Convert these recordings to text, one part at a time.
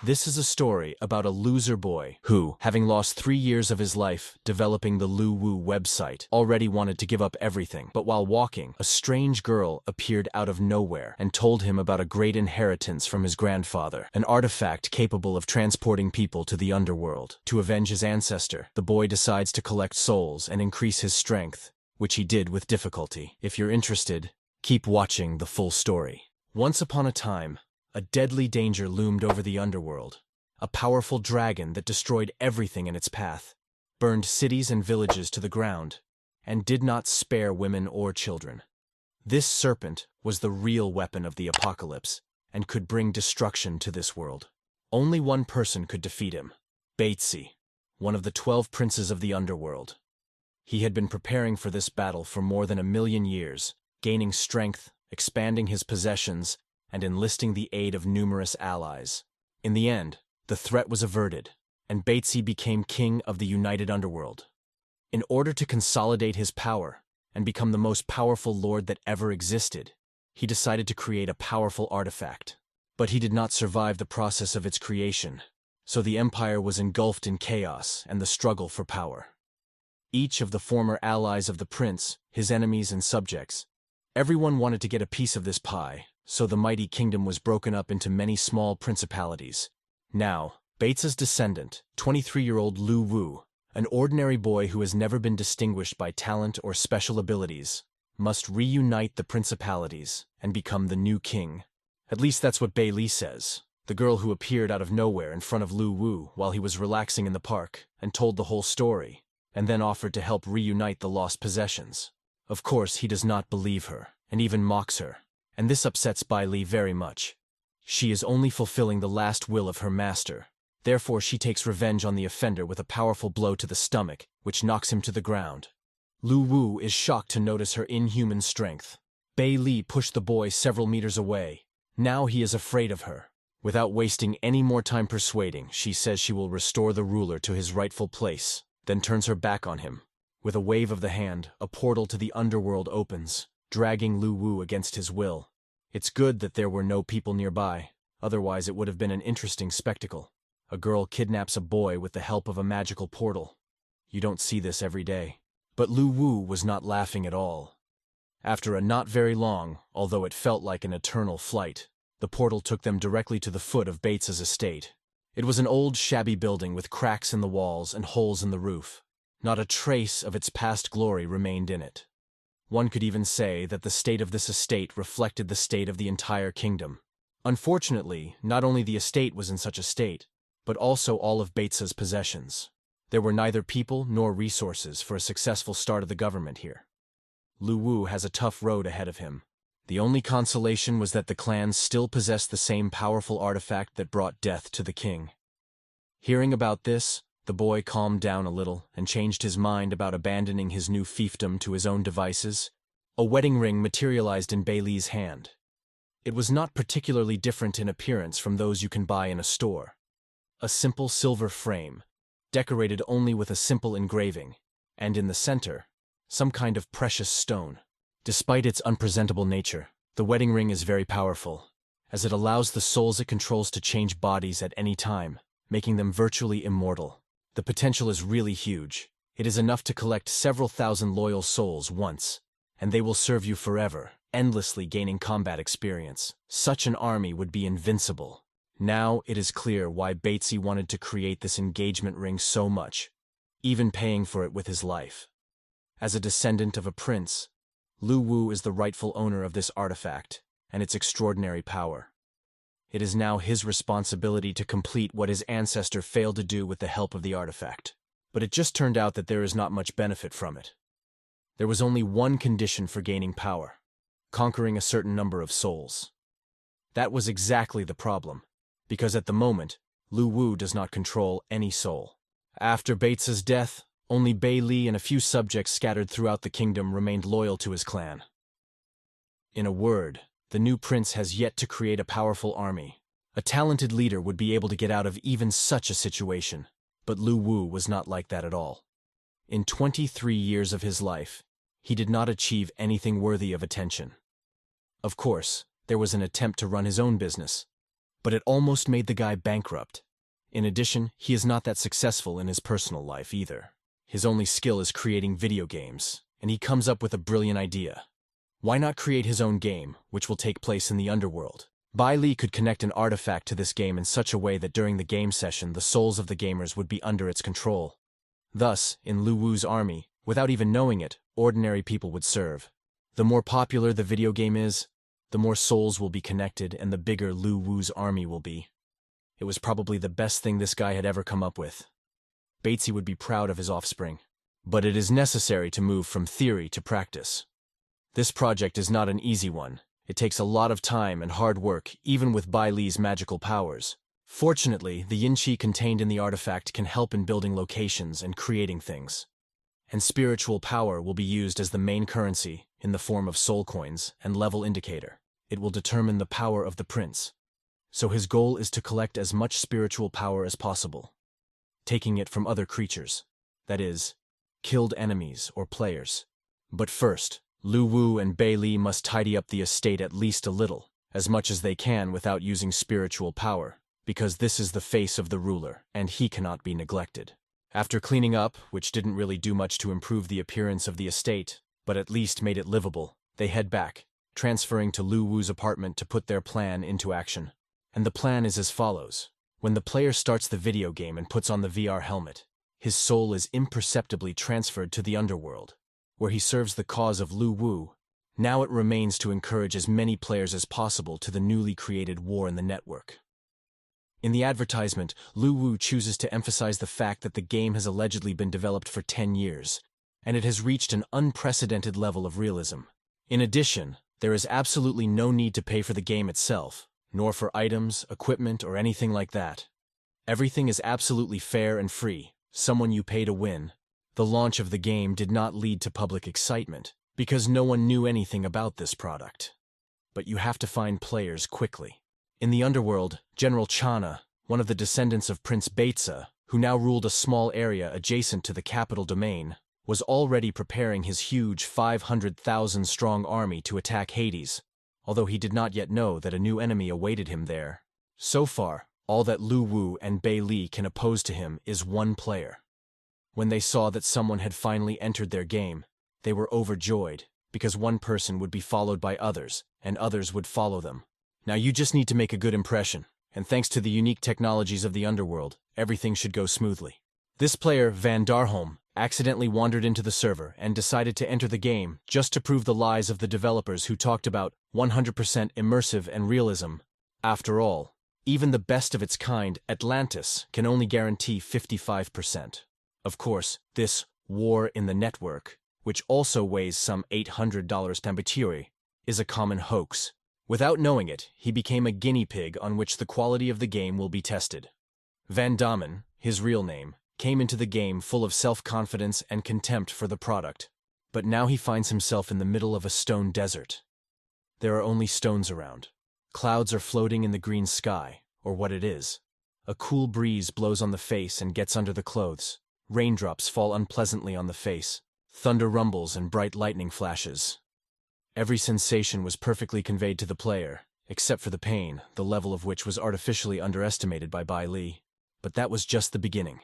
This is a story about a loser boy who, having lost 3 years of his life developing the Lu Wu website, already wanted to give up everything. But while walking, a strange girl appeared out of nowhere and told him about a great inheritance from his grandfather, an artifact capable of transporting people to the underworld. To avenge his ancestor, the boy decides to collect souls and increase his strength, which he did with difficulty. If you're interested, keep watching the full story. Once upon a time, a deadly danger loomed over the underworld. A powerful dragon that destroyed everything in its path, burned cities and villages to the ground, and did not spare women or children. This serpent was the real weapon of the apocalypse and could bring destruction to this world. Only one person could defeat him, Batesy, one of the 12 princes of the underworld. He had been preparing for this battle for more than 1,000,000 years, gaining strength, expanding his possessions, and enlisting the aid of numerous allies. In the end, the threat was averted, and Batesy became king of the united underworld. In order to consolidate his power and become the most powerful lord that ever existed, he decided to create a powerful artifact. But he did not survive the process of its creation, so the empire was engulfed in chaos and the struggle for power. Each of the former allies of the prince, his enemies and subjects, everyone wanted to get a piece of this pie. So the mighty kingdom was broken up into many small principalities. Now, Bates' descendant, 23-year-old Lu Wu, an ordinary boy who has never been distinguished by talent or special abilities, must reunite the principalities and become the new king. At least that's what Bei Li says, the girl who appeared out of nowhere in front of Lu Wu while he was relaxing in the park and told the whole story, and then offered to help reunite the lost possessions. Of course, he does not believe her, and even mocks her. And this upsets Bei Li very much. She is only fulfilling the last will of her master. Therefore, she takes revenge on the offender with a powerful blow to the stomach, which knocks him to the ground. Lu Wu is shocked to notice her inhuman strength. Bei Li pushed the boy several meters away. Now he is afraid of her. Without wasting any more time persuading, she says she will restore the ruler to his rightful place, then turns her back on him. With a wave of the hand, a portal to the underworld opens, dragging Lu Wu against his will. It's good that there were no people nearby, otherwise it would have been an interesting spectacle. A girl kidnaps a boy with the help of a magical portal. You don't see this every day. But Lu Wu was not laughing at all. After a not very long, although it felt like an eternal flight, the portal took them directly to the foot of Bates's estate. It was an old, shabby building with cracks in the walls and holes in the roof. Not a trace of its past glory remained in it. One could even say that the state of this estate reflected the state of the entire kingdom. Unfortunately, not only the estate was in such a state, but also all of Bates's possessions. There were neither people nor resources for a successful start of the government here. Lu Wu has a tough road ahead of him. The only consolation was that the clans still possessed the same powerful artifact that brought death to the king. Hearing about this, the boy calmed down a little and changed his mind about abandoning his new fiefdom to his own devices. A wedding ring materialized in Bei Li's hand. It was not particularly different in appearance from those you can buy in a store. A simple silver frame, decorated only with a simple engraving, and in the center, some kind of precious stone. Despite its unpresentable nature, the wedding ring is very powerful, as it allows the souls it controls to change bodies at any time, making them virtually immortal. The potential is really huge. It is enough to collect several thousand loyal souls once, and they will serve you forever, endlessly gaining combat experience. Such an army would be invincible. Now it is clear why Batesy wanted to create this engagement ring so much, even paying for it with his life. As a descendant of a prince, Lu Wu is the rightful owner of this artifact and its extraordinary power. It is now his responsibility to complete what his ancestor failed to do with the help of the artifact. But it just turned out that there is not much benefit from it. There was only one condition for gaining power: conquering a certain number of souls. That was exactly the problem, because at the moment, Lu Wu does not control any soul. After Bates's death, only Bei Li and a few subjects scattered throughout the kingdom remained loyal to his clan. In a word, the new prince has yet to create a powerful army. A talented leader would be able to get out of even such a situation, but Lu Wu was not like that at all. In 23 years of his life, he did not achieve anything worthy of attention. Of course, there was an attempt to run his own business. But it almost made the guy bankrupt. In addition, he is not that successful in his personal life either. His only skill is creating video games, and he comes up with a brilliant idea. Why not create his own game, which will take place in the underworld? Bai Li could connect an artifact to this game in such a way that during the game session the souls of the gamers would be under its control. Thus, in Lu Wu's army, without even knowing it, ordinary people would serve. The more popular the video game is, the more souls will be connected and the bigger Lu Wu's army will be. It was probably the best thing this guy had ever come up with. Batesy would be proud of his offspring. But it is necessary to move from theory to practice. This project is not an easy one. It takes a lot of time and hard work, even with Bai Li's magical powers. Fortunately, the yin-chi contained in the artifact can help in building locations and creating things. And spiritual power will be used as the main currency in the form of soul coins and level indicator. It will determine the power of the prince. So his goal is to collect as much spiritual power as possible, taking it from other creatures, that is, killed enemies or players. But first, Lu Wu and Bai Li must tidy up the estate at least a little, as much as they can without using spiritual power, because this is the face of the ruler, and he cannot be neglected. After cleaning up, which didn't really do much to improve the appearance of the estate, but at least made it livable, they head back, transferring to Lu Wu's apartment to put their plan into action. And the plan is as follows. When the player starts the video game and puts on the VR helmet, his soul is imperceptibly transferred to the underworld, where he serves the cause of Lu Wu. Now it remains to encourage as many players as possible to the newly created war in the network. In the advertisement, Lu Wu chooses to emphasize the fact that the game has allegedly been developed for 10 years, and it has reached an unprecedented level of realism. In addition, there is absolutely no need to pay for the game itself, nor for items, equipment, or anything like that. Everything is absolutely fair and free. Someone you pay to win. The launch of the game did not lead to public excitement, because no one knew anything about this product. But you have to find players quickly. In the underworld, General Chana, one of the descendants of Prince Baitsa, who now ruled a small area adjacent to the capital domain, was already preparing his huge 500,000-strong army to attack Hades, although he did not yet know that a new enemy awaited him there. So far, all that Lu Wu and Bai Li can oppose to him is one player. When they saw that someone had finally entered their game, they were overjoyed, because one person would be followed by others, and others would follow them. Now you just need to make a good impression, and thanks to the unique technologies of the underworld, everything should go smoothly. This player, Van Darholm, accidentally wandered into the server and decided to enter the game just to prove the lies of the developers who talked about 100% immersive and realism. After all, even the best of its kind, Atlantis, can only guarantee 55%. Of course, this war in the network, which also weighs some $800 Tambutiri, is a common hoax. Without knowing it, he became a guinea pig on which the quality of the game will be tested. Van Damen, his real name, came into the game full of self-confidence and contempt for the product. But now he finds himself in the middle of a stone desert. There are only stones around. Clouds are floating in the green sky, or what it is. A cool breeze blows on the face and gets under the clothes. Raindrops fall unpleasantly on the face. Thunder rumbles and bright lightning flashes. Every sensation was perfectly conveyed to the player, except for the pain, the level of which was artificially underestimated by Bai Li. But that was just the beginning.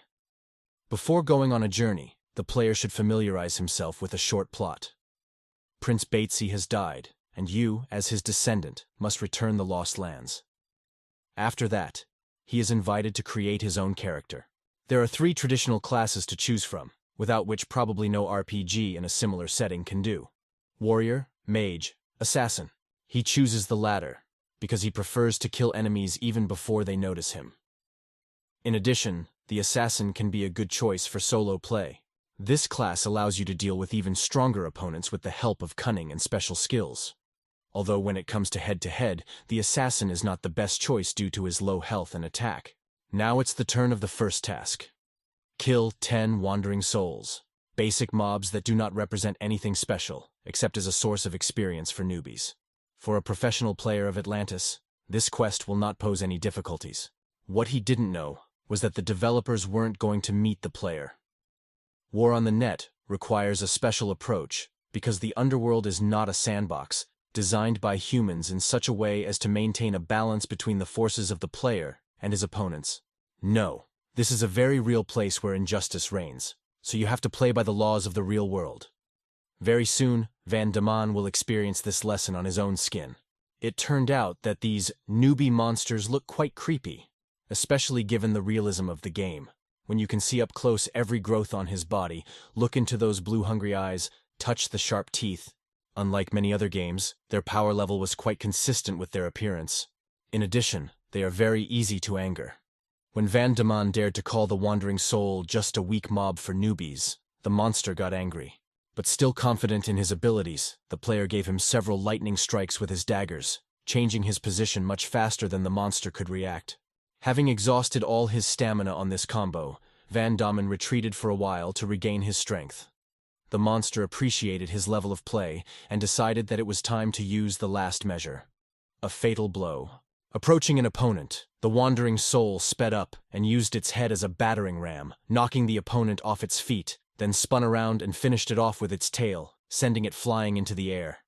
Before going on a journey, the player should familiarize himself with a short plot. Prince Batesy has died, and you, as his descendant, must return the lost lands. After that, he is invited to create his own character. There are 3 traditional classes to choose from, without which probably no RPG in a similar setting can do. Warrior, Mage, Assassin. He chooses the latter, because he prefers to kill enemies even before they notice him. In addition, the Assassin can be a good choice for solo play. This class allows you to deal with even stronger opponents with the help of cunning and special skills. Although when it comes to head-to-head, the Assassin is not the best choice due to his low health and attack. Now it's the turn of the first task. Kill 10 wandering souls. Basic mobs that do not represent anything special, except as a source of experience for newbies. For a professional player of Atlantis, this quest will not pose any difficulties. What he didn't know was that the developers weren't going to meet the player. War on the Net requires a special approach, because the underworld is not a sandbox, designed by humans in such a way as to maintain a balance between the forces of the player and his opponents. No, this is a very real place where injustice reigns, so you have to play by the laws of the real world. Very soon, Van Damme will experience this lesson on his own skin. It turned out that these newbie monsters look quite creepy, especially given the realism of the game. When you can see up close every growth on his body, look into those blue hungry eyes, touch the sharp teeth. Unlike many other games, their power level was quite consistent with their appearance. In addition, they are very easy to anger. When Van Damme dared to call the Wandering Soul just a weak mob for newbies, the monster got angry. But still confident in his abilities, the player gave him several lightning strikes with his daggers, changing his position much faster than the monster could react. Having exhausted all his stamina on this combo, Van Damme retreated for a while to regain his strength. The monster appreciated his level of play and decided that it was time to use the last measure. A fatal blow. Approaching an opponent, the Wandering Soul sped up and used its head as a battering ram, knocking the opponent off its feet, then spun around and finished it off with its tail, sending it flying into the air.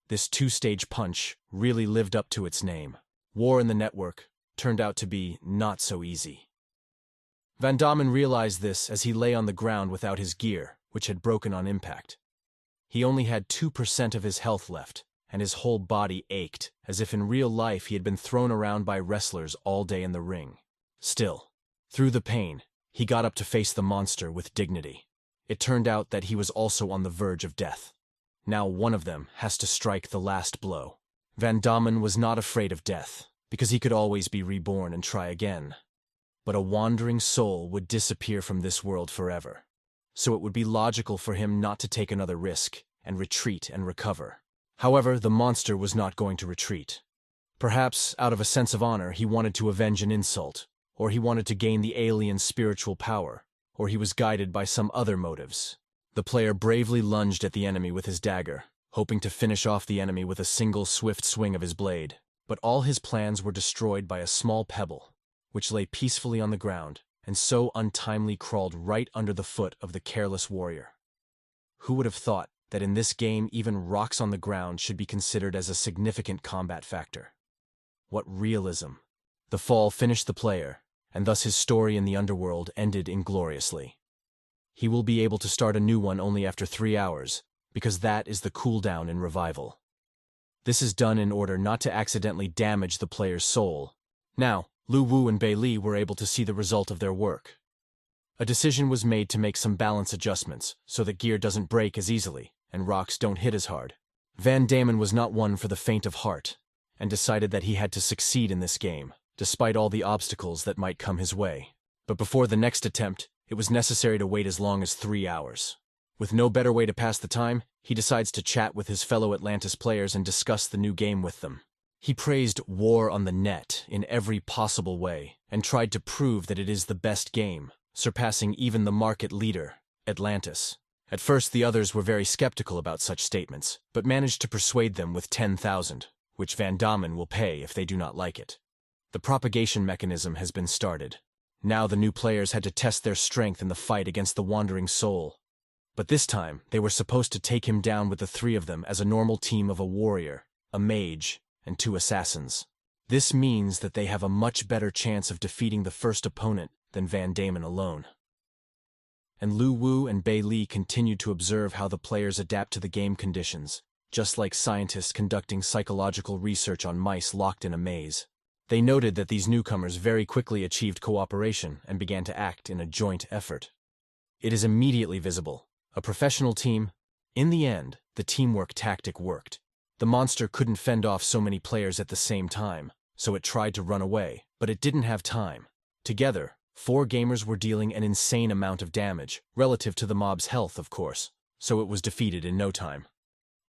This two-stage punch really lived up to its name. War in the Network turned out to be not so easy. Van Damme realized this as he lay on the ground without his gear, which had broken on impact. He only had 2% of his health left, and his whole body ached, as if in real life he had been thrown around by wrestlers all day in the ring. Still, through the pain, he got up to face the monster with dignity. It turned out that he was also on the verge of death. Now one of them has to strike the last blow. Van Damme was not afraid of death, because he could always be reborn and try again. But a wandering soul would disappear from this world forever, so it would be logical for him not to take another risk and retreat and recover. However, the monster was not going to retreat. Perhaps, out of a sense of honor, he wanted to avenge an insult, or he wanted to gain the alien's spiritual power, or he was guided by some other motives. The player bravely lunged at the enemy with his dagger, hoping to finish off the enemy with a single swift swing of his blade. But all his plans were destroyed by a small pebble, which lay peacefully on the ground, and so untimely crawled right under the foot of the careless warrior. Who would have thought that in this game even rocks on the ground should be considered as a significant combat factor? What realism! The fall finished the player, and thus his story in the underworld ended ingloriously. He will be able to start a new one only after 3 hours, because that is the cooldown in Revival. This is done in order not to accidentally damage the player's soul. Now, Lu Wu and Bei Li were able to see the result of their work. A decision was made to make some balance adjustments, so that gear doesn't break as easily, and rocks don't hit as hard. Van Damme was not one for the faint of heart, and decided that he had to succeed in this game, despite all the obstacles that might come his way. But before the next attempt, it was necessary to wait as long as 3 hours. With no better way to pass the time, he decides to chat with his fellow Atlantis players and discuss the new game with them. He praised War on the Net in every possible way, and tried to prove that it is the best game, surpassing even the market leader, Atlantis. At first the others were very skeptical about such statements, but managed to persuade them with 10,000, which Van Damme will pay if they do not like it. The propagation mechanism has been started. Now the new players had to test their strength in the fight against the Wandering Soul. But this time, they were supposed to take him down with the 3 of them as a normal team of a warrior, a mage, and 2 assassins. This means that they have a much better chance of defeating the first opponent than Van Damme alone. And Lu Wu and Bei Li continued to observe how the players adapt to the game conditions, just like scientists conducting psychological research on mice locked in a maze. They noted that these newcomers very quickly achieved cooperation and began to act in a joint effort. It is immediately visible. A professional team. In the end, the teamwork tactic worked. The monster couldn't fend off so many players at the same time, so it tried to run away, but it didn't have time. Together, 4 gamers were dealing an insane amount of damage, relative to the mob's health, of course, so it was defeated in no time.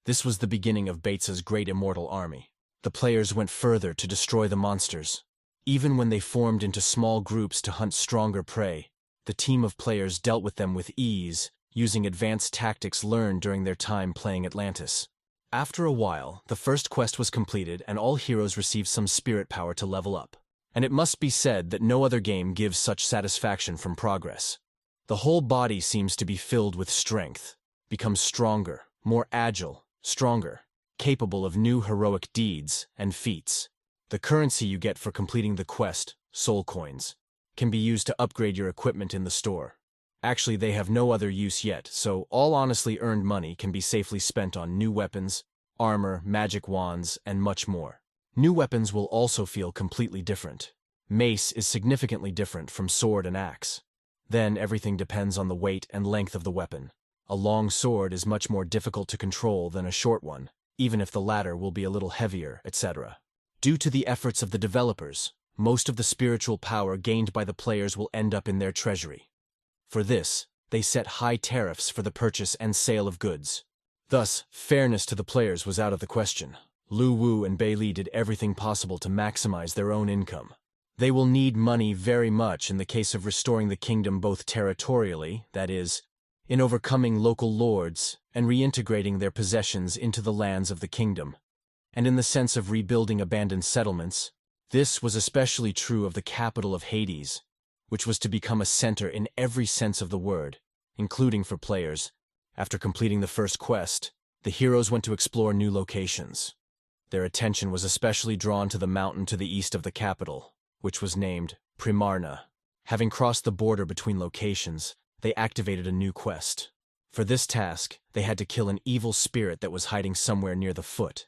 This was the beginning of Bates's great immortal army. The players went further to destroy the monsters. Even when they formed into small groups to hunt stronger prey, the team of players dealt with them with ease, using advanced tactics learned during their time playing Atlantis. After a while, the first quest was completed and all heroes received some spirit power to level up. And it must be said that no other game gives such satisfaction from progress. The whole body seems to be filled with strength, becomes stronger, more agile, stronger. capable of new heroic deeds and feats. The currency you get for completing the quest, soul coins, can be used to upgrade your equipment in the store. Actually, they have no other use yet, so all honestly earned money can be safely spent on new weapons, armor, magic wands, and much more. New weapons will also feel completely different. Mace is significantly different from sword and axe. Then everything depends on the weight and length of the weapon. A long sword is much more difficult to control than a short one, even if the latter will be a little heavier, etc. Due to the efforts of the developers, most of the spiritual power gained by the players will end up in their treasury. For this, they set high tariffs for the purchase and sale of goods. Thus, fairness to the players was out of the question. Lu Wu and Bei Li did everything possible to maximize their own income. They will need money very much in the case of restoring the kingdom both territorially, that is, in overcoming local lords and reintegrating their possessions into the lands of the kingdom, and in the sense of rebuilding abandoned settlements. This was especially true of the capital of Hades, which was to become a center in every sense of the word, including for players. After completing the first quest, the heroes went to explore new locations. Their attention was especially drawn to the mountain to the east of the capital, which was named Primarna. Having crossed the border between locations, they activated a new quest. For this task, they had to kill an evil spirit that was hiding somewhere near the foot.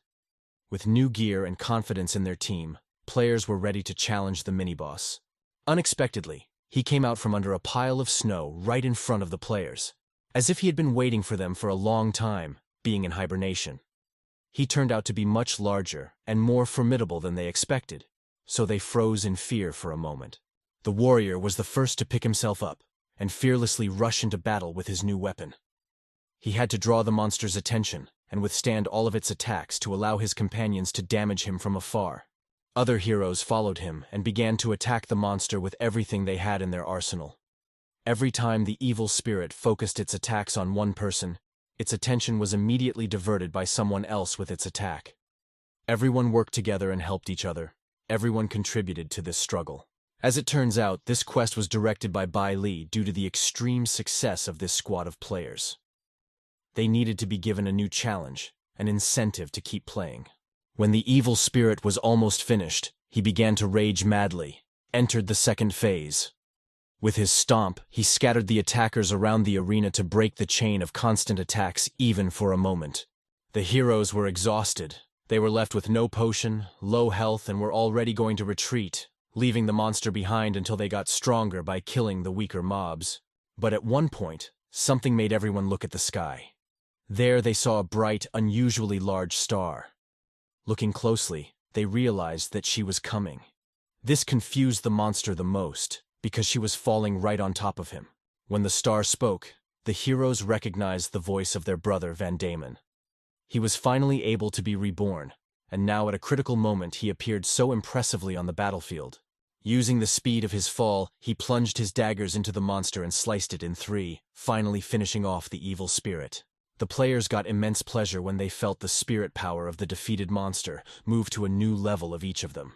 With new gear and confidence in their team, players were ready to challenge the mini-boss. Unexpectedly, he came out from under a pile of snow right in front of the players, as if he had been waiting for them for a long time, being in hibernation. He turned out to be much larger and more formidable than they expected, so they froze in fear for a moment. The warrior was the first to pick himself up and fearlessly rush into battle with his new weapon. He had to draw the monster's attention and withstand all of its attacks to allow his companions to damage him from afar. Other heroes followed him and began to attack the monster with everything they had in their arsenal. Every time the evil spirit focused its attacks on one person, its attention was immediately diverted by someone else with its attack. Everyone worked together and helped each other. Everyone contributed to this struggle. As it turns out, this quest was directed by Bei Li due to the extreme success of this squad of players. They needed to be given a new challenge, an incentive to keep playing. When the evil spirit was almost finished, he began to rage madly, entered the second phase. With his stomp, he scattered the attackers around the arena to break the chain of constant attacks even for a moment. The heroes were exhausted. They were left with no potion, low health, and were already going to retreat, leaving the monster behind until they got stronger by killing the weaker mobs. But at one point, something made everyone look at the sky. There they saw a bright, unusually large star. Looking closely, they realized that she was coming. This confused the monster the most, because she was falling right on top of him. When the star spoke, the heroes recognized the voice of their brother Van Damon. He was finally able to be reborn, and now at a critical moment he appeared so impressively on the battlefield. Using the speed of his fall, he plunged his daggers into the monster and sliced it in three, finally finishing off the evil spirit. The players got immense pleasure when they felt the spirit power of the defeated monster move to a new level of each of them.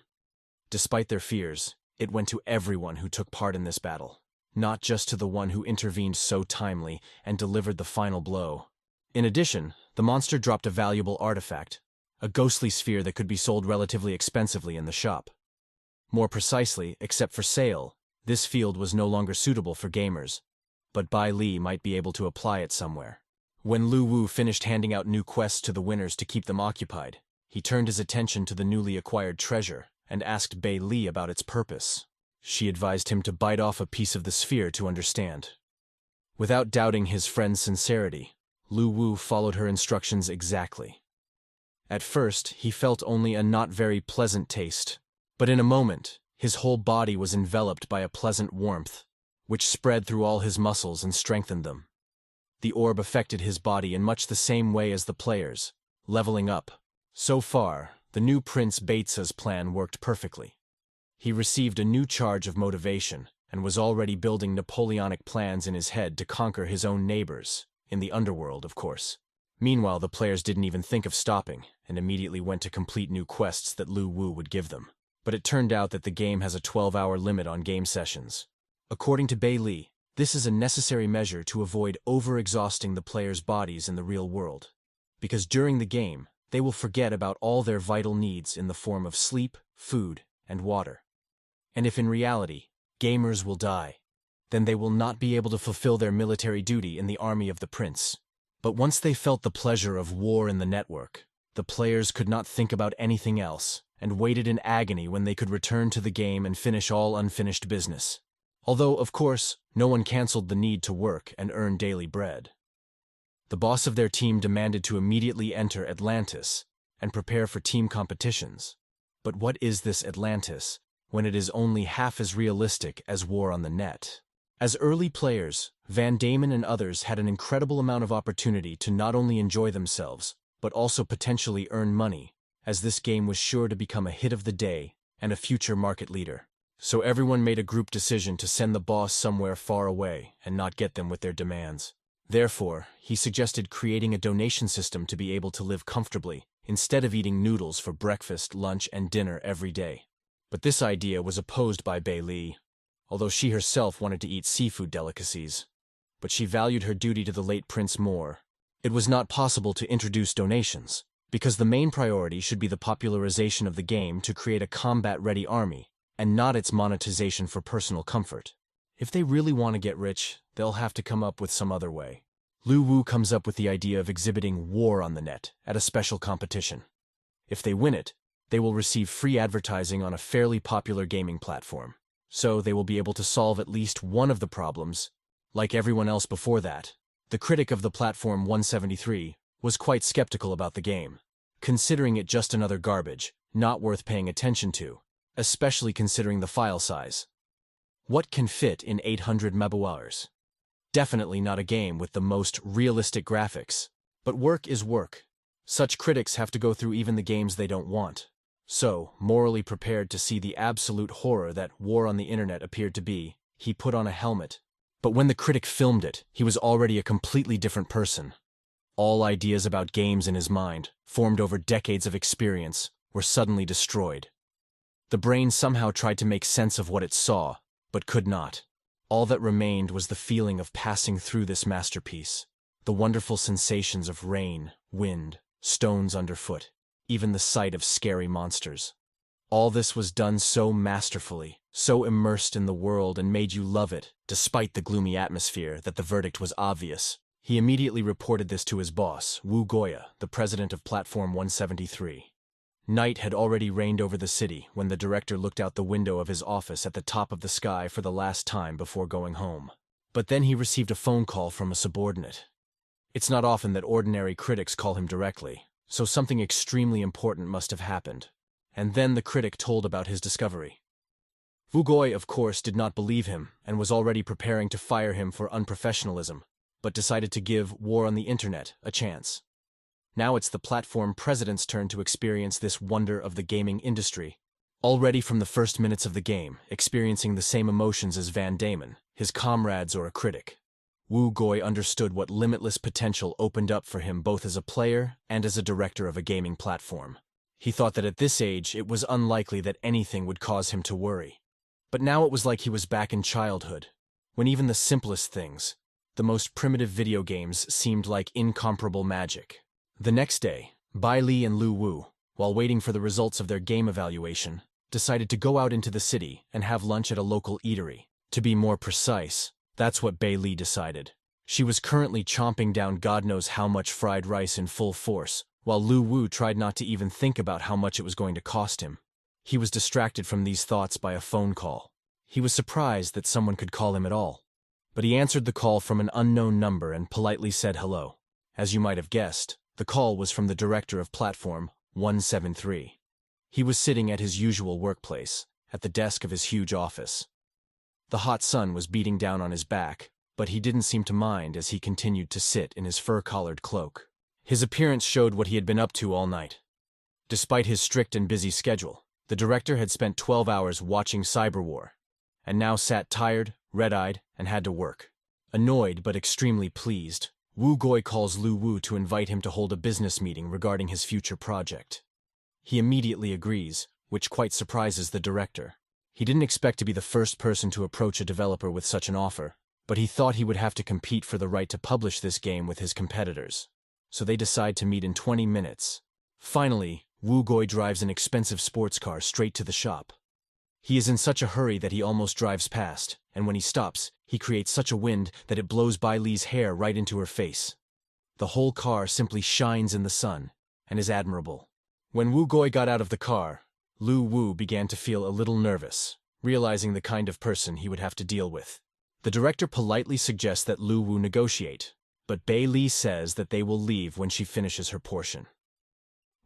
Despite their fears, it went to everyone who took part in this battle, not just to the one who intervened so timely and delivered the final blow. In addition, the monster dropped a valuable artifact, a ghostly sphere that could be sold relatively expensively in the shop. More precisely, except for sale, this field was no longer suitable for gamers, but Bei Li might be able to apply it somewhere. When Lu Wu finished handing out new quests to the winners to keep them occupied, he turned his attention to the newly acquired treasure and asked Bei Li about its purpose. She advised him to bite off a piece of the sphere to understand. Without doubting his friend's sincerity, Lu Wu followed her instructions exactly. At first, he felt only a not very pleasant taste, but in a moment, his whole body was enveloped by a pleasant warmth, which spread through all his muscles and strengthened them. The orb affected his body in much the same way as the players, leveling up. So far, the new Prince Beitsa's plan worked perfectly. He received a new charge of motivation and was already building Napoleonic plans in his head to conquer his own neighbors, in the underworld, of course. Meanwhile, the players didn't even think of stopping and immediately went to complete new quests that Lu Wu would give them. But it turned out that the game has a 12-hour limit on game sessions. According to Bei Li, this is a necessary measure to avoid overexhausting the players' bodies in the real world. Because during the game, they will forget about all their vital needs in the form of sleep, food, and water. And if in reality, gamers will die, then they will not be able to fulfill their military duty in the army of the prince. But once they felt the pleasure of war in the network, the players could not think about anything else, and waited in agony when they could return to the game and finish all unfinished business. Although, of course, no one cancelled the need to work and earn daily bread. The boss of their team demanded to immediately enter Atlantis and prepare for team competitions. But what is this Atlantis, when it is only half as realistic as war on the net? As early players, Van Damon and others had an incredible amount of opportunity to not only enjoy themselves, but also potentially earn money, as this game was sure to become a hit of the day and a future market leader. So everyone made a group decision to send the boss somewhere far away and not get them with their demands. Therefore, he suggested creating a donation system to be able to live comfortably, instead of eating noodles for breakfast, lunch, and dinner every day. But this idea was opposed by Bei Li, although she herself wanted to eat seafood delicacies. But she valued her duty to the late prince more. It was not possible to introduce donations, because the main priority should be the popularization of the game to create a combat-ready army, and not its monetization for personal comfort. If they really want to get rich, they'll have to come up with some other way. Lu Wu comes up with the idea of exhibiting war on the net at a special competition. If they win it, they will receive free advertising on a fairly popular gaming platform. So they will be able to solve at least one of the problems. Like everyone else before that, the critic of the platform 173 was quite skeptical about the game, considering it just another garbage, not worth paying attention to, especially considering the file size. What can fit in 800 megabytes? Definitely not a game with the most realistic graphics. But work is work. Such critics have to go through even the games they don't want. So, morally prepared to see the absolute horror that war on the internet appeared to be, he put on a helmet. But when the critic filmed it, he was already a completely different person. All ideas about games in his mind, formed over decades of experience, were suddenly destroyed. The brain somehow tried to make sense of what it saw, but could not. All that remained was the feeling of passing through this masterpiece, the wonderful sensations of rain, wind, stones underfoot, even the sight of scary monsters. All this was done so masterfully, so immersed in the world and made you love it, despite the gloomy atmosphere, that the verdict was obvious. He immediately reported this to his boss, Wu Goya, the president of Platform 173. Night had already reigned over the city when the director looked out the window of his office at the top of the sky for the last time before going home. But then he received a phone call from a subordinate. It's not often that ordinary critics call him directly, so something extremely important must have happened. And then the critic told about his discovery. Vugoy, of course, did not believe him and was already preparing to fire him for unprofessionalism, but decided to give war on the internet a chance. Now it's the platform president's turn to experience this wonder of the gaming industry. Already from the first minutes of the game, experiencing the same emotions as Van Damon, his comrades or a critic. Wu Goi understood what limitless potential opened up for him both as a player and as a director of a gaming platform. He thought that at this age it was unlikely that anything would cause him to worry. But now it was like he was back in childhood, when even the simplest things, the most primitive video games, seemed like incomparable magic. The next day, Bai Li and Lu Wu, while waiting for the results of their game evaluation, decided to go out into the city and have lunch at a local eatery. To be more precise, that's what Bai Li decided. She was currently chomping down God knows how much fried rice in full force, while Lu Wu tried not to even think about how much it was going to cost him. He was distracted from these thoughts by a phone call. He was surprised that someone could call him at all. But he answered the call from an unknown number and politely said hello. As you might have guessed, the call was from the director of Platform 173. He was sitting at his usual workplace, at the desk of his huge office. The hot sun was beating down on his back, but he didn't seem to mind as he continued to sit in his fur-collared cloak. His appearance showed what he had been up to all night. Despite his strict and busy schedule, the director had spent 12 hours watching Cyberwar, and now sat tired, red-eyed, and had to work. Annoyed but extremely pleased, Wu Goi calls Lu Wu to invite him to hold a business meeting regarding his future project. He immediately agrees, which quite surprises the director. He didn't expect to be the first person to approach a developer with such an offer, but he thought he would have to compete for the right to publish this game with his competitors. So they decide to meet in 20 minutes, Finally, Wu Goi drives an expensive sports car straight to the shop. He is in such a hurry that he almost drives past, and when he stops, he creates such a wind that it blows Bai Li's hair right into her face. The whole car simply shines in the sun, and is admirable. When Wu Goi got out of the car, Lu Wu began to feel a little nervous, realizing the kind of person he would have to deal with. The director politely suggests that Lu Wu negotiate, but Bai Li says that they will leave when she finishes her portion.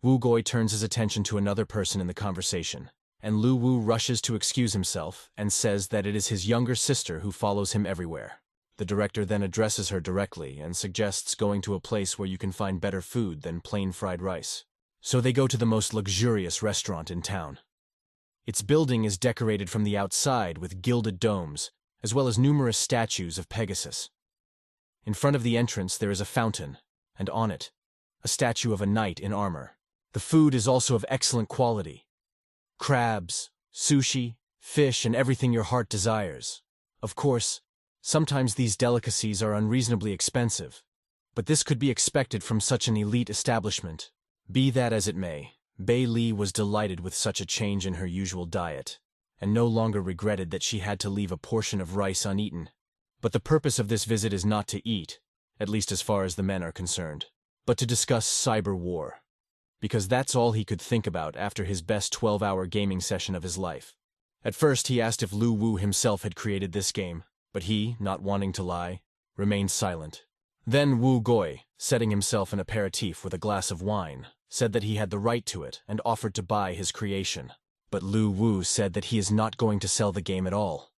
Wu Goi turns his attention to another person in the conversation, and Lu Wu rushes to excuse himself and says that it is his younger sister who follows him everywhere. The director then addresses her directly and suggests going to a place where you can find better food than plain fried rice. So they go to the most luxurious restaurant in town. Its building is decorated from the outside with gilded domes, as well as numerous statues of Pegasus. In front of the entrance there is a fountain, and on it, a statue of a knight in armor. The food is also of excellent quality. Crabs, sushi, fish, and everything your heart desires. Of course, sometimes these delicacies are unreasonably expensive, but this could be expected from such an elite establishment. Be that as it may, Bai Li was delighted with such a change in her usual diet, and no longer regretted that she had to leave a portion of rice uneaten. But the purpose of this visit is not to eat, at least as far as the men are concerned, but to discuss cyber war. Because that's all he could think about after his best 12-hour gaming session of his life. At first he asked if Lu Wu himself had created this game, but he, not wanting to lie, remained silent. Then Wu Goi, setting himself an aperitif with a glass of wine, said that he had the right to it and offered to buy his creation. But Lu Wu said that he is not going to sell the game at all.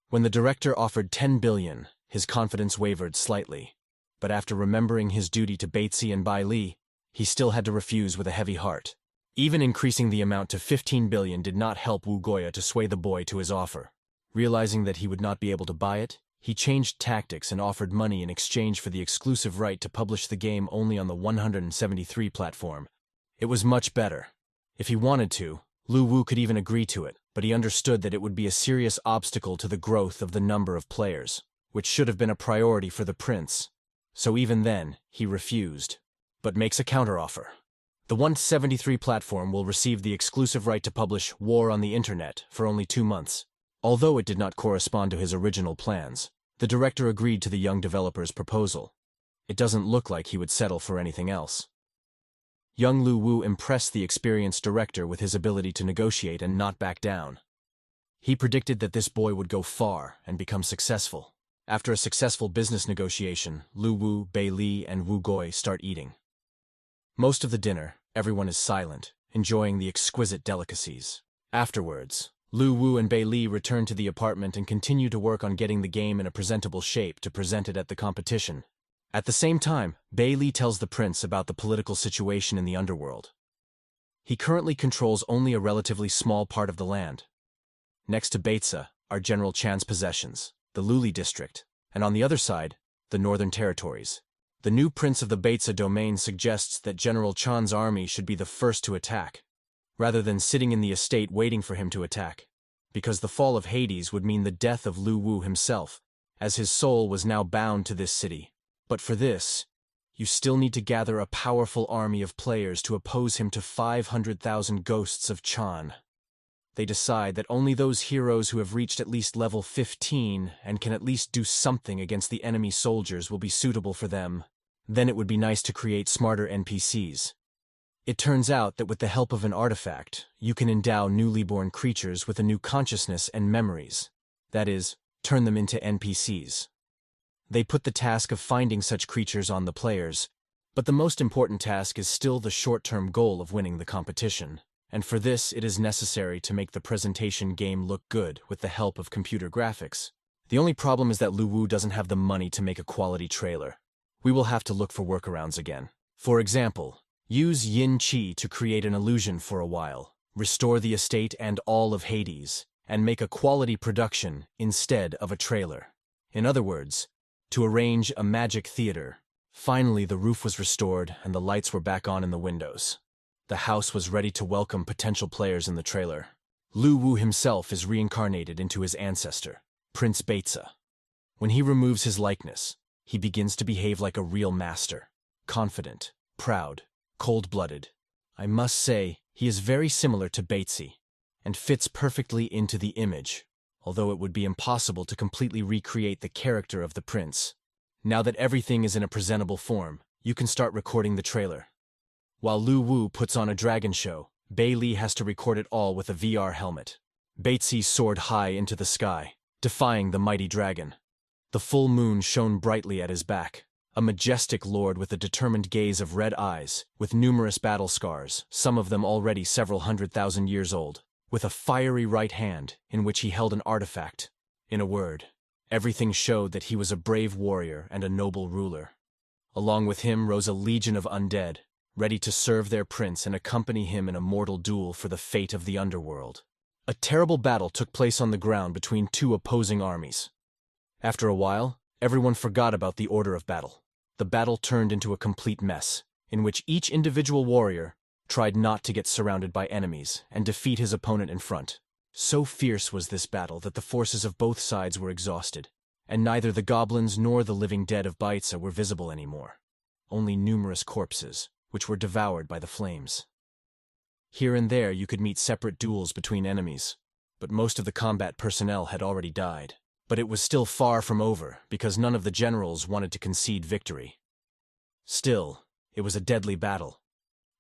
When the director offered 10 billion, his confidence wavered slightly. But after remembering his duty to Batesy and Bai Li, he still had to refuse with a heavy heart. Even increasing the amount to 15 billion did not help Wu Goya to sway the boy to his offer. Realizing that he would not be able to buy it, he changed tactics and offered money in exchange for the exclusive right to publish the game only on the 173 platform. It was much better. If he wanted to, Lu Wu could even agree to it, but he understood that it would be a serious obstacle to the growth of the number of players, which should have been a priority for the prince. So even then, he refused, but makes a counteroffer. The 173 platform will receive the exclusive right to publish War on the Internet for only 2 months. Although it did not correspond to his original plans, the director agreed to the young developer's proposal. It doesn't look like he would settle for anything else. Young Lu Wu impressed the experienced director with his ability to negotiate and not back down. He predicted that this boy would go far and become successful. After a successful business negotiation, Lu Wu, Bai Li, and Wu Goi start eating. Most of the dinner, everyone is silent, enjoying the exquisite delicacies. Afterwards, Lu Wu and Bai Li return to the apartment and continue to work on getting the game in a presentable shape to present it at the competition. At the same time, Bai Li tells the prince about the political situation in the underworld. He currently controls only a relatively small part of the land. Next to Baitsa are General Chan's possessions, the Luli district, and on the other side, the northern territories. The new prince of the Baitsa domain suggests that General Chan's army should be the first to attack, rather than sitting in the estate waiting for him to attack, because the fall of Hades would mean the death of Lu Wu himself, as his soul was now bound to this city. But for this, you still need to gather a powerful army of players to oppose him to 500,000 ghosts of Chan. They decide that only those heroes who have reached at least level 15 and can at least do something against the enemy soldiers will be suitable for them. Then it would be nice to create smarter NPCs. It turns out that with the help of an artifact, you can endow newly born creatures with a new consciousness and memories. That is, turn them into NPCs. They put the task of finding such creatures on the players, but the most important task is still the short-term goal of winning the competition. And for this, it is necessary to make the presentation game look good with the help of computer graphics. The only problem is that Lu Wu doesn't have the money to make a quality trailer. We will have to look for workarounds again. For example, use Yin Qi to create an illusion for a while, restore the estate and all of Hades, and make a quality production instead of a trailer. In other words, to arrange a magic theater. Finally, the roof was restored and the lights were back on in the windows. The house was ready to welcome potential players in the trailer. Lu Wu himself is reincarnated into his ancestor, Prince Baitsa. When he removes his likeness, he begins to behave like a real master, confident, proud, cold-blooded, I must say, he is very similar to Batesy, and fits perfectly into the image, although it would be impossible to completely recreate the character of the prince. Now that everything is in a presentable form, you can start recording the trailer. While Lu Wu puts on a dragon show, Bei Li has to record it all with a VR helmet. Batesy soared high into the sky, defying the mighty dragon. The full moon shone brightly at his back, a majestic lord with a determined gaze of red eyes, with numerous battle scars, some of them already several 100,000 years old, with a fiery right hand in which he held an artifact. In a word, everything showed that he was a brave warrior and a noble ruler. Along with him rose a legion of undead, ready to serve their prince and accompany him in a mortal duel for the fate of the underworld. A terrible battle took place on the ground between two opposing armies. After a while, everyone forgot about the order of battle. The battle turned into a complete mess, in which each individual warrior tried not to get surrounded by enemies and defeat his opponent in front. So fierce was this battle that the forces of both sides were exhausted, and neither the goblins nor the living dead of Baitsa were visible anymore. Only numerous corpses, which were devoured by the flames. Here and there you could meet separate duels between enemies, but most of the combat personnel had already died. But it was still far from over, because none of the generals wanted to concede victory. Still, it was a deadly battle.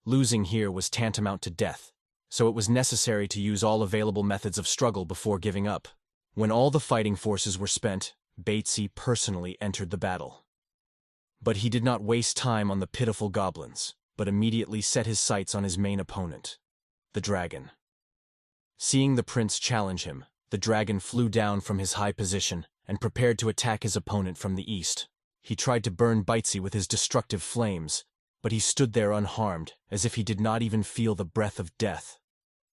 Losing here was tantamount to death, so it was necessary to use all available methods of struggle before giving up. When all the fighting forces were spent, Batesy personally entered the battle. But he did not waste time on the pitiful goblins, but immediately set his sights on his main opponent, the dragon. Seeing the prince challenge him, the dragon flew down from his high position and prepared to attack his opponent from the east. He tried to burn Batesy with his destructive flames, but he stood there unharmed, as if he did not even feel the breath of death.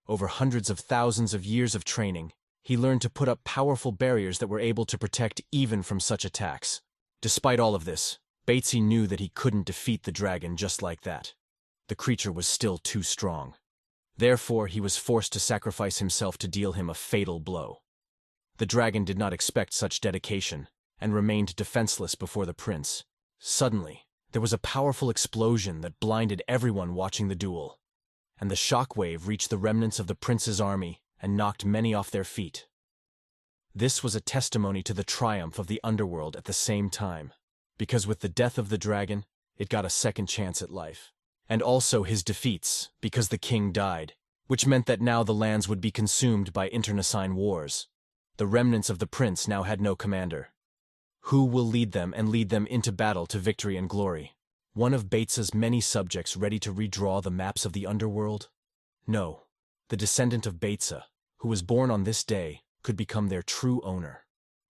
Over hundreds of thousands of years of training, he learned to put up powerful barriers that were able to protect even from such attacks. Despite all of this, Batesy knew that he couldn't defeat the dragon just like that. The creature was still too strong. Therefore, he was forced to sacrifice himself to deal him a fatal blow. The dragon did not expect such dedication, and remained defenseless before the prince. Suddenly, there was a powerful explosion that blinded everyone watching the duel, and the shockwave reached the remnants of the prince's army and knocked many off their feet. This was a testimony to the triumph of the underworld at the same time, because with the death of the dragon, it got a second chance at life. And also his defeats, because the king died, which meant that now the lands would be consumed by internecine wars. The remnants of the prince now had no commander. Who will lead them and lead them into battle to victory and glory? One of Baitsa's many subjects ready to redraw the maps of the underworld? No, the descendant of Baitsa, who was born on this day, could become their true owner.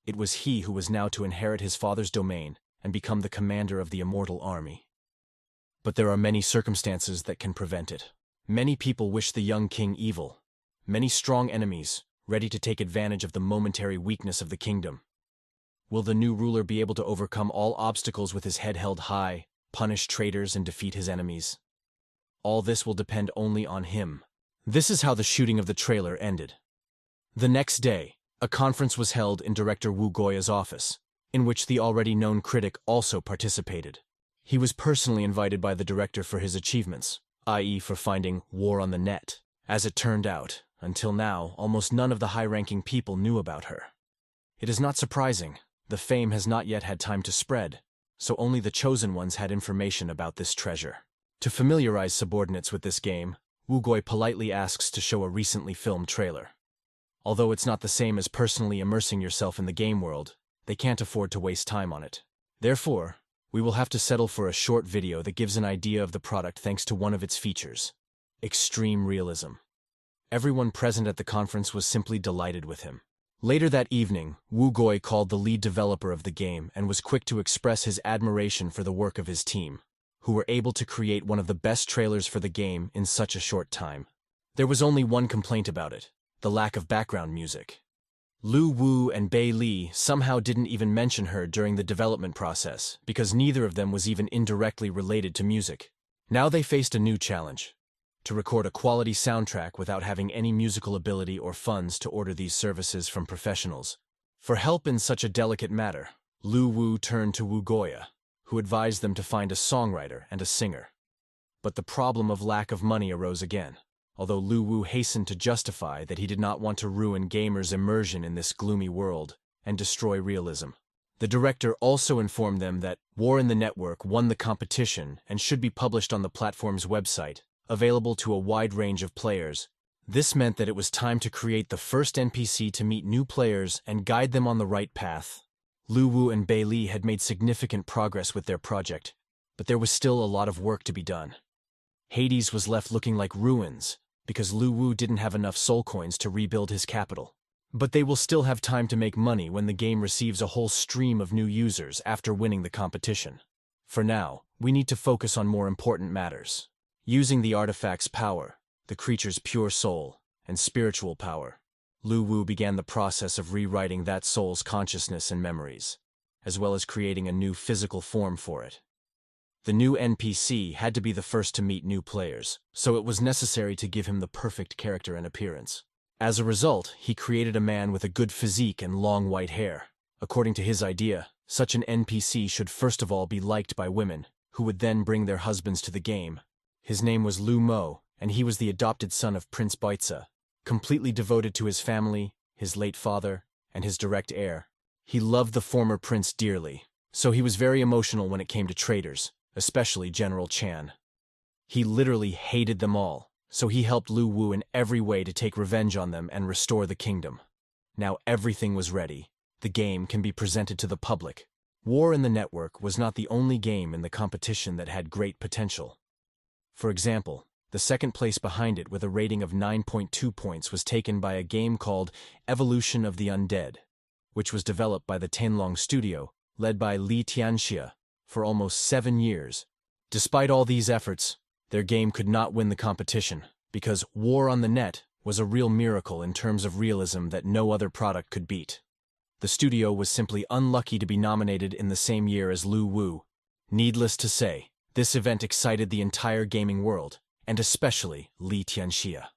It was he who was now to inherit his father's domain and become the commander of the immortal army. But there are many circumstances that can prevent it. Many people wish the young king evil. Many strong enemies, ready to take advantage of the momentary weakness of the kingdom. Will the new ruler be able to overcome all obstacles with his head held high, punish traitors and defeat his enemies? All this will depend only on him. This is how the shooting of the trailer ended. The next day, a conference was held in Director Wu Goya's office, in which the already known critic also participated. He was personally invited by the director for his achievements, i.e. for finding war on the net. As it turned out, until now, almost none of the high-ranking people knew about her. It is not surprising. The fame has not yet had time to spread, so only the chosen ones had information about this treasure. To familiarize subordinates with this game, Wu Goi politely asks to show a recently filmed trailer. Although it's not the same as personally immersing yourself in the game world, they can't afford to waste time on it. Therefore, we will have to settle for a short video that gives an idea of the product thanks to one of its features: extreme realism. Everyone present at the conference was simply delighted with him. Later that evening, Wu Goi called the lead developer of the game and was quick to express his admiration for the work of his team, who were able to create one of the best trailers for the game in such a short time. There was only one complaint about it: the lack of background music. Lu Wu and Bei Li somehow didn't even mention her during the development process, because neither of them was even indirectly related to music. Now they faced a new challenge: to record a quality soundtrack without having any musical ability or funds to order these services from professionals. For help in such a delicate matter, Lu Wu turned to Wu Goya, who advised them to find a songwriter and a singer. But the problem of lack of money arose again, although Lu Wu hastened to justify that he did not want to ruin gamers' immersion in this gloomy world and destroy realism. The director also informed them that War in the Network won the competition and should be published on the platform's website, available to a wide range of players. This meant that it was time to create the first NPC to meet new players and guide them on the right path. Lu Wu and Bei Li had made significant progress with their project, but there was still a lot of work to be done. Hades was left looking like ruins because Lu Wu didn't have enough soul coins to rebuild his capital. But they will still have time to make money when the game receives a whole stream of new users after winning the competition. For now, we need to focus on more important matters. Using the artifact's power, the creature's pure soul, and spiritual power, Lu Wu began the process of rewriting that soul's consciousness and memories, as well as creating a new physical form for it. The new NPC had to be the first to meet new players, so it was necessary to give him the perfect character and appearance. As a result, he created a man with a good physique and long white hair. According to his idea, such an NPC should first of all be liked by women, who would then bring their husbands to the game. His name was Lu Mo, and he was the adopted son of Prince Baitza, completely devoted to his family, his late father, and his direct heir. He loved the former prince dearly, so he was very emotional when it came to traitors, especially General Chan. He literally hated them all, so he helped Lu Wu in every way to take revenge on them and restore the kingdom. Now everything was ready. The game can be presented to the public. War in the Network was not the only game in the competition that had great potential. For example, the second place behind it with a rating of 9.2 points was taken by a game called Evolution of the Undead, which was developed by the Tianlong studio, led by Li Tianxia, for almost 7 years. Despite all these efforts, their game could not win the competition, because War on the Net was a real miracle in terms of realism that no other product could beat. The studio was simply unlucky to be nominated in the same year as Lu Wu. Needless to say, this event excited the entire gaming world, and especially Li Tianxia.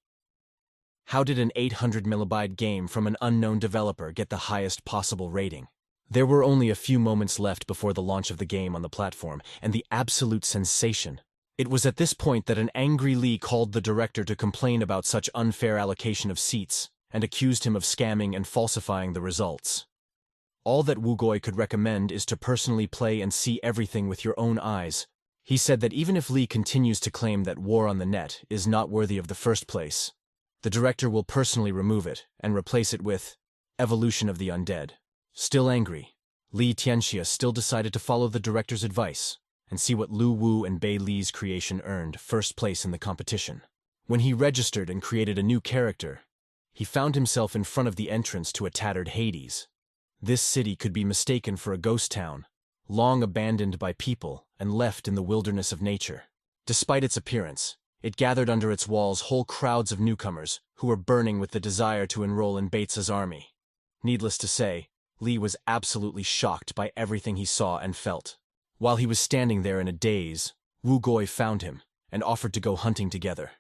How did an 800 megabyte game from an unknown developer get the highest possible rating? There were only a few moments left before the launch of the game on the platform, and the absolute sensation. It was at this point that an angry Li called the director to complain about such unfair allocation of seats, and accused him of scamming and falsifying the results. All that Wu Gui could recommend is to personally play and see everything with your own eyes. He said that even if Li continues to claim that War on the Net is not worthy of the first place, the director will personally remove it and replace it with Evolution of the Undead. Still angry, Li Tianxia still decided to follow the director's advice and see what Lu Wu and Bei Li's creation earned first place in the competition. When he registered and created a new character, he found himself in front of the entrance to a tattered Hades. This city could be mistaken for a ghost town, long abandoned by people and left in the wilderness of nature. Despite its appearance, it gathered under its walls whole crowds of newcomers who were burning with the desire to enroll in Bates' army. Needless to say, Li was absolutely shocked by everything he saw and felt. While he was standing there in a daze, Wu Gui found him and offered to go hunting together.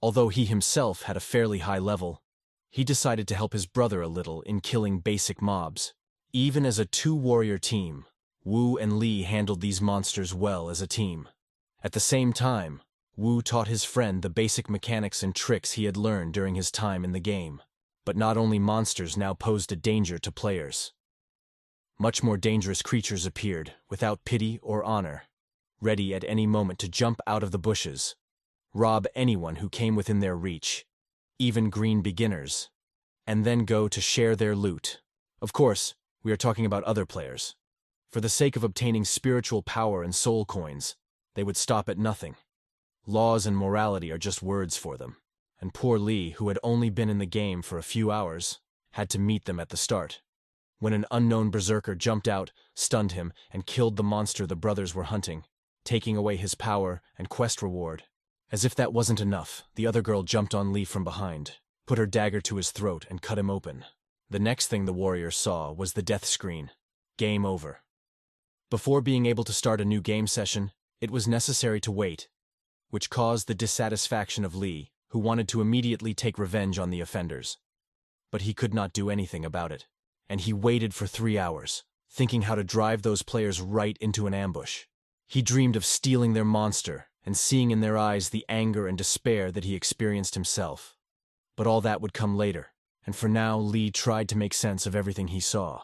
Although he himself had a fairly high level, he decided to help his brother a little in killing basic mobs. Even as a two-warrior team, Wu and Li handled these monsters well as a team. At the same time, Wu taught his friend the basic mechanics and tricks he had learned during his time in the game. But not only monsters now posed a danger to players. Much more dangerous creatures appeared, without pity or honor, ready at any moment to jump out of the bushes, rob anyone who came within their reach, even green beginners, and then go to share their loot. Of course, we are talking about other players. For the sake of obtaining spiritual power and soul coins, they would stop at nothing. Laws and morality are just words for them, and poor Li, who had only been in the game for a few hours, had to meet them at the start. When an unknown berserker jumped out, stunned him, and killed the monster the brothers were hunting, taking away his power and quest reward. As if that wasn't enough, the other girl jumped on Li from behind, put her dagger to his throat and cut him open. The next thing the warrior saw was the death screen. Game over. Before being able to start a new game session, it was necessary to wait, which caused the dissatisfaction of Li, who wanted to immediately take revenge on the offenders. But he could not do anything about it, and he waited for 3 hours, thinking how to drive those players right into an ambush. He dreamed of stealing their monster and seeing in their eyes the anger and despair that he experienced himself. But all that would come later, and for now Lee tried to make sense of everything he saw.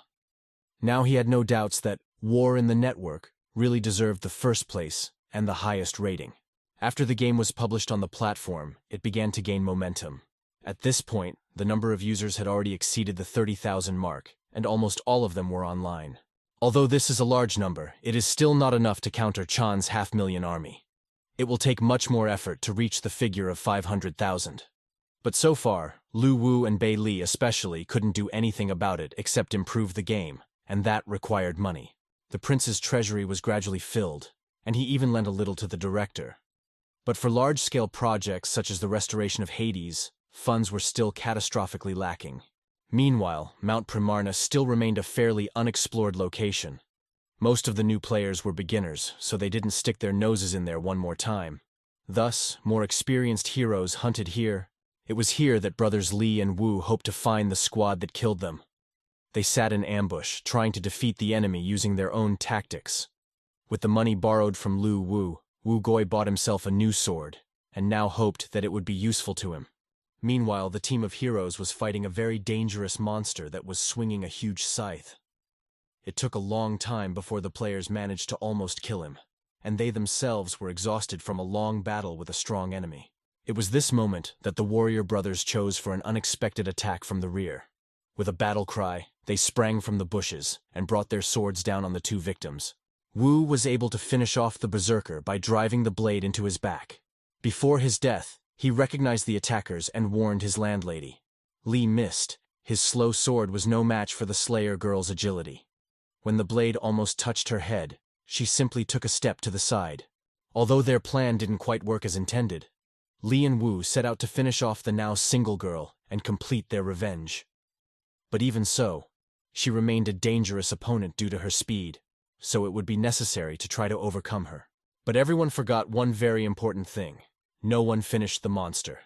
Now he had no doubts that War in the Network really deserved the first place and the highest rating. After the game was published on the platform, it began to gain momentum. At this point, the number of users had already exceeded the 30,000 mark, and almost all of them were online. Although this is a large number, it is still not enough to counter Chan's 500,000 army. It will take much more effort to reach the figure of 500,000. But so far, Lu Wu and Bei Li especially couldn't do anything about it except improve the game, and that required money. The prince's treasury was gradually filled, and he even lent a little to the director. But for large-scale projects such as the restoration of Hades, funds were still catastrophically lacking. Meanwhile, Mount Primarna still remained a fairly unexplored location. Most of the new players were beginners, so they didn't stick their noses in there one more time. Thus, more experienced heroes hunted here. It was here that brothers Li and Wu hoped to find the squad that killed them. They sat in ambush, trying to defeat the enemy using their own tactics. With the money borrowed from Lu Wu, Wu Gui bought himself a new sword, and now hoped that it would be useful to him. Meanwhile, the team of heroes was fighting a very dangerous monster that was swinging a huge scythe. It took a long time before the players managed to almost kill him, and they themselves were exhausted from a long battle with a strong enemy. It was this moment that the warrior brothers chose for an unexpected attack from the rear. With a battle cry, they sprang from the bushes and brought their swords down on the two victims. Wu was able to finish off the berserker by driving the blade into his back. Before his death, he recognized the attackers and warned his landlady. Li missed. His slow sword was no match for the Slayer girl's agility. When the blade almost touched her head, she simply took a step to the side. Although their plan didn't quite work as intended, Li and Wu set out to finish off the now single girl and complete their revenge. But even so, she remained a dangerous opponent due to her speed, so it would be necessary to try to overcome her. But everyone forgot one very important thing. No one finished the monster.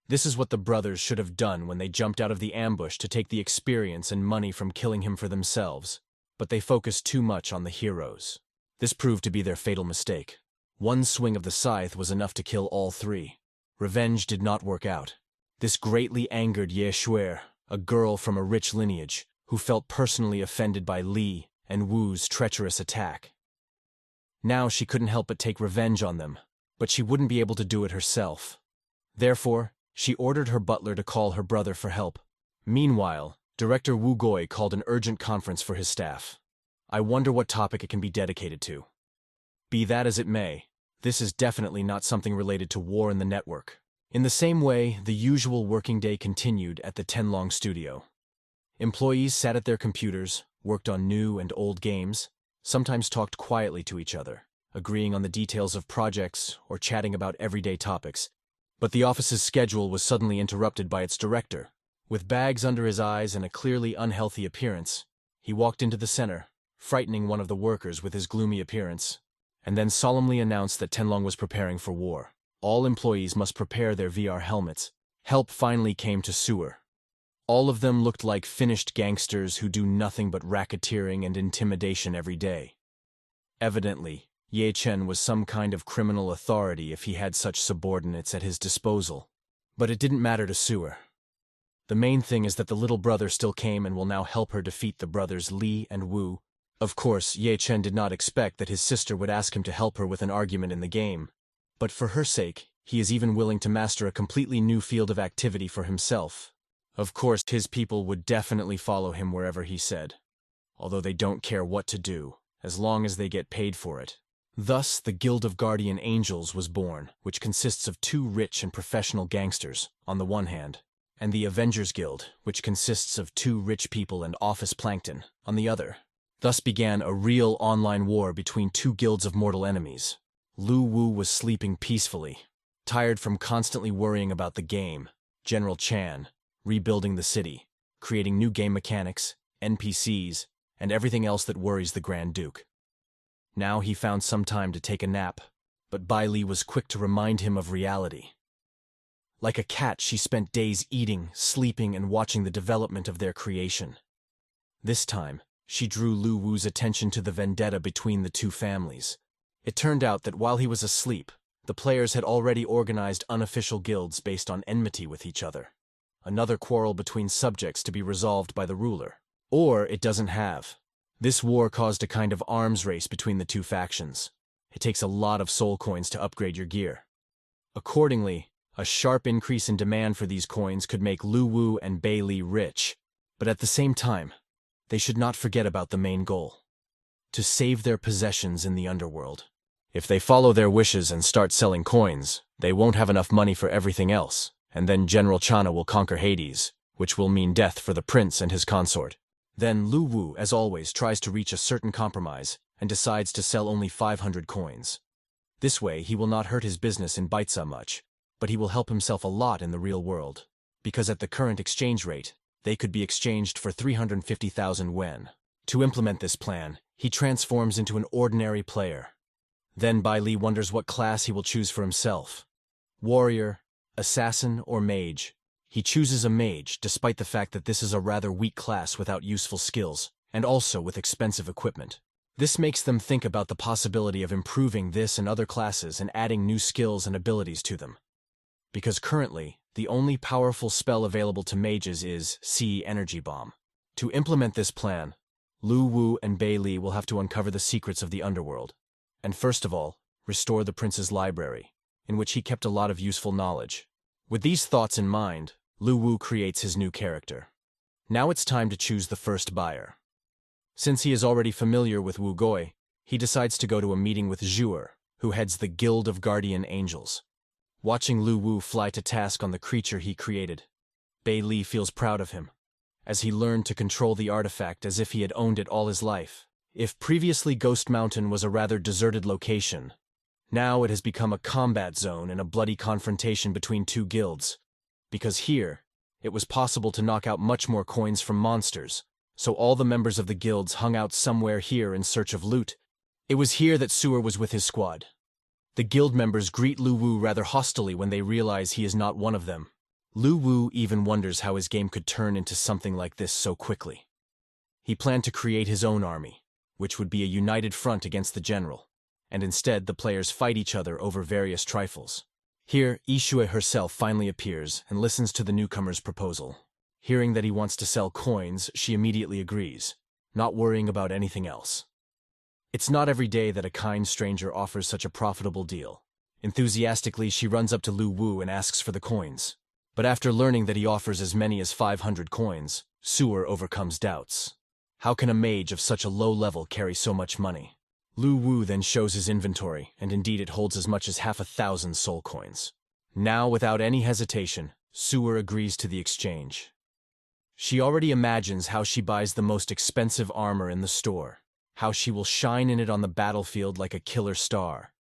This is what the brothers should have done when they jumped out of the ambush to take the experience and money from killing him for themselves. But they focused too much on the heroes. This proved to be their fatal mistake. One swing of the scythe was enough to kill all three. Revenge did not work out. This greatly angered Ye Shuer, a girl from a rich lineage, who felt personally offended by Li and Wu's treacherous attack. Now she couldn't help but take revenge on them, but she wouldn't be able to do it herself. Therefore, she ordered her butler to call her brother for help. Meanwhile, Director Wu Gui called an urgent conference for his staff. I wonder what topic it can be dedicated to. Be that as it may, this is definitely not something related to War in the Network. In the same way, the usual working day continued at the Tenlong studio. Employees sat at their computers, worked on new and old games, sometimes talked quietly to each other, agreeing on the details of projects or chatting about everyday topics. But the office's schedule was suddenly interrupted by its director. With bags under his eyes and a clearly unhealthy appearance, he walked into the center, frightening one of the workers with his gloomy appearance, and then solemnly announced that Tenlong was preparing for war. All employees must prepare their VR helmets. Help finally came to Sewer. All of them looked like finished gangsters who do nothing but racketeering and intimidation every day. Evidently, Ye Chen was some kind of criminal authority if he had such subordinates at his disposal. But it didn't matter to Sewer. The main thing is that the little brother still came and will now help her defeat the brothers Li and Wu. Of course, Ye Chen did not expect that his sister would ask him to help her with an argument in the game. But for her sake, he is even willing to master a completely new field of activity for himself. Of course, his people would definitely follow him wherever he said, although they don't care what to do, as long as they get paid for it. Thus, the Guild of Guardian Angels was born, which consists of two rich and professional gangsters, on the one hand, and the Avengers Guild, which consists of two rich people and office plankton, on the other. Thus began a real online war between two guilds of mortal enemies. Lu Wu was sleeping peacefully, tired from constantly worrying about the game. General Chan, rebuilding the city, creating new game mechanics, NPCs, and everything else that worries the Grand Duke. Now he found some time to take a nap, but Bai Li was quick to remind him of reality. Like a cat, she spent days eating, sleeping, and watching the development of their creation. This time, she drew Lu Wu's attention to the vendetta between the two families. It turned out that while he was asleep, The players had already organized unofficial guilds based on enmity with each other. Another quarrel between subjects to be resolved by the ruler. Or it doesn't have. This war caused a kind of arms race between the two factions. It takes a lot of soul coins to upgrade your gear. Accordingly, a sharp increase in demand for these coins could make Lu Wu and Bei Li rich. But at the same time, they should not forget about the main goal: to save their possessions in the underworld. If they follow their wishes and start selling coins, they won't have enough money for everything else, and then General Chana will conquer Hades, which will mean death for the prince and his consort. Then Lu Wu, as always, tries to reach a certain compromise and decides to sell only 500 coins. This way, he will not hurt his business in Baitsa much, but he will help himself a lot in the real world, because at the current exchange rate, they could be exchanged for 350,000 wen. To implement this plan, he transforms into an ordinary player. Then Bai Li wonders what class he will choose for himself: warrior, assassin, or mage. He chooses a mage, despite the fact that this is a rather weak class without useful skills, and also with expensive equipment. This makes them think about the possibility of improving this and other classes and adding new skills and abilities to them. Because currently, the only powerful spell available to mages is Sea Energy Bomb. To implement this plan, Lu Wu and Bei Li will have to uncover the secrets of the underworld, and first of all, restore the prince's library, in which he kept a lot of useful knowledge. With these thoughts in mind, Lu Wu creates his new character. Now it's time to choose the first buyer. Since he is already familiar with Wu Goi, he decides to go to a meeting with Zhuer, who heads the Guild of Guardian Angels. Watching Lu Wu fly to task on the creature he created, Bei Li feels proud of him, as he learned to control the artifact as if he had owned it all his life. If previously Ghost Mountain was a rather deserted location, now it has become a combat zone and a bloody confrontation between two guilds, because here, it was possible to knock out much more coins from monsters, so all the members of the guilds hung out somewhere here in search of loot. It was here that Sewer was with his squad. The guild members greet Lu Wu rather hostilely when they realize he is not one of them. Lu Wu even wonders how his game could turn into something like this so quickly. He planned to create his own army, which would be a united front against the general, and instead the players fight each other over various trifles. Here, Yixue herself finally appears and listens to the newcomer's proposal. Hearing that he wants to sell coins, she immediately agrees, not worrying about anything else. It's not every day that a kind stranger offers such a profitable deal. Enthusiastically, she runs up to Lu Wu and asks for the coins. But after learning that he offers as many as 500 coins, Sewer overcomes doubts. How can a mage of such a low level carry so much money? Lu Wu then shows his inventory, and indeed it holds as much as 1,000 soul coins. Now, without any hesitation, Sewer agrees to the exchange. She already imagines how she buys the most expensive armor in the store, how she will shine in it on the battlefield like a killer star,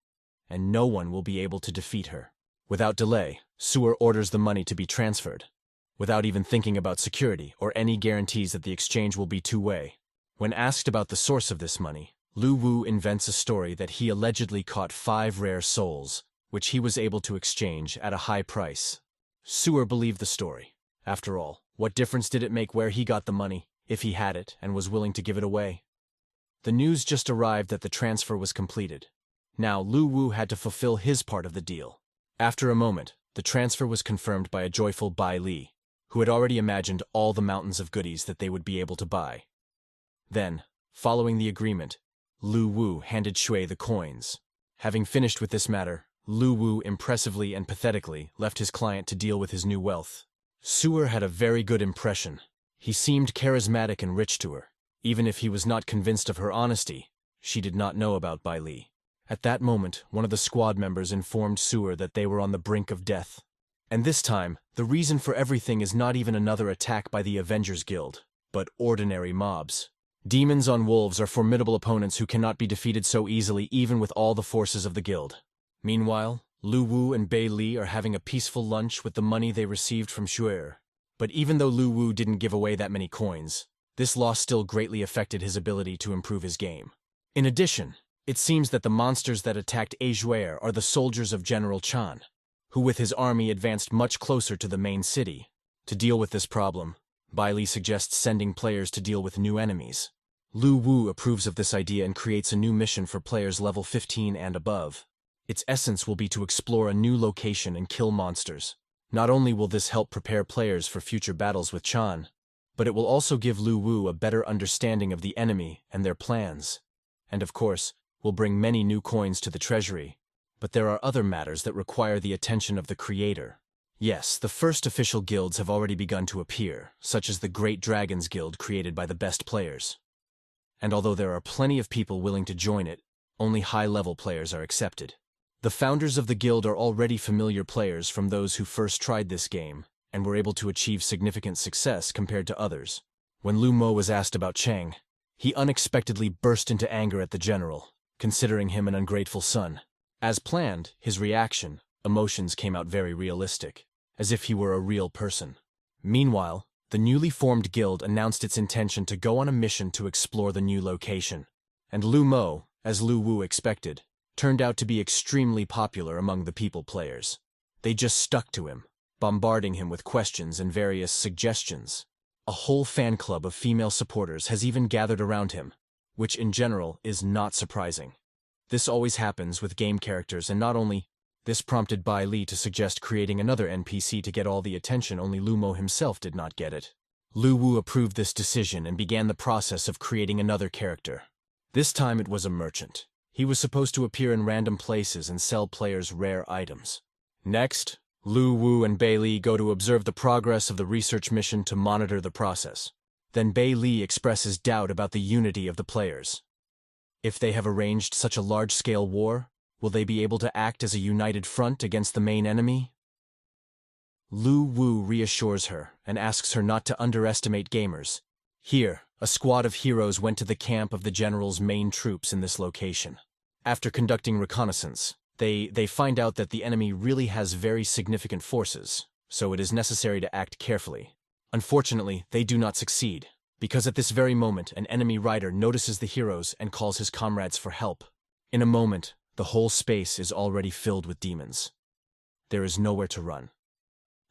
and no one will be able to defeat her. Without delay, Sewer orders the money to be transferred, without even thinking about security or any guarantees that the exchange will be two-way. When asked about the source of this money, Lu Wu invents a story that he allegedly caught 5 rare souls, which he was able to exchange at a high price. Sewer believed the story. After all, what difference did it make where he got the money, if he had it and was willing to give it away? The news just arrived that the transfer was completed. Now Lu Wu had to fulfill his part of the deal. After a moment, the transfer was confirmed by a joyful Bai Li, who had already imagined all the mountains of goodies that they would be able to buy. Then, following the agreement, Lu Wu handed Shui the coins. Having finished with this matter, Lu Wu impressively and pathetically left his client to deal with his new wealth. Sewer had a very good impression. He seemed charismatic and rich to her. Even if he was not convinced of her honesty, she did not know about Bai Li. At that moment, one of the squad members informed Sewer that they were on the brink of death. And this time, the reason for everything is not even another attack by the Avengers Guild, but ordinary mobs. Demons on wolves are formidable opponents who cannot be defeated so easily even with all the forces of the guild. Meanwhile, Lu Wu and Bei Li are having a peaceful lunch with the money they received from Shuer. But even though Lu Wu didn't give away that many coins, this loss still greatly affected his ability to improve his game. In addition, it seems that the monsters that attacked Ajuer are the soldiers of General Chan, who with his army advanced much closer to the main city. To deal with this problem, Bai Li suggests sending players to deal with new enemies. Lu Wu approves of this idea and creates a new mission for players level 15 and above. Its essence will be to explore a new location and kill monsters. Not only will this help prepare players for future battles with Chan, but it will also give Lu Wu a better understanding of the enemy and their plans. And of course, will bring many new coins to the treasury. But there are other matters that require the attention of the creator. Yes, the first official guilds have already begun to appear, such as the Great Dragons Guild created by the best players. And although there are plenty of people willing to join it, only high-level players are accepted. The founders of the guild are already familiar players from those who first tried this game, and were able to achieve significant success compared to others. When Lu Mo was asked about Cheng, he unexpectedly burst into anger at the general, considering him an ungrateful son. As planned, his reaction, emotions came out very realistic, as if he were a real person. Meanwhile, the newly formed guild announced its intention to go on a mission to explore the new location. And Lu Mo, as Lu Wu expected, turned out to be extremely popular among the people players. They just stuck to him, bombarding him with questions and various suggestions. A whole fan club of female supporters has even gathered around him, which in general is not surprising. This always happens with game characters, and not only this prompted Bai Li to suggest creating another NPC to get all the attention, only Lu Mo himself did not get it. Lu Wu approved this decision and began the process of creating another character. This time it was a merchant. He was supposed to appear in random places and sell players rare items. Next, Lu Wu and Bai Li go to observe the progress of the research mission to monitor the process. Then Bai Li expresses doubt about the unity of the players. If they have arranged such a large-scale war, will they be able to act as a united front against the main enemy? Lu Wu reassures her and asks her not to underestimate gamers. Here, a squad of heroes went to the camp of the general's main troops in this location. After conducting reconnaissance, they find out that the enemy really has very significant forces, so it is necessary to act carefully. Unfortunately, they do not succeed, because at this very moment an enemy rider notices the heroes and calls his comrades for help. In a moment, the whole space is already filled with demons. There is nowhere to run.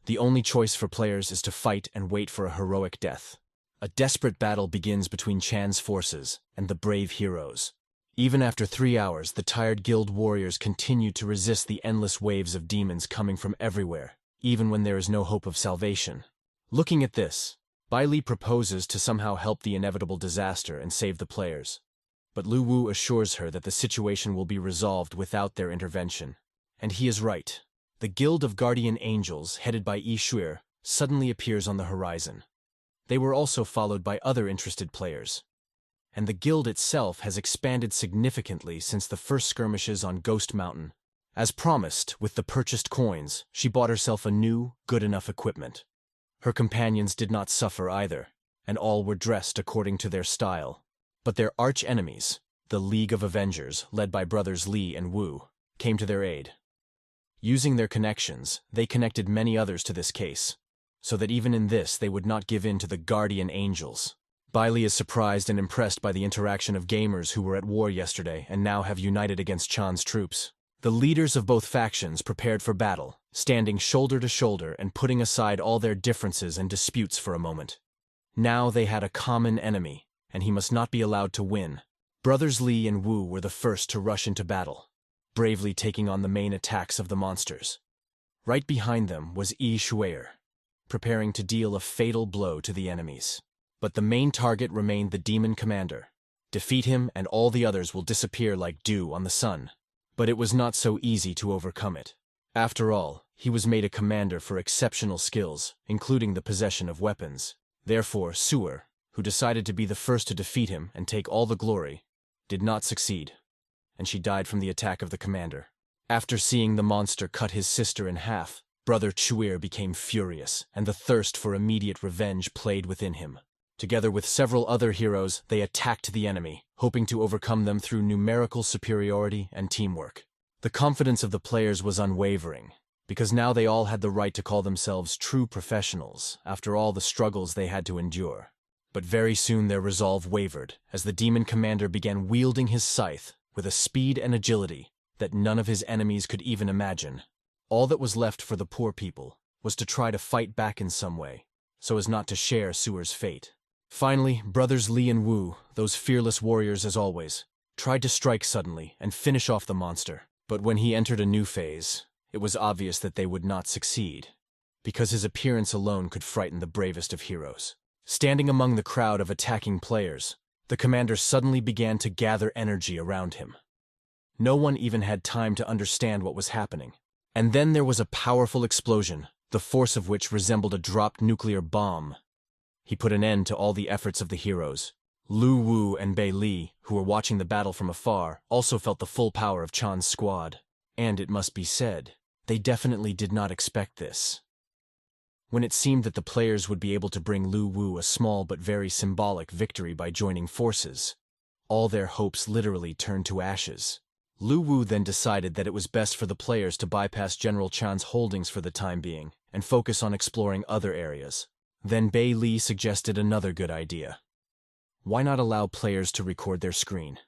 The only choice for players is to fight and wait for a heroic death. A desperate battle begins between Chan's forces and the brave heroes. Even after 3 hours, the tired guild warriors continue to resist the endless waves of demons coming from everywhere, even when there is no hope of salvation. Looking at this, Bai Li proposes to somehow help the inevitable disaster and save the players. But Lu Wu assures her that the situation will be resolved without their intervention. And he is right. The Guild of Guardian Angels, headed by Yi Shuer, suddenly appears on the horizon. They were also followed by other interested players. And the guild itself has expanded significantly since the first skirmishes on Ghost Mountain. As promised, with the purchased coins, she bought herself a new, good-enough equipment. Her companions did not suffer either, and all were dressed according to their style. But their arch-enemies, the League of Avengers, led by brothers Li and Wu, came to their aid. Using their connections, they connected many others to this case, so that even in this they would not give in to the Guardian Angels. Bai Li is surprised and impressed by the interaction of gamers who were at war yesterday and now have united against Chan's troops. The leaders of both factions prepared for battle, standing shoulder to shoulder and putting aside all their differences and disputes for a moment. Now they had a common enemy, and he must not be allowed to win. Brothers Li and Wu were the first to rush into battle, bravely taking on the main attacks of the monsters. Right behind them was Yi Shuer, preparing to deal a fatal blow to the enemies. But the main target remained the demon commander. Defeat him and all the others will disappear like dew on the sun. But it was not so easy to overcome it. After all, he was made a commander for exceptional skills, including the possession of weapons. Therefore, Shuer, who decided to be the first to defeat him and take all the glory, did not succeed, and she died from the attack of the commander. After seeing the monster cut his sister in half, Brother Chuir became furious, and the thirst for immediate revenge played within him. Together with several other heroes, they attacked the enemy, hoping to overcome them through numerical superiority and teamwork. The confidence of the players was unwavering, because now they all had the right to call themselves true professionals after all the struggles they had to endure. But very soon their resolve wavered, as the demon commander began wielding his scythe with a speed and agility that none of his enemies could even imagine. All that was left for the poor people was to try to fight back in some way, so as not to share Shuer's fate. Finally, brothers Li and Wu, those fearless warriors as always, tried to strike suddenly and finish off the monster. But when he entered a new phase, it was obvious that they would not succeed, because his appearance alone could frighten the bravest of heroes. Standing among the crowd of attacking players, the commander suddenly began to gather energy around him. No one even had time to understand what was happening. And then there was a powerful explosion, the force of which resembled a dropped nuclear bomb. He put an end to all the efforts of the heroes. Lu Wu and Bei Li, who were watching the battle from afar, also felt the full power of Chan's squad. And it must be said, they definitely did not expect this. When it seemed that the players would be able to bring Lu Wu a small but very symbolic victory by joining forces, all their hopes literally turned to ashes. Lu Wu then decided that it was best for the players to bypass General Chan's holdings for the time being and focus on exploring other areas. Then Bei Li suggested another good idea. Why not allow players to record their screen?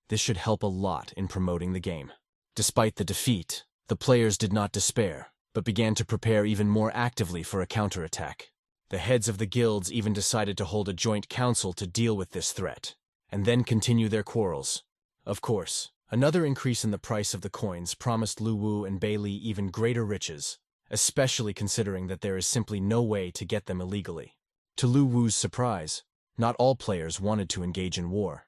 This should help a lot in promoting the game. Despite the defeat, the players did not despair, but began to prepare even more actively for a counterattack. The heads of the guilds even decided to hold a joint council to deal with this threat, and then continue their quarrels. Of course, another increase in the price of the coins promised Lu Wu and Bei Li even greater riches, especially considering that there is simply no way to get them illegally. To Lu Wu's surprise, not all players wanted to engage in war.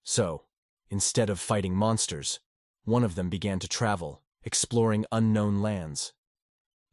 So, instead of fighting monsters, one of them began to travel, exploring unknown lands.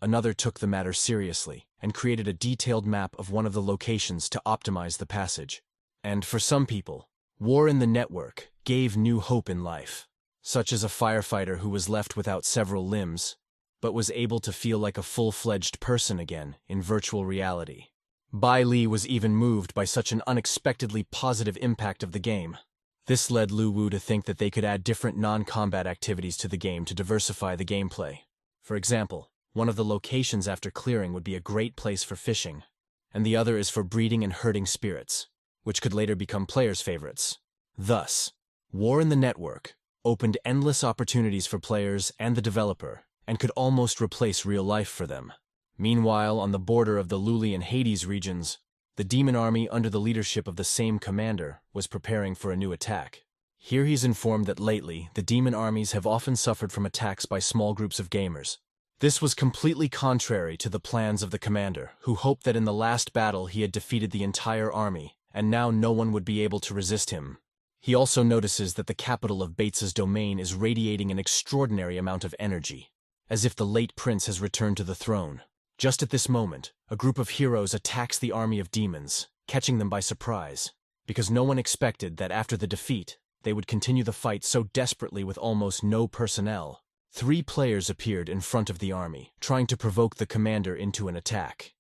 Another took the matter seriously and created a detailed map of one of the locations to optimize the passage. And for some people, war in the network gave new hope in life, such as a firefighter who was left without several limbs, but was able to feel like a full-fledged person again in virtual reality. Bei Li was even moved by such an unexpectedly positive impact of the game. This led Lu Wu to think that they could add different non-combat activities to the game to diversify the gameplay. For example, one of the locations after clearing would be a great place for fishing, and the other is for breeding and herding spirits, which could later become players' favorites. Thus, War in the Network opened endless opportunities for players and the developer, and could almost replace real life for them. Meanwhile, on the border of the Luli and Hades regions, the demon army under the leadership of the same commander was preparing for a new attack. Here he's informed that lately, the demon armies have often suffered from attacks by small groups of gamers. This was completely contrary to the plans of the commander, who hoped that in the last battle he had defeated the entire army, and now no one would be able to resist him. He also notices that the capital of Bates's domain is radiating an extraordinary amount of energy, as if the late prince has returned to the throne. Just at this moment, a group of heroes attacks the army of demons, catching them by surprise, because no one expected that after the defeat, they would continue the fight so desperately with almost no personnel. 3 players appeared in front of the army, trying to provoke the commander into an attack.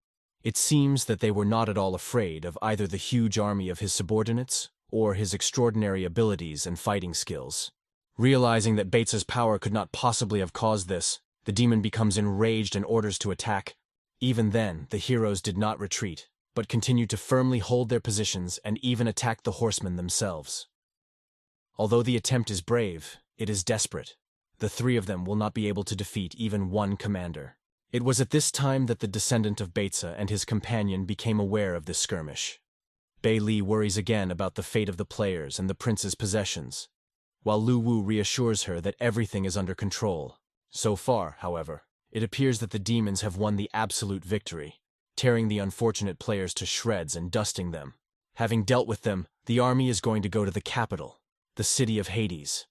It seems that they were not at all afraid of either the huge army of his subordinates or his extraordinary abilities and fighting skills. Realizing that Bates's power could not possibly have caused this, the demon becomes enraged and orders to attack. Even then, the heroes did not retreat, but continued to firmly hold their positions and even attacked the horsemen themselves. Although the attempt is brave, it is desperate. The 3 of them will not be able to defeat even one commander. It was at this time that the descendant of Batesa and his companion became aware of this skirmish. Bei Li worries again about the fate of the players and the prince's possessions, while Lu Wu reassures her that everything is under control. So far, however, it appears that the demons have won the absolute victory, tearing the unfortunate players to shreds and dusting them. Having dealt with them, the army is going to go to the capital, the city of Hades.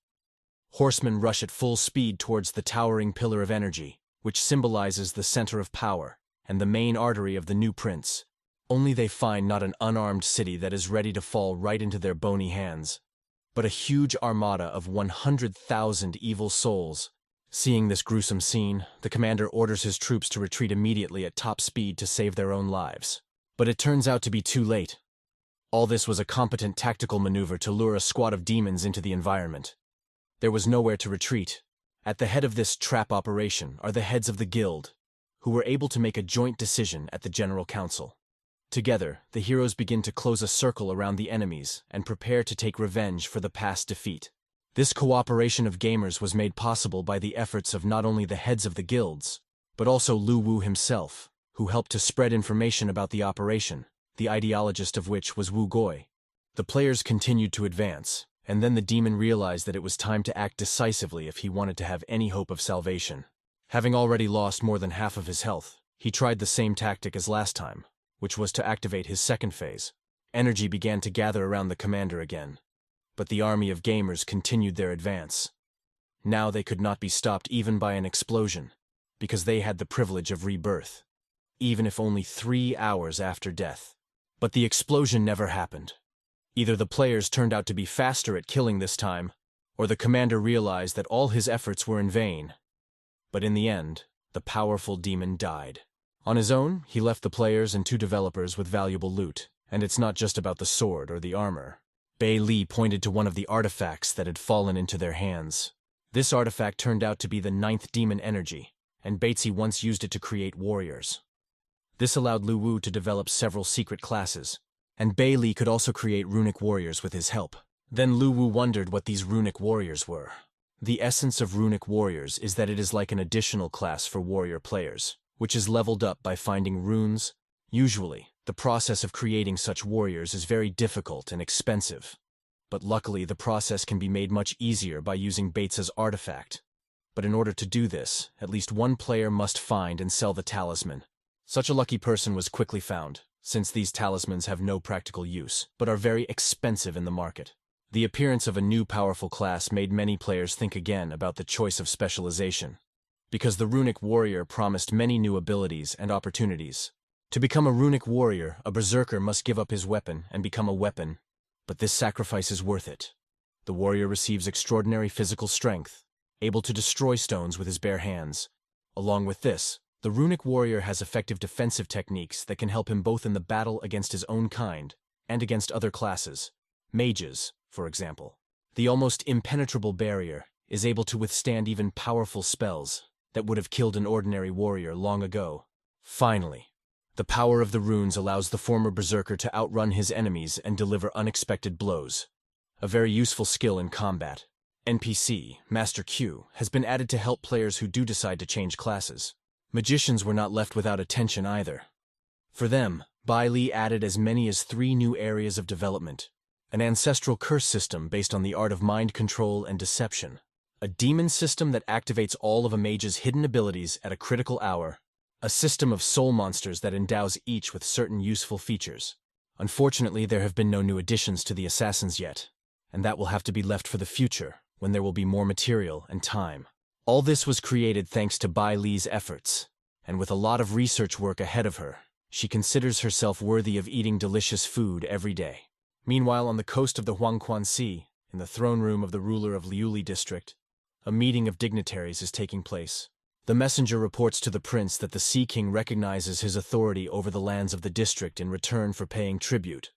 Horsemen rush at full speed towards the towering pillar of energy, which symbolizes the center of power and the main artery of the new prince. Only they find not an unarmed city that is ready to fall right into their bony hands, but a huge armada of 100,000 evil souls. Seeing this gruesome scene, the commander orders his troops to retreat immediately at top speed to save their own lives. But it turns out to be too late. All this was a competent tactical maneuver to lure a squad of demons into the environment. There was nowhere to retreat. At the head of this trap operation are the heads of the guild, who were able to make a joint decision at the General Council. Together, the heroes begin to close a circle around the enemies and prepare to take revenge for the past defeat. This cooperation of gamers was made possible by the efforts of not only the heads of the guilds, but also Lu Wu himself, who helped to spread information about the operation, the ideologist of which was Wu Goi. The players continued to advance, And then the demon realized that it was time to act decisively if he wanted to have any hope of salvation. Having already lost more than half of his health, he tried the same tactic as last time, which was to activate his second phase. Energy began to gather around the commander again, but the army of gamers continued their advance. Now they could not be stopped even by an explosion, because they had the privilege of rebirth, even if only 3 hours after death. But the explosion never happened. Either the players turned out to be faster at killing this time, or the commander realized that all his efforts were in vain. But in the end, the powerful demon died. On his own, he left the players and 2 developers with valuable loot, and it's not just about the sword or the armor. Bei Li pointed to one of the artifacts that had fallen into their hands. This artifact turned out to be the 9th demon energy, and Batesy once used it to create warriors. This allowed Lu Wu to develop several secret classes, and Bei Li could also create runic warriors with his help. Then Lu Wu wondered what these runic warriors were. The essence of runic warriors is that it is like an additional class for warrior players, which is leveled up by finding runes. Usually, the process of creating such warriors is very difficult and expensive, but luckily the process can be made much easier by using Bates's artifact. But in order to do this, at least one player must find and sell the talisman. Such a lucky person was quickly found, since these talismans have no practical use, but are very expensive in the market. The appearance of a new powerful class made many players think again about the choice of specialization, because the runic warrior promised many new abilities and opportunities. To become a runic warrior, a berserker must give up his weapon and become a weapon, but this sacrifice is worth it. The warrior receives extraordinary physical strength, able to destroy stones with his bare hands. Along with this, the runic warrior has effective defensive techniques that can help him both in the battle against his own kind and against other classes. Mages, for example. The almost impenetrable barrier is able to withstand even powerful spells that would have killed an ordinary warrior long ago. Finally, the power of the runes allows the former berserker to outrun his enemies and deliver unexpected blows. A very useful skill in combat. NPC, Master Q, has been added to help players who do decide to change classes. Magicians were not left without attention either. For them, Bei Li added as many as 3 new areas of development. An ancestral curse system based on the art of mind control and deception. A demon system that activates all of a mage's hidden abilities at a critical hour. A system of soul monsters that endows each with certain useful features. Unfortunately, there have been no new additions to the assassins yet, and that will have to be left for the future, when there will be more material and time. All this was created thanks to Bei Li's efforts, and with a lot of research work ahead of her, she considers herself worthy of eating delicious food every day. Meanwhile, on the coast of the Huangquan Sea, in the throne room of the ruler of Liuli district, a meeting of dignitaries is taking place. The messenger reports to the prince that the Sea King recognizes his authority over the lands of the district in return for paying tribute.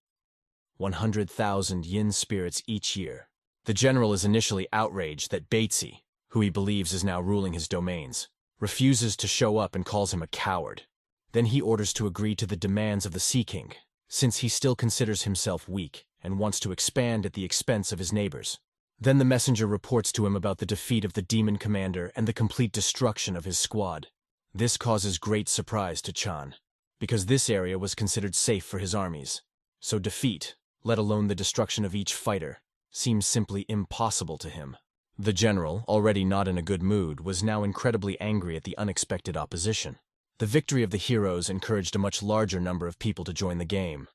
100,000 yin spirits each year. The general is initially outraged that Batesy, who he believes is now ruling his domains, refuses to show up and calls him a coward. Then he orders to agree to the demands of the Sea King, since he still considers himself weak and wants to expand at the expense of his neighbors. Then the messenger reports to him about the defeat of the demon commander and the complete destruction of his squad. This causes great surprise to Chan, because this area was considered safe for his armies. So defeat, let alone the destruction of each fighter, seems simply impossible to him. The general, already not in a good mood, was now incredibly angry at the unexpected opposition. The victory of the heroes encouraged a much larger number of people to join the game.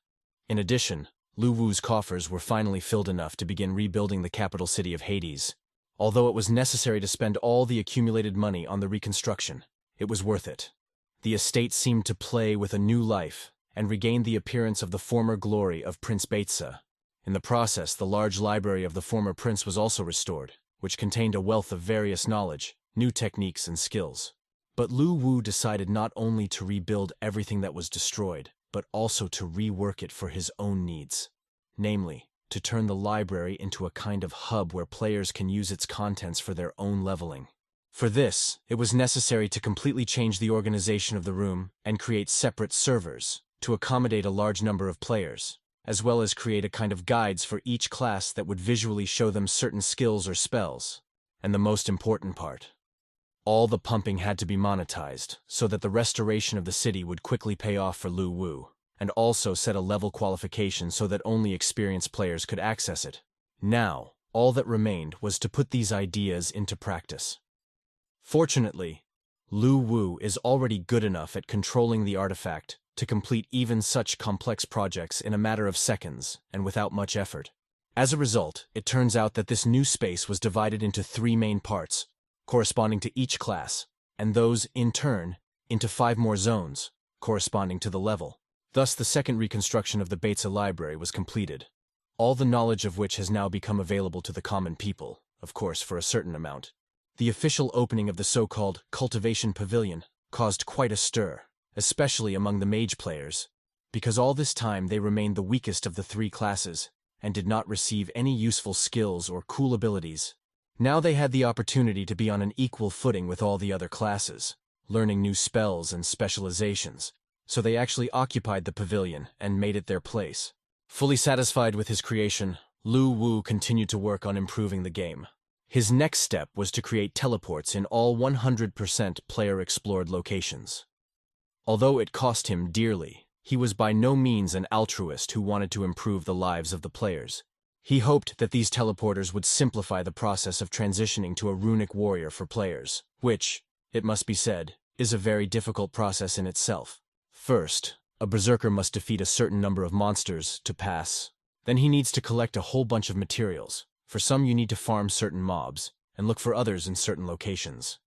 In addition, Lu Wu's coffers were finally filled enough to begin rebuilding the capital city of Hades. Although it was necessary to spend all the accumulated money on the reconstruction, it was worth it. The estate seemed to play with a new life and regained the appearance of the former glory of Prince Baitsa. In the process, the large library of the former prince was also restored, which contained a wealth of various knowledge, new techniques and skills. But Lu Wu decided not only to rebuild everything that was destroyed, but also to rework it for his own needs. Namely, to turn the library into a kind of hub where players can use its contents for their own leveling. For this, it was necessary to completely change the organization of the room and create separate servers to accommodate a large number of players, as well as create a kind of guides for each class that would visually show them certain skills or spells. And the most important part, all the pumping had to be monetized so that the restoration of the city would quickly pay off for Lu Wu, and also set a level qualification so that only experienced players could access it. Now, All that remained was to put these ideas into practice. Fortunately, Lu Wu is already good enough at controlling the artifact to complete even such complex projects in a matter of seconds and without much effort. As a result, it turns out that this new space was divided into 3 main parts, corresponding to each class, and those, in turn, into 5 more zones, corresponding to the level. Thus, the second reconstruction of the Beizi library was completed, all the knowledge of which has now become available to the common people, of course for a certain amount. The official opening of the so-called Cultivation Pavilion caused quite a stir, especially among the mage players, because all this time they remained the weakest of the 3 classes and did not receive any useful skills or cool abilities. Now they had the opportunity to be on an equal footing with all the other classes, learning new spells and specializations, so they actually occupied the pavilion and made it their place. Fully satisfied with his creation, Lu Wu continued to work on improving the game. His next step was to create teleports in all 100% player-explored locations. Although it cost him dearly, he was by no means an altruist who wanted to improve the lives of the players. He hoped that these teleporters would simplify the process of transitioning to a runic warrior for players, which, it must be said, is a very difficult process in itself. First, a berserker must defeat a certain number of monsters to pass. Then he needs to collect a whole bunch of materials. For some you need to farm certain mobs, and look for others in certain locations.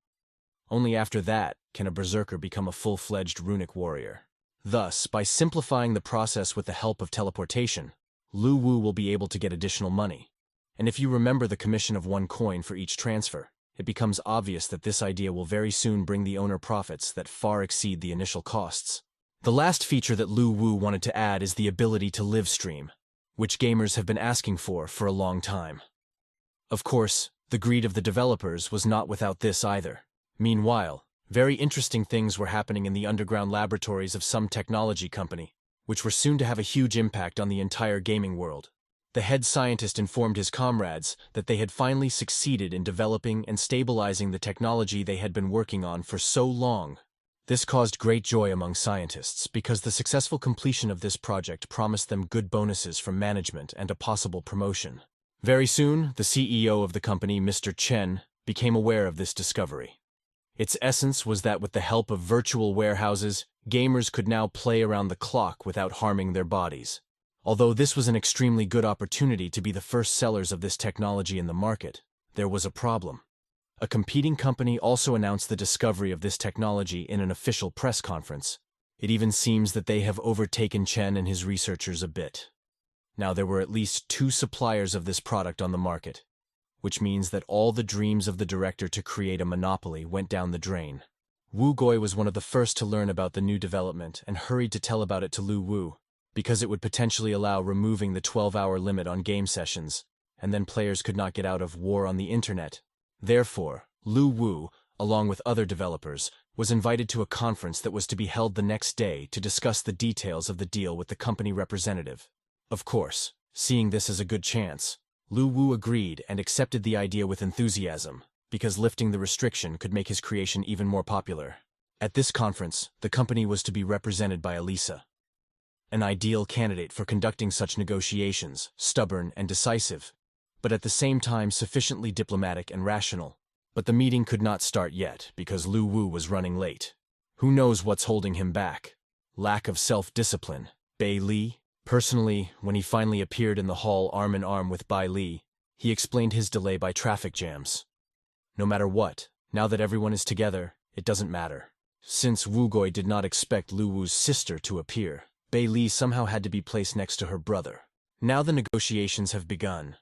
Only after that can a berserker become a full-fledged runic warrior. Thus, by simplifying the process with the help of teleportation, Lu Wu will be able to get additional money. And if you remember the commission of 1 coin for each transfer, it becomes obvious that this idea will very soon bring the owner profits that far exceed the initial costs. The last feature that Lu Wu wanted to add is the ability to live stream, which gamers have been asking for a long time. Of course, the greed of the developers was not without this either. Meanwhile, very interesting things were happening in the underground laboratories of some technology company, which were soon to have a huge impact on the entire gaming world. The head scientist informed his comrades that they had finally succeeded in developing and stabilizing the technology they had been working on for so long. This caused great joy among scientists because the successful completion of this project promised them good bonuses from management and a possible promotion. Very soon, the CEO of the company, Mr. Chen, became aware of this discovery. Its essence was that with the help of virtual warehouses, gamers could now play around the clock without harming their bodies. Although this was an extremely good opportunity to be the first sellers of this technology in the market, there was a problem. A competing company also announced the discovery of this technology in an official press conference. It even seems that they have overtaken Chen and his researchers a bit. Now there were at least 2 suppliers of this product on the market, which means that all the dreams of the director to create a monopoly went down the drain. Wu Gui was one of the first to learn about the new development and hurried to tell about it to Lu Wu, because it would potentially allow removing the 12-hour limit on game sessions, and then players could not get out of war on the internet. Therefore, Lu Wu, along with other developers, was invited to a conference that was to be held the next day to discuss the details of the deal with the company representative. Of course, seeing this as a good chance, Lu Wu agreed and accepted the idea with enthusiasm, because lifting the restriction could make his creation even more popular. At this conference, the company was to be represented by Elisa, an ideal candidate for conducting such negotiations, stubborn and decisive, but at the same time sufficiently diplomatic and rational. But the meeting could not start yet because Lu Wu was running late. Who knows what's holding him back? Lack of self-discipline. Bai Li? Personally, when he finally appeared in the hall arm in arm with Bai Li, he explained his delay by traffic jams. No matter what, now that everyone is together, it doesn't matter. Since Wu Gui did not expect Lu Wu's sister to appear, Bai Li somehow had to be placed next to her brother. Now the negotiations have begun.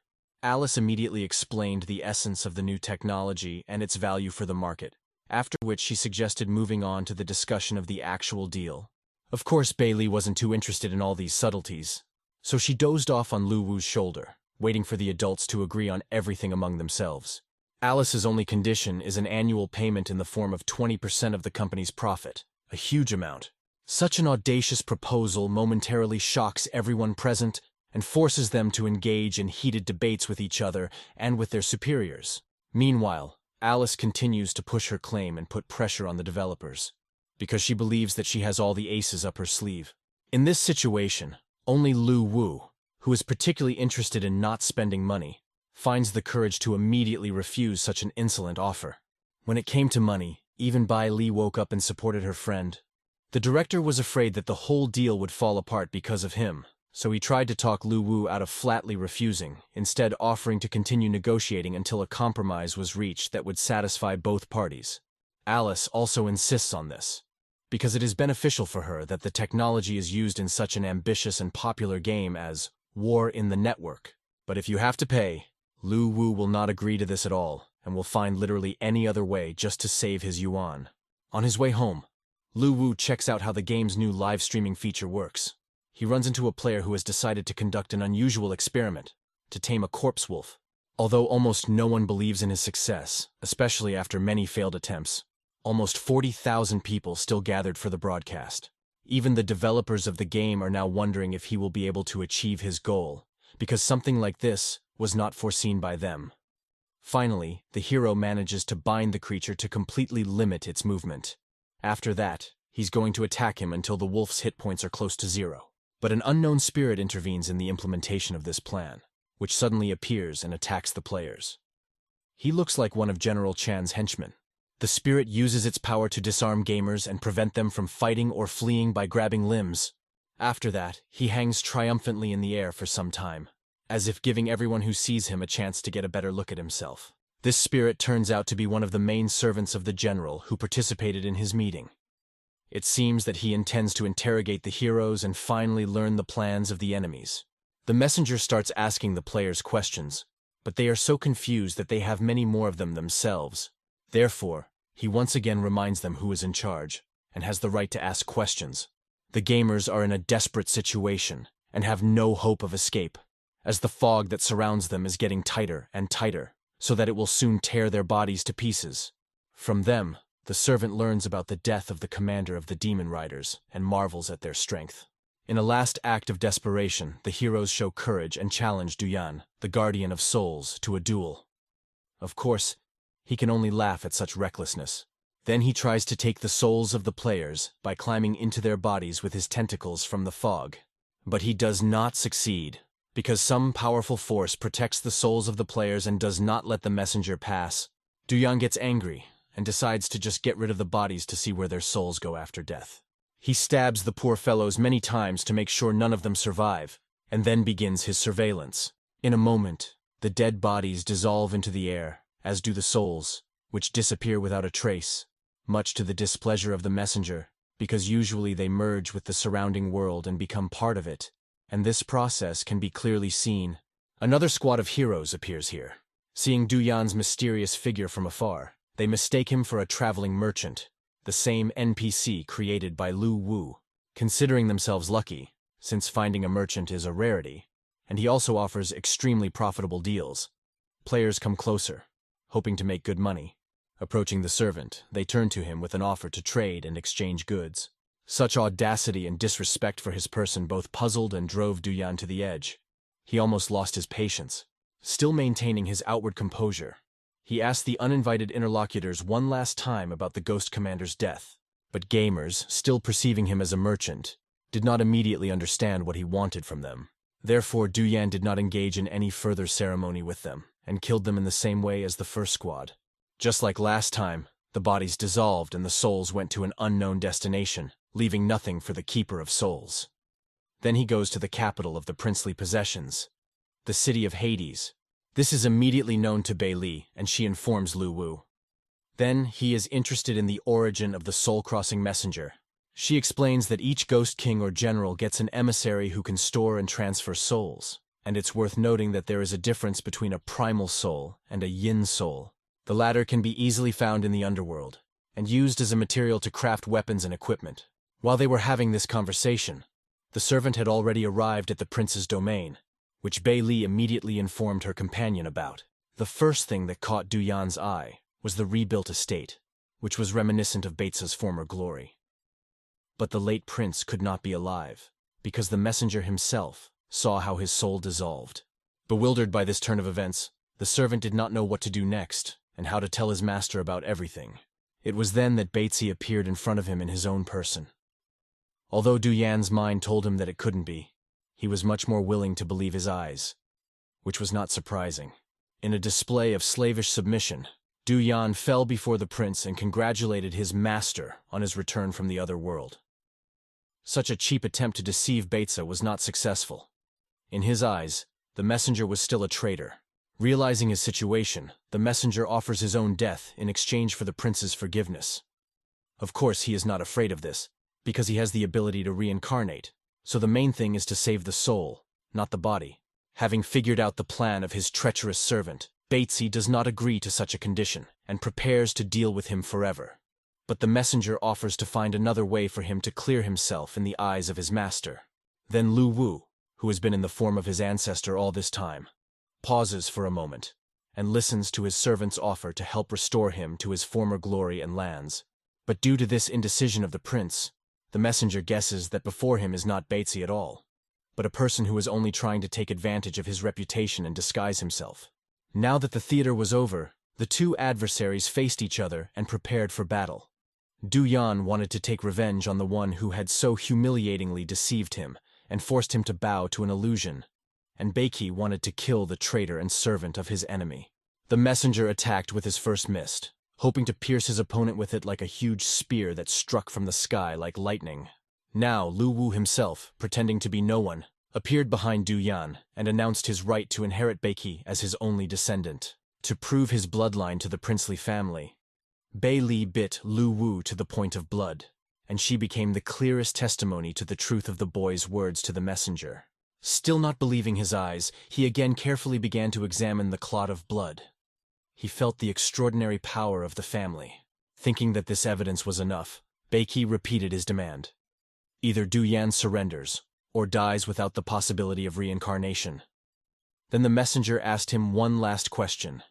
Alice immediately explained the essence of the new technology and its value for the market, after which she suggested moving on to the discussion of the actual deal. Of course, Bai Li wasn't too interested in all these subtleties, so she dozed off on Lu Wu's shoulder, waiting for the adults to agree on everything among themselves. Alice's only condition is an annual payment in the form of 20% of the company's profit, a huge amount. Such an audacious proposal momentarily shocks everyone present and forces them to engage in heated debates with each other and with their superiors. Meanwhile, Alice continues to push her claim and put pressure on the developers, because she believes that she has all the aces up her sleeve. In this situation, only Lu Wu, who is particularly interested in not spending money, finds the courage to immediately refuse such an insolent offer. When it came to money, even Bai Li woke up and supported her friend. The director was afraid that the whole deal would fall apart because of him, so he tried to talk Lu Wu out of flatly refusing, instead offering to continue negotiating until a compromise was reached that would satisfy both parties. Alice also insists on this, because it is beneficial for her that the technology is used in such an ambitious and popular game as War in the Network. But if you have to pay, Lu Wu will not agree to this at all, and will find literally any other way just to save his yuan. On his way home, Lu Wu checks out how the game's new live streaming feature works. He runs into a player who has decided to conduct an unusual experiment, to tame a corpse wolf. Although almost no one believes in his success, especially after many failed attempts, almost 40,000 people still gathered for the broadcast. Even the developers of the game are now wondering if he will be able to achieve his goal, because something like this was not foreseen by them. Finally, the hero manages to bind the creature to completely limit its movement. After that, he's going to attack him until the wolf's hit points are close to zero. But an unknown spirit intervenes in the implementation of this plan, which suddenly appears and attacks the players. He looks like one of General Chan's henchmen. The spirit uses its power to disarm gamers and prevent them from fighting or fleeing by grabbing limbs. After that, he hangs triumphantly in the air for some time, as if giving everyone who sees him a chance to get a better look at himself. This spirit turns out to be one of the main servants of the general who participated in his meeting. It seems that he intends to interrogate the heroes and finally learn the plans of the enemies. The messenger starts asking the players questions, but they are so confused that they have many more of them themselves. Therefore, he once again reminds them who is in charge and has the right to ask questions. The gamers are in a desperate situation and have no hope of escape, as the fog that surrounds them is getting tighter and tighter, so that it will soon tear their bodies to pieces. From them, the servant learns about the death of the commander of the demon riders and marvels at their strength. In a last act of desperation, the heroes show courage and challenge Duyan, the guardian of souls, to a duel. Of course, he can only laugh at such recklessness. Then he tries to take the souls of the players by climbing into their bodies with his tentacles from the fog. But he does not succeed, because some powerful force protects the souls of the players and does not let the messenger pass. Duyan gets angry and decides to just get rid of the bodies to see where their souls go after death. He stabs the poor fellows many times to make sure none of them survive, and then begins his surveillance. In a moment, the dead bodies dissolve into the air, as do the souls, which disappear without a trace, much to the displeasure of the messenger, because usually they merge with the surrounding world and become part of it, and this process can be clearly seen. Another squad of heroes appears here. Seeing Duyan's mysterious figure from afar, they mistake him for a traveling merchant, the same NPC created by Lu Wu, considering themselves lucky, since finding a merchant is a rarity, and he also offers extremely profitable deals. Players come closer, hoping to make good money. Approaching the servant, they turn to him with an offer to trade and exchange goods. Such audacity and disrespect for his person both puzzled and drove Duyan to the edge. He almost lost his patience. Still maintaining his outward composure, he asked the uninvited interlocutors one last time about the Ghost Commander's death. But gamers, still perceiving him as a merchant, did not immediately understand what he wanted from them. Therefore, Duyan did not engage in any further ceremony with them, and killed them in the same way as the first squad. Just like last time, the bodies dissolved and the souls went to an unknown destination, leaving nothing for the Keeper of Souls. Then he goes to the capital of the princely possessions, the city of Hades. This is immediately known to Bai Li, and she informs Lu Wu. Then he is interested in the origin of the soul-crossing messenger. She explains that each ghost king or general gets an emissary who can store and transfer souls, and it's worth noting that there is a difference between a primal soul and a yin soul. The latter can be easily found in the underworld, and used as a material to craft weapons and equipment. While they were having this conversation, the servant had already arrived at the prince's domain, which Bai Li immediately informed her companion about. The first thing that caught Duyan's eye was the rebuilt estate, which was reminiscent of Batesa's former glory. But the late prince could not be alive, because the messenger himself saw how his soul dissolved. Bewildered by this turn of events, the servant did not know what to do next, and how to tell his master about everything. It was then that Batesy appeared in front of him in his own person. Although Duyan's mind told him that it couldn't be, he was much more willing to believe his eyes, which was not surprising. In a display of slavish submission, Du Yan fell before the prince and congratulated his master on his return from the other world. Such a cheap attempt to deceive Beiza was not successful. In his eyes, the messenger was still a traitor. Realizing his situation, the messenger offers his own death in exchange for the prince's forgiveness. Of course, he is not afraid of this, because he has the ability to reincarnate, so the main thing is to save the soul, not the body. Having figured out the plan of his treacherous servant, Beiza does not agree to such a condition and prepares to deal with him forever. But the messenger offers to find another way for him to clear himself in the eyes of his master. Then Lu Wu, who has been in the form of his ancestor all this time, pauses for a moment and listens to his servant's offer to help restore him to his former glory and lands. But due to this indecision of the prince, the messenger guesses that before him is not Beiza at all, but a person who is only trying to take advantage of his reputation and disguise himself. Now that the theater was over, the two adversaries faced each other and prepared for battle. Du Yan wanted to take revenge on the one who had so humiliatingly deceived him and forced him to bow to an illusion, and Beiza wanted to kill the traitor and servant of his enemy. The messenger attacked with his first mist, hoping to pierce his opponent with it like a huge spear that struck from the sky like lightning. Now Lu Wu himself, pretending to be no one, appeared behind Du Yan and announced his right to inherit Beiza as his only descendant. To prove his bloodline to the princely family, Bei Li bit Lu Wu to the point of blood, and she became the clearest testimony to the truth of the boy's words to the messenger. Still not believing his eyes, he again carefully began to examine the clot of blood. He felt the extraordinary power of the family. Thinking that this evidence was enough, Beiza repeated his demand. Either Du Yan surrenders, or dies without the possibility of reincarnation. Then the messenger asked him one last question.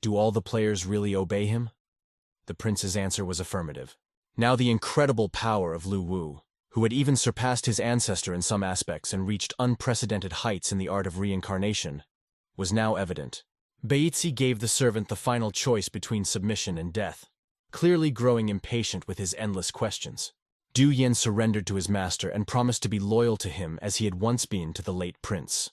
Do all the players really obey him? The prince's answer was affirmative. Now the incredible power of Lu Wu, who had even surpassed his ancestor in some aspects and reached unprecedented heights in the art of reincarnation, was now evident. Beiza gave the servant the final choice between submission and death, clearly growing impatient with his endless questions. Du Yan surrendered to his master and promised to be loyal to him as he had once been to the late prince.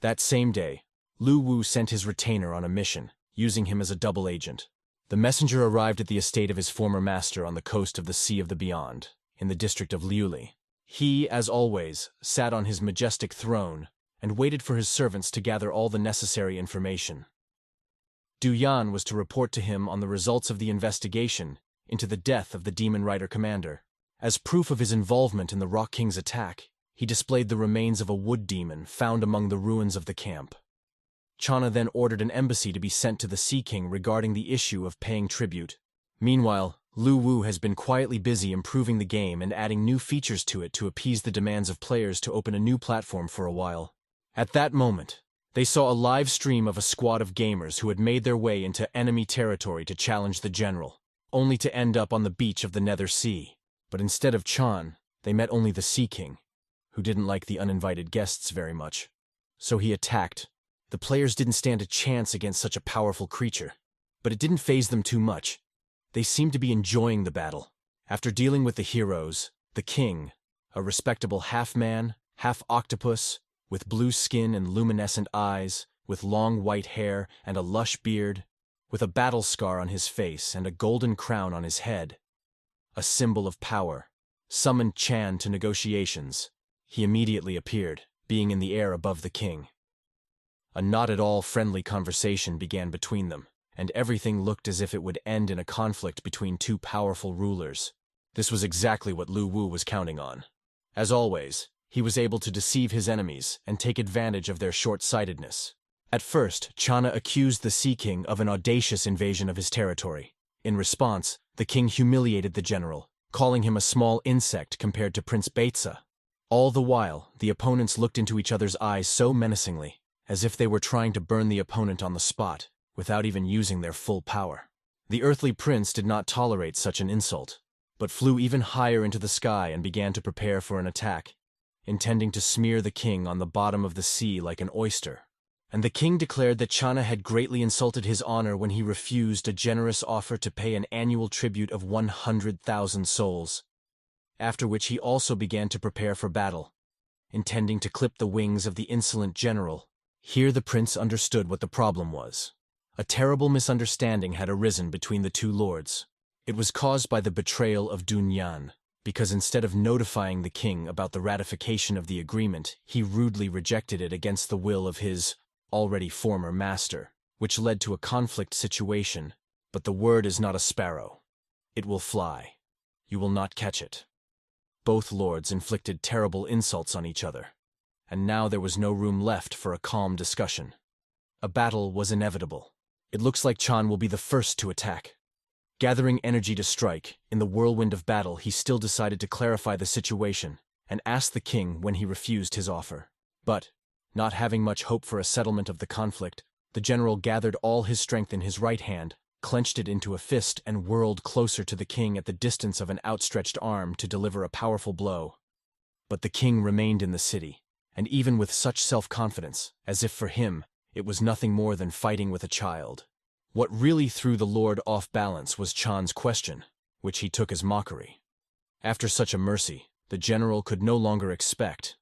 That same day, Lu Wu sent his retainer on a mission, using him as a double agent. The messenger arrived at the estate of his former master on the coast of the Sea of the Beyond, in the district of Liuli. He, as always, sat on his majestic throne and waited for his servants to gather all the necessary information. Du Yan was to report to him on the results of the investigation into the death of the Demon Rider commander. As proof of his involvement in the Rock King's attack, he displayed the remains of a wood demon found among the ruins of the camp. Chana then ordered an embassy to be sent to the Sea King regarding the issue of paying tribute. Meanwhile, Lu Wu has been quietly busy improving the game and adding new features to it to appease the demands of players to open a new platform for a while. At that moment, they saw a live stream of a squad of gamers who had made their way into enemy territory to challenge the general, only to end up on the beach of the Nether Sea. But instead of Chan, they met only the Sea King, who didn't like the uninvited guests very much. So he attacked. The players didn't stand a chance against such a powerful creature, but it didn't faze them too much. They seemed to be enjoying the battle. After dealing with the heroes, the king, a respectable half-man, half-octopus, with blue skin and luminescent eyes, with long white hair and a lush beard, with a battle scar on his face and a golden crown on his head, a symbol of power, summoned Chan to negotiations. He immediately appeared, being in the air above the king. A not at all friendly conversation began between them, and everything looked as if it would end in a conflict between two powerful rulers. This was exactly what Lu Wu was counting on. As always, he was able to deceive his enemies and take advantage of their short-sightedness. At first, Chana accused the Sea King of an audacious invasion of his territory. In response, the king humiliated the general, calling him a small insect compared to Prince Beiza. All the while, the opponents looked into each other's eyes so menacingly, as if they were trying to burn the opponent on the spot, without even using their full power. The earthly prince did not tolerate such an insult, but flew even higher into the sky and began to prepare for an attack, intending to smear the king on the bottom of the sea like an oyster. And the king declared that Chana had greatly insulted his honor when he refused a generous offer to pay an annual tribute of 100,000 souls, after which he also began to prepare for battle, intending to clip the wings of the insolent general. Here the prince understood what the problem was. A terrible misunderstanding had arisen between the two lords. It was caused by the betrayal of Dunyan, because instead of notifying the king about the ratification of the agreement, he rudely rejected it against the will of his already former master, which led to a conflict situation. But the word is not a sparrow. It will fly. You will not catch it. Both lords inflicted terrible insults on each other, and now there was no room left for a calm discussion. A battle was inevitable. It looks like Chan will be the first to attack. Gathering energy to strike, in the whirlwind of battle he still decided to clarify the situation and asked the king when he refused his offer. But, not having much hope for a settlement of the conflict, the general gathered all his strength in his right hand, clenched it into a fist and whirled closer to the king at the distance of an outstretched arm to deliver a powerful blow. But the king remained in the city, and even with such self-confidence, as if for him, it was nothing more than fighting with a child. What really threw the lord off balance was Chan's question, which he took as mockery. After such a mercy, the general could no longer expect.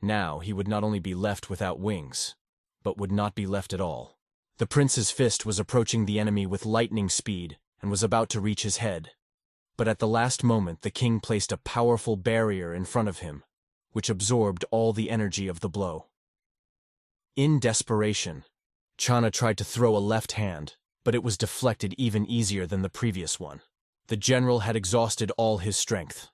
Now he would not only be left without wings, but would not be left at all. The prince's fist was approaching the enemy with lightning speed and was about to reach his head. But at the last moment the king placed a powerful barrier in front of him, which absorbed all the energy of the blow. In desperation, Channa tried to throw a left hand, but it was deflected even easier than the previous one. The general had exhausted all his strength.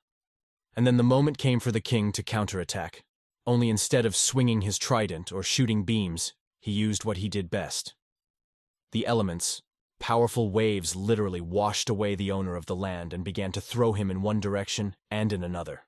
And then the moment came for the king to counterattack. Only instead of swinging his trident or shooting beams, he used what he did best. The elements, powerful waves, literally washed away the owner of the land and began to throw him in one direction and in another.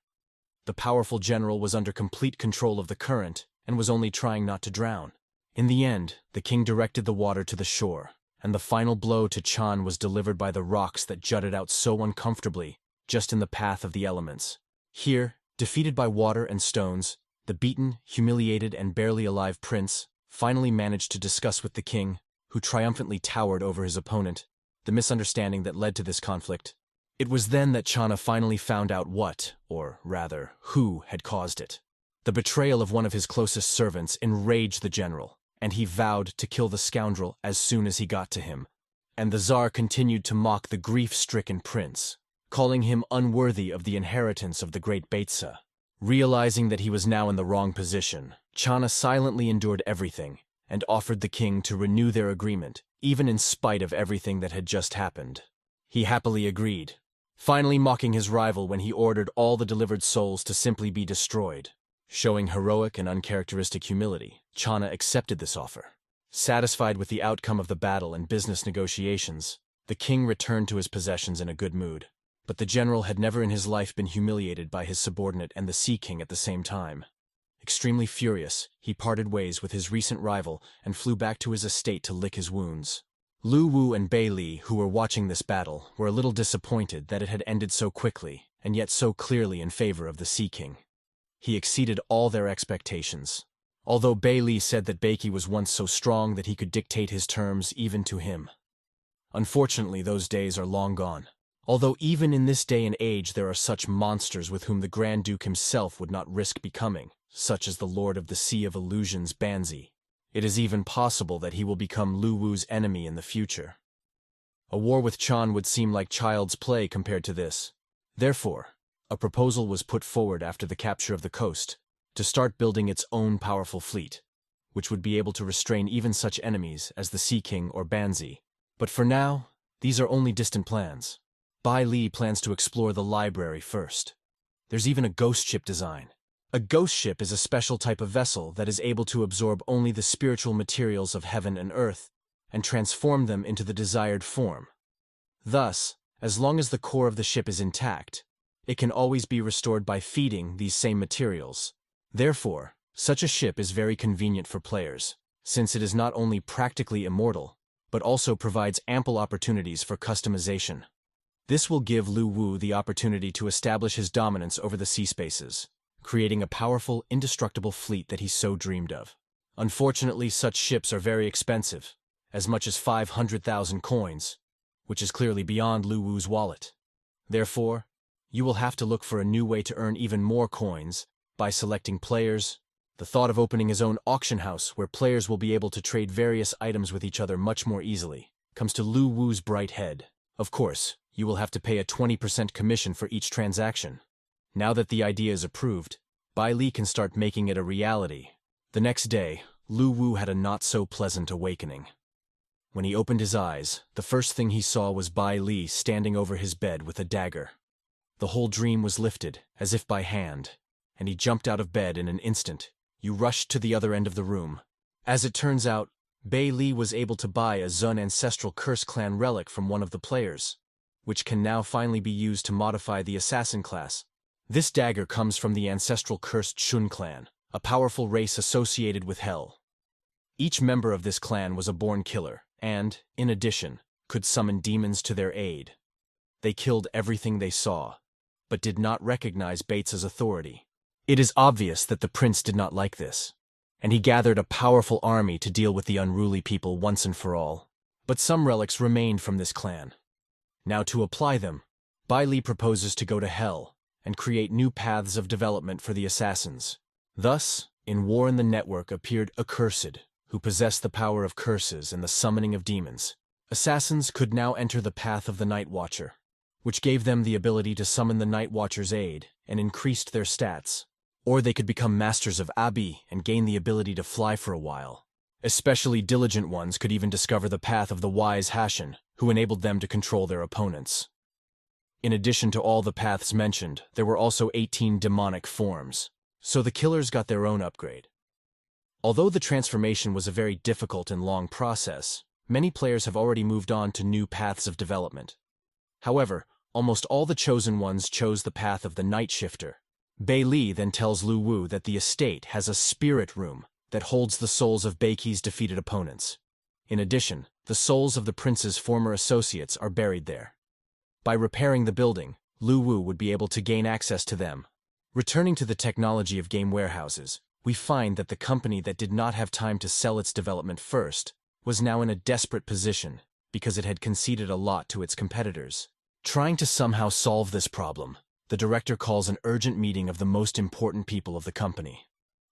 The powerful general was under complete control of the current and was only trying not to drown. In the end, the king directed the water to the shore, and the final blow to Chan was delivered by the rocks that jutted out so uncomfortably, just in the path of the elements. Here, defeated by water and stones, the beaten, humiliated, and barely alive prince finally managed to discuss with the king, who triumphantly towered over his opponent, the misunderstanding that led to this conflict. It was then that Channa finally found out what, or rather, who had caused it. The betrayal of one of his closest servants enraged the general, and he vowed to kill the scoundrel as soon as he got to him. And the Tsar continued to mock the grief-stricken prince, calling him unworthy of the inheritance of the great Baitsa. Realizing that he was now in the wrong position, Channa silently endured everything and offered the king to renew their agreement, even in spite of everything that had just happened. He happily agreed, finally mocking his rival when he ordered all the delivered souls to simply be destroyed. Showing heroic and uncharacteristic humility, Channa accepted this offer. Satisfied with the outcome of the battle and business negotiations, the king returned to his possessions in a good mood. But the general had never in his life been humiliated by his subordinate and the Sea King at the same time. Extremely furious, he parted ways with his recent rival and flew back to his estate to lick his wounds. Lu Wu and Bei Li, who were watching this battle, were a little disappointed that it had ended so quickly and yet so clearly in favor of the Sea King. He exceeded all their expectations. Although Bei Li said that Beiki was once so strong that he could dictate his terms even to him. Unfortunately, those days are long gone. Although even in this day and age there are such monsters with whom the Grand Duke himself would not risk becoming, such as the Lord of the Sea of Illusions Banzi. It is even possible that he will become Lu Wu's enemy in the future. A war with Chan would seem like child's play compared to this. Therefore, a proposal was put forward after the capture of the coast, to start building its own powerful fleet, which would be able to restrain even such enemies as the Sea King or Banzi. But for now, these are only distant plans. Bai Li plans to explore the library first. There's even a ghost ship design. A ghost ship is a special type of vessel that is able to absorb only the spiritual materials of heaven and earth and transform them into the desired form. Thus, as long as the core of the ship is intact, it can always be restored by feeding these same materials. Therefore, such a ship is very convenient for players, since it is not only practically immortal, but also provides ample opportunities for customization. This will give Lu Wu the opportunity to establish his dominance over the sea spaces, creating a powerful, indestructible fleet that he so dreamed of. Unfortunately, such ships are very expensive, as much as 500,000 coins, which is clearly beyond Lu Wu's wallet. Therefore, you will have to look for a new way to earn even more coins by selecting players, The thought of opening his own auction house where players will be able to trade various items with each other much more easily comes to Lu Wu's bright head. Of course, you will have to pay a 20% commission for each transaction. Now that the idea is approved, Bai Li can start making it a reality. The next day, Lu Wu had a not-so-pleasant awakening. When he opened his eyes, the first thing he saw was Bai Li standing over his bed with a dagger. The whole dream was lifted, as if by hand, and he jumped out of bed in an instant. You rushed to the other end of the room. As it turns out, Bai Li was able to buy a Zun ancestral curse clan relic from one of the players, which can now finally be used to modify the assassin class. This dagger comes from the ancestral cursed Shun clan, a powerful race associated with hell. Each member of this clan was a born killer, and, in addition, could summon demons to their aid. They killed everything they saw, but did not recognize Bates's authority. It is obvious that the prince did not like this, and he gathered a powerful army to deal with the unruly people once and for all. But some relics remained from this clan. Now to apply them, Bai Li proposes to go to hell and create new paths of development for the assassins. Thus, in War in the Network appeared Accursed, who possessed the power of curses and the summoning of demons. Assassins could now enter the path of the Night Watcher, which gave them the ability to summon the Night Watcher's aid and increased their stats. Or they could become masters of Abi and gain the ability to fly for a while. Especially diligent ones could even discover the path of the wise Hashin, who enabled them to control their opponents. In addition to all the paths mentioned, there were also 18 demonic forms, so the killers got their own upgrade. Although the transformation was a very difficult and long process, many players have already moved on to new paths of development. However, almost all the chosen ones chose the path of the Night Shifter. Bai Li then tells Lu Wu that the estate has a spirit room that holds the souls of Baiqi's defeated opponents. In addition, the souls of the prince's former associates are buried there. By repairing the building, Lu Wu would be able to gain access to them. Returning to the technology of game warehouses, we find that the company that did not have time to sell its development first was now in a desperate position because it had conceded a lot to its competitors. Trying to somehow solve this problem, the director calls an urgent meeting of the most important people of the company.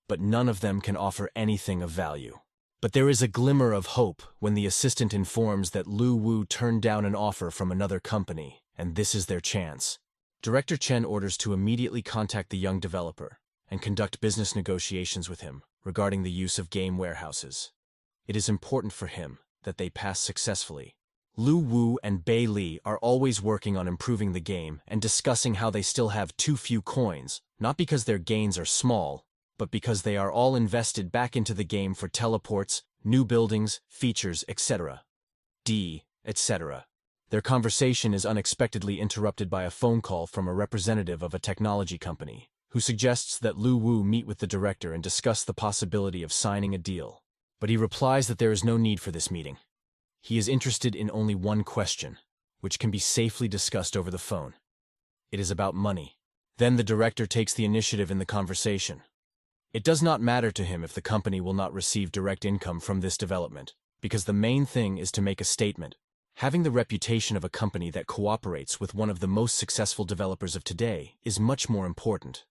But none of them can offer anything of value. But there is a glimmer of hope when the assistant informs that Lu Wu turned down an offer from another company, and this is their chance. Director Chen orders to immediately contact the young developer and conduct business negotiations with him regarding the use of game warehouses. It is important for him that they pass successfully. Lu Wu and Bai Li are always working on improving the game and discussing how they still have too few coins, not because their gains are small, but because they are all invested back into the game for teleports, new buildings, features, etc. etc. Their conversation is unexpectedly interrupted by a phone call from a representative of a technology company, who suggests that Lu Wu meet with the director and discuss the possibility of signing a deal. But he replies that there is no need for this meeting. He is interested in only one question, which can be safely discussed over the phone. It is about money. Then the director takes the initiative in the conversation. It does not matter to him if the company will not receive direct income from this development, because the main thing is to make a statement. Having the reputation of a company that cooperates with one of the most successful developers of today is much more important,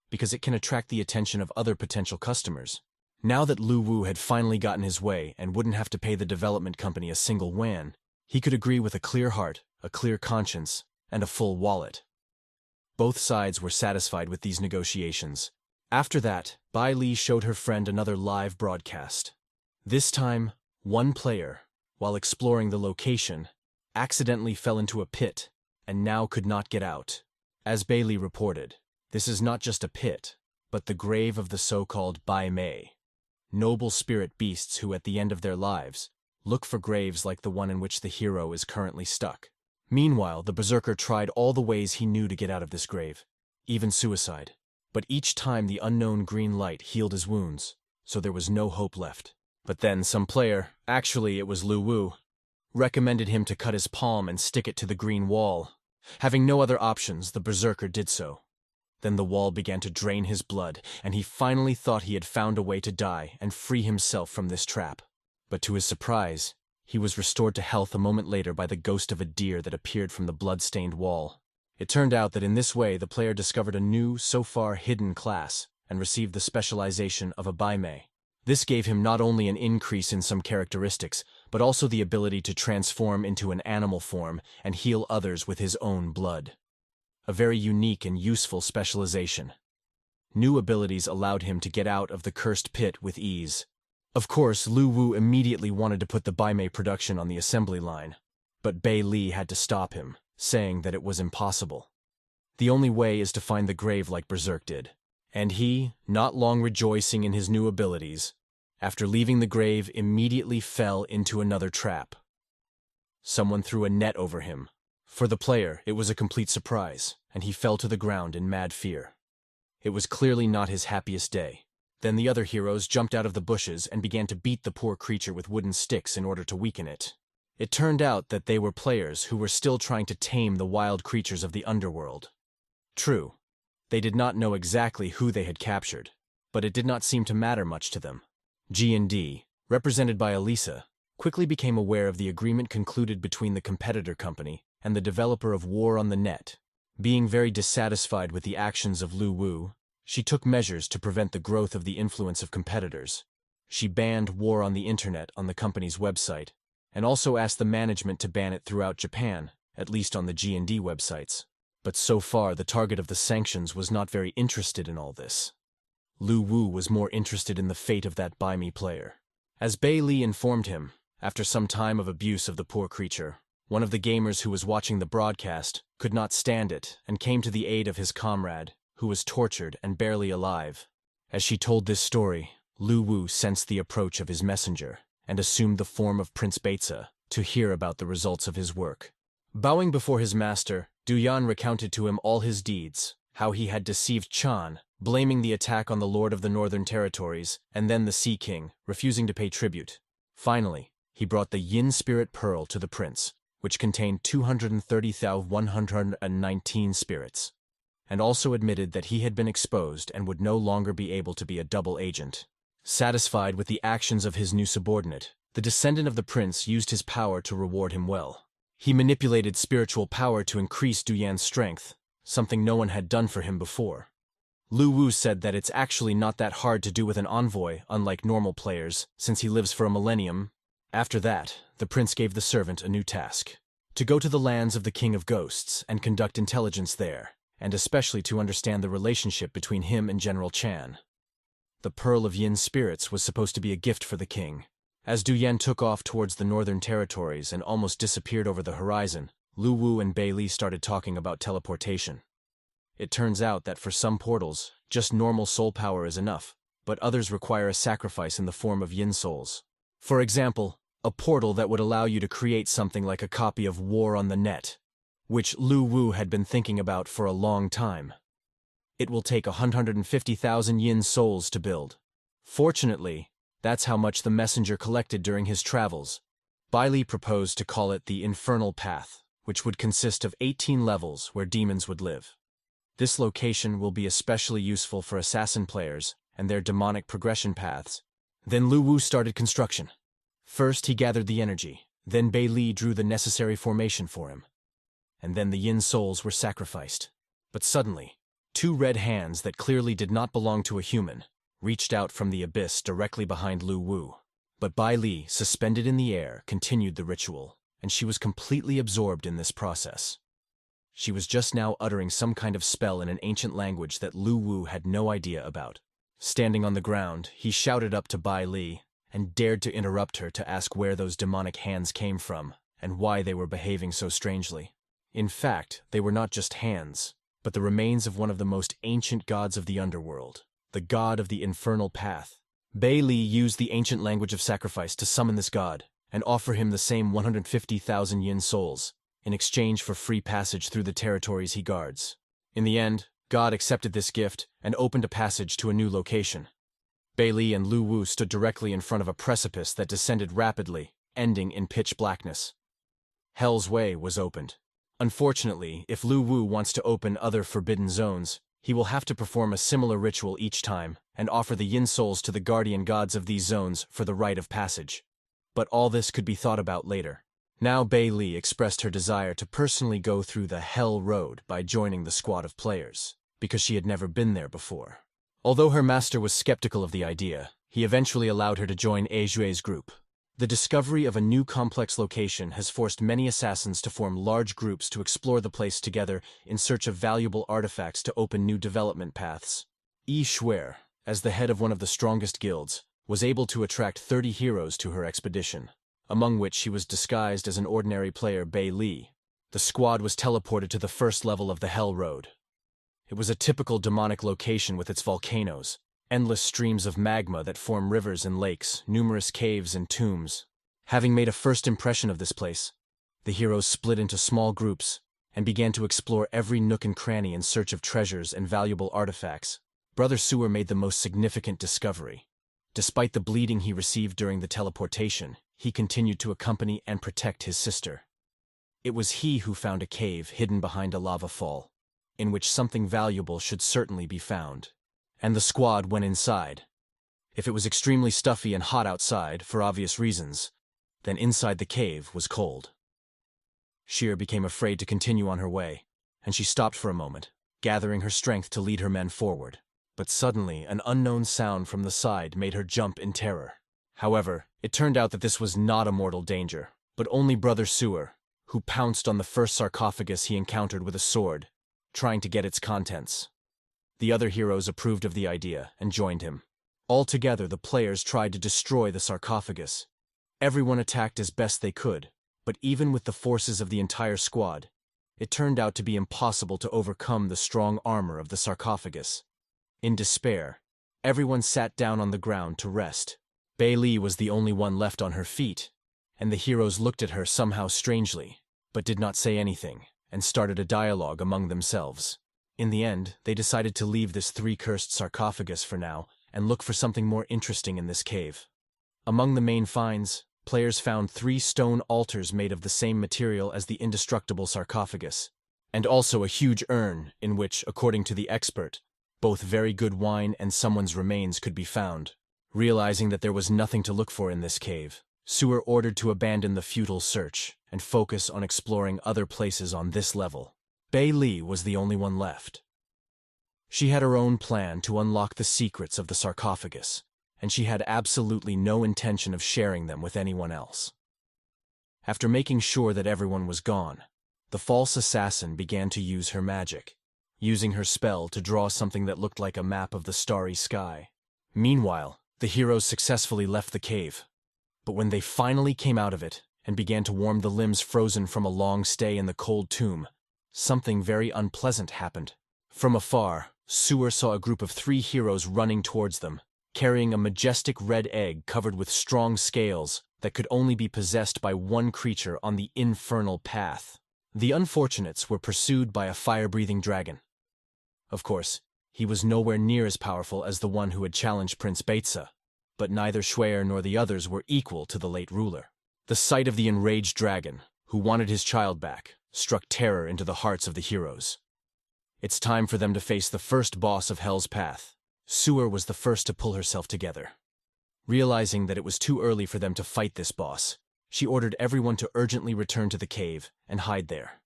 because it can attract the attention of other potential customers. Now that Lu Wu had finally gotten his way and wouldn't have to pay the development company a single yuan, he could agree with a clear heart, a clear conscience, and a full wallet. Both sides were satisfied with these negotiations. After that, Bai Li showed her friend another live broadcast. This time, one player, while exploring the location, accidentally fell into a pit and now could not get out. As Bai Li reported, this is not just a pit, but the grave of the so-called Bai Mei, noble spirit beasts who at the end of their lives look for graves like the one in which the hero is currently stuck. Meanwhile, the berserker tried all the ways he knew to get out of this grave, even suicide. But each time the unknown green light healed his wounds, so there was no hope left. But then some player, actually it was Lu Wu, recommended him to cut his palm and stick it to the green wall. Having no other options, the berserker did so. Then the wall began to drain his blood, and he finally thought he had found a way to die and free himself from this trap. But to his surprise, he was restored to health a moment later by the ghost of a deer that appeared from the blood-stained wall. It turned out that in this way the player discovered a new, so far hidden class, and received the specialization of a baime. This gave him not only an increase in some characteristics, but also the ability to transform into an animal form and heal others with his own blood. A very unique and useful specialization. New abilities allowed him to get out of the cursed pit with ease. Of course, Lu Wu immediately wanted to put the baime production on the assembly line, but Bei Li had to stop him, saying that it was impossible. The only way is to find the grave like Berserk did. And he, not long rejoicing in his new abilities, after leaving the grave immediately fell into another trap. Someone threw a net over him. For the player, it was a complete surprise, and he fell to the ground in mad fear. It was clearly not his happiest day. Then the other heroes jumped out of the bushes and began to beat the poor creature with wooden sticks in order to weaken it. It turned out that they were players who were still trying to tame the wild creatures of the underworld. True, they did not know exactly who they had captured, but it did not seem to matter much to them. G&D, represented by Elisa, quickly became aware of the agreement concluded between the competitor company and the developer of War on the Net. Being very dissatisfied with the actions of Lu Wu, she took measures to prevent the growth of the influence of competitors. She banned War on the Internet on the company's website, and also asked the management to ban it throughout Japan, at least on the G&D websites. But so far, the target of the sanctions was not very interested in all this. Lu Wu was more interested in the fate of that baime player. As Bei Li informed him, after some time of abuse of the poor creature, one of the gamers who was watching the broadcast could not stand it and came to the aid of his comrade, who was tortured and barely alive. As she told this story, Lu Wu sensed the approach of his messenger and assumed the form of Prince Beiza to hear about the results of his work. Bowing before his master, Du Yan recounted to him all his deeds, how he had deceived Chan, blaming the attack on the Lord of the Northern Territories, and then the Sea King, refusing to pay tribute. Finally, he brought the Yin Spirit Pearl to the prince, which contained 230,119 spirits, and also admitted that he had been exposed and would no longer be able to be a double agent. Satisfied with the actions of his new subordinate, the descendant of the prince used his power to reward him well. He manipulated spiritual power to increase Du Yan's strength, something no one had done for him before. Lu Wu said that it's actually not that hard to do with an envoy, unlike normal players, since he lives for a millennium. After that, the prince gave the servant a new task: to go to the lands of the King of Ghosts and conduct intelligence there, and especially to understand the relationship between him and General Chan. The Pearl of Yin Spirits was supposed to be a gift for the king. As Du Yan took off towards the Northern Territories and almost disappeared over the horizon, Lu Wu and Bei Li started talking about teleportation. It turns out that for some portals, just normal soul power is enough, but others require a sacrifice in the form of yin souls. For example, a portal that would allow you to create something like a copy of War on the Net, which Lu Wu had been thinking about for a long time. It will take 150,000 yin souls to build. Fortunately, that's how much the messenger collected during his travels. Bei Li proposed to call it the Infernal Path, which would consist of 18 levels where demons would live. This location will be especially useful for assassin players and their demonic progression paths. Then Lu Wu started construction. First he gathered the energy, then Bei Li drew the necessary formation for him. And then the yin souls were sacrificed. But suddenly, two red hands that clearly did not belong to a human reached out from the abyss directly behind Lu Wu. But Bei Li, suspended in the air, continued the ritual, and she was completely absorbed in this process. She was just now uttering some kind of spell in an ancient language that Lu Wu had no idea about. Standing on the ground, he shouted up to Bei Li and dared to interrupt her to ask where those demonic hands came from and why they were behaving so strangely. In fact, they were not just hands, but the remains of one of the most ancient gods of the underworld, the god of the Infernal Path. Bei Li used the ancient language of sacrifice to summon this god and offer him the same 150,000 yin souls in exchange for free passage through the territories he guards. In the end, God accepted this gift and opened a passage to a new location. Bei Li and Lu Wu stood directly in front of a precipice that descended rapidly, ending in pitch blackness. Hell's Way was opened. Unfortunately, if Lu Wu wants to open other forbidden zones, he will have to perform a similar ritual each time and offer the yin souls to the guardian gods of these zones for the rite of passage. But all this could be thought about later. Now Bei Li expressed her desire to personally go through the Hell Road by joining the squad of players, because she had never been there before. Although her master was skeptical of the idea, he eventually allowed her to join Jue's group. The discovery of a new complex location has forced many assassins to form large groups to explore the place together in search of valuable artifacts to open new development paths. Shui, as the head of one of the strongest guilds, was able to attract 30 heroes to her expedition, among which she was disguised as an ordinary player, Bei Li. The squad was teleported to the first level of the Hell Road. It was a typical demonic location with its volcanoes, endless streams of magma that form rivers and lakes, numerous caves and tombs. Having made a first impression of this place, the heroes split into small groups and began to explore every nook and cranny in search of treasures and valuable artifacts. Brother Sui made the most significant discovery. Despite the bleeding he received during the teleportation, he continued to accompany and protect his sister. It was he who found a cave hidden behind a lava fall, in which something valuable should certainly be found. And the squad went inside. If it was extremely stuffy and hot outside, for obvious reasons, then inside the cave was cold. Shir became afraid to continue on her way, and she stopped for a moment, gathering her strength to lead her men forward. But suddenly, an unknown sound from the side made her jump in terror. However, it turned out that this was not a mortal danger, but only Brother Sui, who pounced on the first sarcophagus he encountered with a sword, trying to get its contents. The other heroes approved of the idea and joined him. Altogether, the players tried to destroy the sarcophagus. Everyone attacked as best they could, but even with the forces of the entire squad, it turned out to be impossible to overcome the strong armor of the sarcophagus. In despair, everyone sat down on the ground to rest. Bei Li was the only one left on her feet, and the heroes looked at her somehow strangely, but did not say anything, and started a dialogue among themselves. In the end, they decided to leave this three-cursed sarcophagus for now and look for something more interesting in this cave. Among the main finds, players found 3 stone altars made of the same material as the indestructible sarcophagus, and also a huge urn in which, according to the expert, both very good wine and someone's remains could be found. Realizing that there was nothing to look for in this cave, Sui ordered to abandon the futile search and focus on exploring other places on this level. Bei Li was the only one left. She had her own plan to unlock the secrets of the sarcophagus, and she had absolutely no intention of sharing them with anyone else. After making sure that everyone was gone, the false assassin began to use her magic, using her spell to draw something that looked like a map of the starry sky. Meanwhile, the heroes successfully left the cave. But when they finally came out of it and began to warm the limbs frozen from a long stay in the cold tomb, something very unpleasant happened. From afar, Sui saw a group of 3 heroes running towards them, carrying a majestic red egg covered with strong scales that could only be possessed by one creature on the infernal path. The unfortunates were pursued by a fire-breathing dragon. Of course, he was nowhere near as powerful as the one who had challenged Prince Beitza, but neither Shui nor the others were equal to the late ruler. The sight of the enraged dragon, who wanted his child back, struck terror into the hearts of the heroes. It's time for them to face the first boss of Hell's Path. Sui was the first to pull herself together. Realizing that it was too early for them to fight this boss, she ordered everyone to urgently return to the cave and hide there.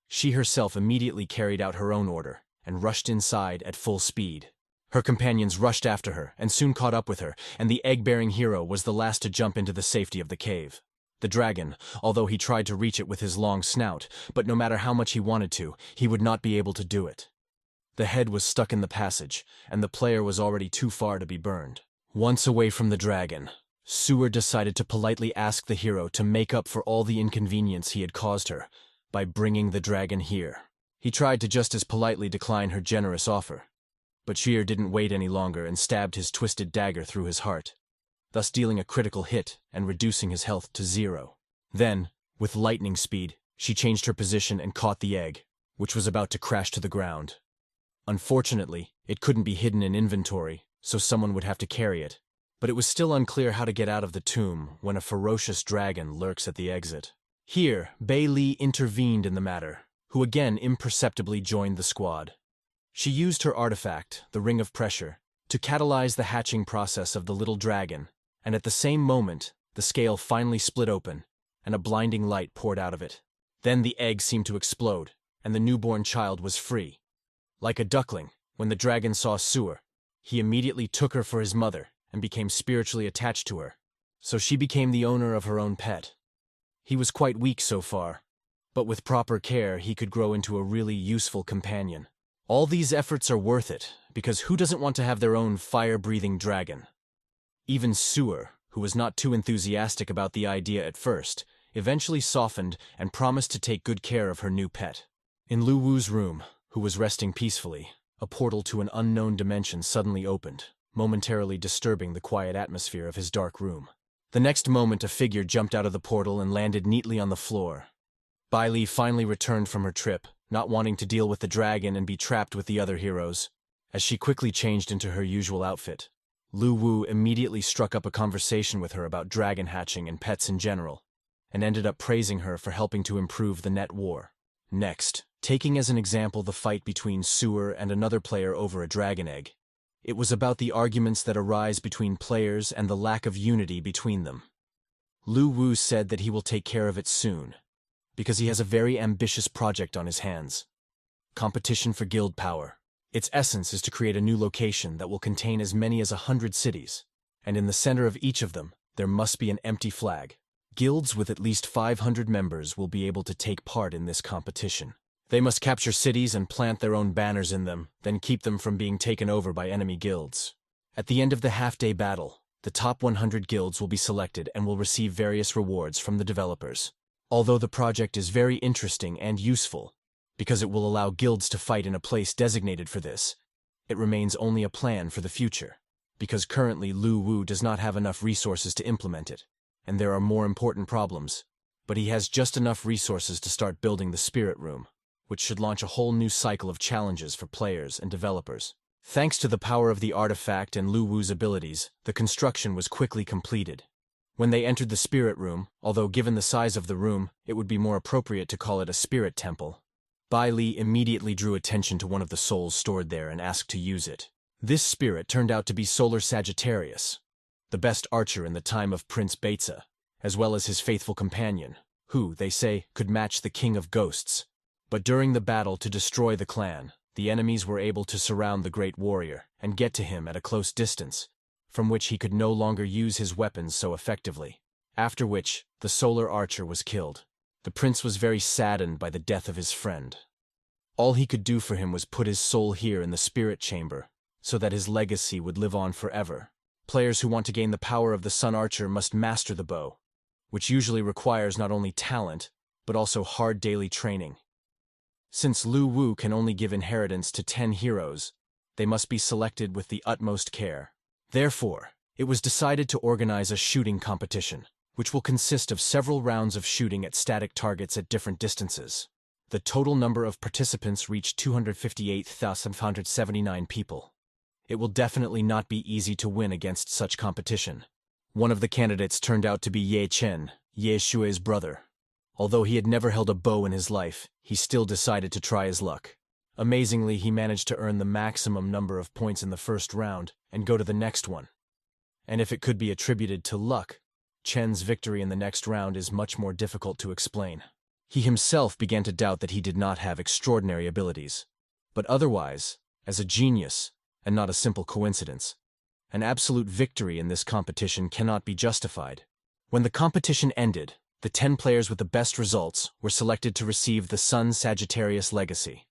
She herself immediately carried out her own order and rushed inside at full speed. Her companions rushed after her and soon caught up with her, and the egg-bearing hero was the last to jump into the safety of the cave. The dragon, although he tried to reach it with his long snout, but no matter how much he wanted to, he would not be able to do it. The head was stuck in the passage, and the player was already too far to be burned. Once away from the dragon, Sui decided to politely ask the hero to make up for all the inconvenience he had caused her by bringing the dragon here. He tried to just as politely decline her generous offer, but Shir didn't wait any longer and stabbed his twisted dagger through his heart, thus dealing a critical hit and reducing his health to 0. Then, with lightning speed, she changed her position and caught the egg, which was about to crash to the ground. Unfortunately, it couldn't be hidden in inventory, so someone would have to carry it. But it was still unclear how to get out of the tomb when a ferocious dragon lurks at the exit. Here, Bei Li intervened in the matter, who again imperceptibly joined the squad. She used her artifact, the Ring of Pressure, to catalyze the hatching process of the little dragon, and at the same moment, the scale finally split open, and a blinding light poured out of it. Then the egg seemed to explode, and the newborn child was free. Like a duckling, when the dragon saw Sui, He immediately took her for his mother and became spiritually attached to her, so she became the owner of her own pet. He was quite weak so far, but with proper care he could grow into a really useful companion. All these efforts are worth it, because who doesn't want to have their own fire-breathing dragon? Even Sewer, who was not too enthusiastic about the idea at first, eventually softened and promised to take good care of her new pet. In Lu Wu's room, who was resting peacefully, a portal to an unknown dimension suddenly opened, momentarily disturbing the quiet atmosphere of his dark room. The next moment a figure jumped out of the portal and landed neatly on the floor. Bai Li finally returned from her trip, not wanting to deal with the dragon and be trapped with the other heroes. As she quickly changed into her usual outfit, Lu Wu immediately struck up a conversation with her about dragon hatching and pets in general, and ended up praising her for helping to improve the net war. Next, taking as an example the fight between Sewer and another player over a dragon egg, it was about the arguments that arise between players and the lack of unity between them. Lu Wu said that he will take care of it soon, because he has a very ambitious project on his hands. Competition for guild power. Its essence is to create a new location that will contain as many as 100 cities, and in the center of each of them, there must be an empty flag. Guilds with at least 500 members will be able to take part in this competition. They must capture cities and plant their own banners in them, then keep them from being taken over by enemy guilds. At the end of the half-day battle, the top 100 guilds will be selected and will receive various rewards from the developers. Although the project is very interesting and useful, because it will allow guilds to fight in a place designated for this, it remains only a plan for the future, because currently Lu Wu does not have enough resources to implement it, and there are more important problems, but he has just enough resources to start building the Spirit Room, which should launch a whole new cycle of challenges for players and developers. Thanks to the power of the artifact and Lu Wu's abilities, the construction was quickly completed. When they entered the Spirit Room, although given the size of the room, it would be more appropriate to call it a spirit temple, Bai Li immediately drew attention to one of the souls stored there and asked to use it. This spirit turned out to be Solar Sagittarius, the best archer in the time of Prince Beitza, as well as his faithful companion, who, they say, could match the King of Ghosts. But during the battle to destroy the clan, the enemies were able to surround the great warrior and get to him at a close distance, from which he could no longer use his weapons so effectively. After which, the solar archer was killed. The prince was very saddened by the death of his friend. All he could do for him was put his soul here in the spirit chamber, so that his legacy would live on forever. Players who want to gain the power of the Sun Archer must master the bow, which usually requires not only talent, but also hard daily training. Since Lu Wu can only give inheritance to 10 heroes, they must be selected with the utmost care. Therefore, it was decided to organize a shooting competition, which will consist of several rounds of shooting at static targets at different distances. The total number of participants reached 258,579 people. It will definitely not be easy to win against such competition. One of the candidates turned out to be Ye Chen, Ye Shui's brother. Although he had never held a bow in his life, he still decided to try his luck. Amazingly, he managed to earn the maximum number of points in the first round and go to the next one. And if it could be attributed to luck, Chen's victory in the next round is much more difficult to explain. He himself began to doubt that he did not have extraordinary abilities. But otherwise, as a genius, and not a simple coincidence, an absolute victory in this competition cannot be justified. When the competition ended, the 10 players with the best results were selected to receive the Sun Sagittarius legacy.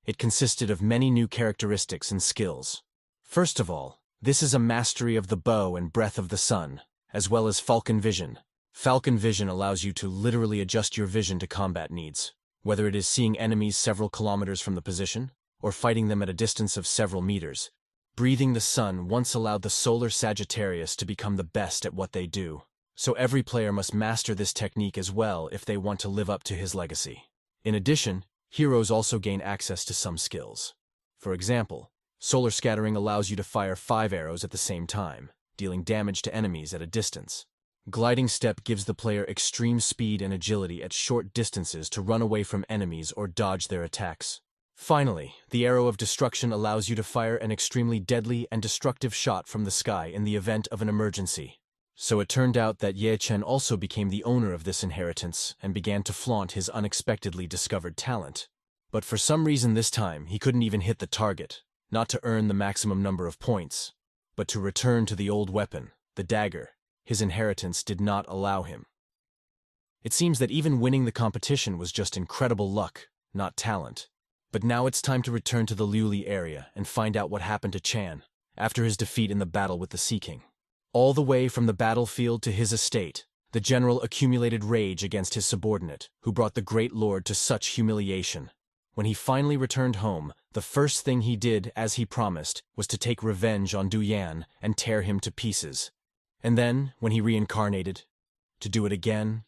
It consisted of many new characteristics and skills. First of all, this is a mastery of the bow and breath of the sun, as well as Falcon Vision. Falcon Vision allows you to literally adjust your vision to combat needs, whether it is seeing enemies several kilometers from the position, or fighting them at a distance of several meters. Breathing the sun once allowed the Solar Sagittarius to become the best at what they do. So every player must master this technique as well if they want to live up to his legacy. In addition, heroes also gain access to some skills. For example, Solar Scattering allows you to fire 5 arrows at the same time, dealing damage to enemies at a distance. Gliding Step gives the player extreme speed and agility at short distances to run away from enemies or dodge their attacks. Finally, the Arrow of Destruction allows you to fire an extremely deadly and destructive shot from the sky in the event of an emergency. So it turned out that Ye Chen also became the owner of this inheritance and began to flaunt his unexpectedly discovered talent. But for some reason this time, he couldn't even hit the target, not to earn the maximum number of points, but to return to the old weapon, the dagger. His inheritance did not allow him. It seems that even winning the competition was just incredible luck, not talent. But now it's time to return to the Liuli area and find out what happened to Chan after his defeat in the battle with the Sea King. All the way from the battlefield to his estate, the general accumulated rage against his subordinate, who brought the great lord to such humiliation. When he finally returned home, the first thing he did, as he promised, was to take revenge on Du Yan and tear him to pieces. And then, when he reincarnated, to do it again,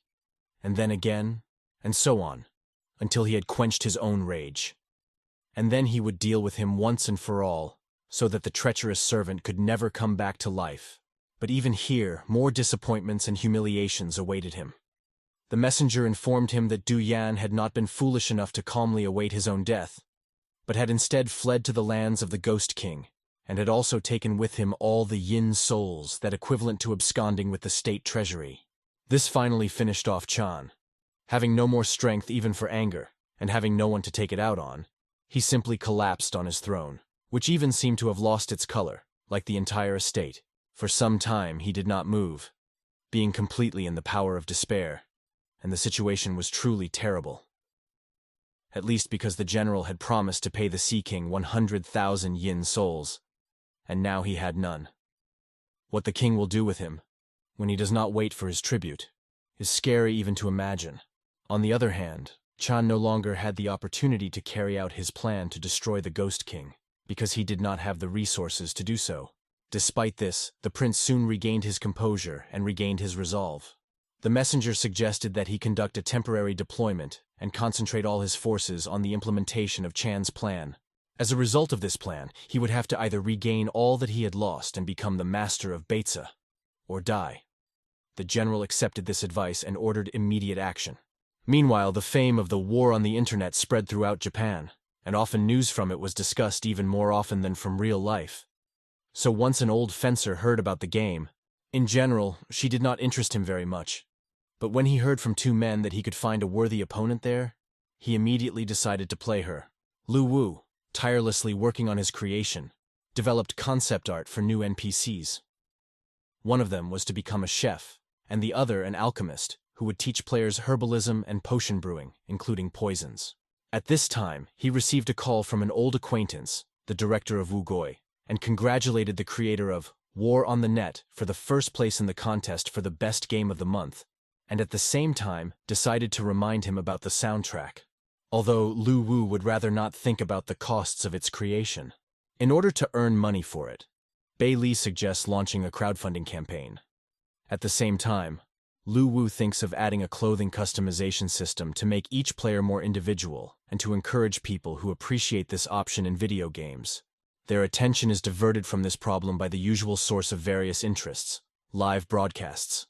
and then again, and so on, until he had quenched his own rage. And then he would deal with him once and for all, so that the treacherous servant could never come back to life. But even here, more disappointments and humiliations awaited him. The messenger informed him that Du Yan had not been foolish enough to calmly await his own death, but had instead fled to the lands of the Ghost King, and had also taken with him all the yin souls that equivalent to absconding with the state treasury. This finally finished off Chan. Having no more strength even for anger, and having no one to take it out on, he simply collapsed on his throne, which even seemed to have lost its color, like the entire estate. For some time he did not move, being completely in the power of despair, and the situation was truly terrible. At least because the general had promised to pay the Sea King 100,000 yin souls, and now he had none. What the king will do with him, when he does not wait for his tribute, is scary even to imagine. On the other hand, Chan no longer had the opportunity to carry out his plan to destroy the Ghost King, because he did not have the resources to do so. Despite this, the prince soon regained his composure and regained his resolve. The messenger suggested that he conduct a temporary deployment and concentrate all his forces on the implementation of Chan's plan. As a result of this plan, he would have to either regain all that he had lost and become the master of Beitza, or die. The general accepted this advice and ordered immediate action. Meanwhile, the fame of the war on the internet spread throughout Japan, and often news from it was discussed even more often than from real life. So once an old fencer heard about the game, in general, she did not interest him very much. But when he heard from two men that he could find a worthy opponent there, he immediately decided to play her. Lu Wu, tirelessly working on his creation, developed concept art for new NPCs. One of them was to become a chef, and the other an alchemist, who would teach players herbalism and potion brewing, including poisons. At this time, he received a call from an old acquaintance, the director of Wugoi, and congratulated the creator of War on the Net for the first place in the contest for the best game of the month, and at the same time decided to remind him about the soundtrack, although Lu Wu would rather not think about the costs of its creation. In order to earn money for it, Bei Li suggests launching a crowdfunding campaign. At the same time, Lu Wu thinks of adding a clothing customization system to make each player more individual and to encourage people who appreciate this option in video games. Their attention is diverted from this problem by the usual source of various interests, live broadcasts.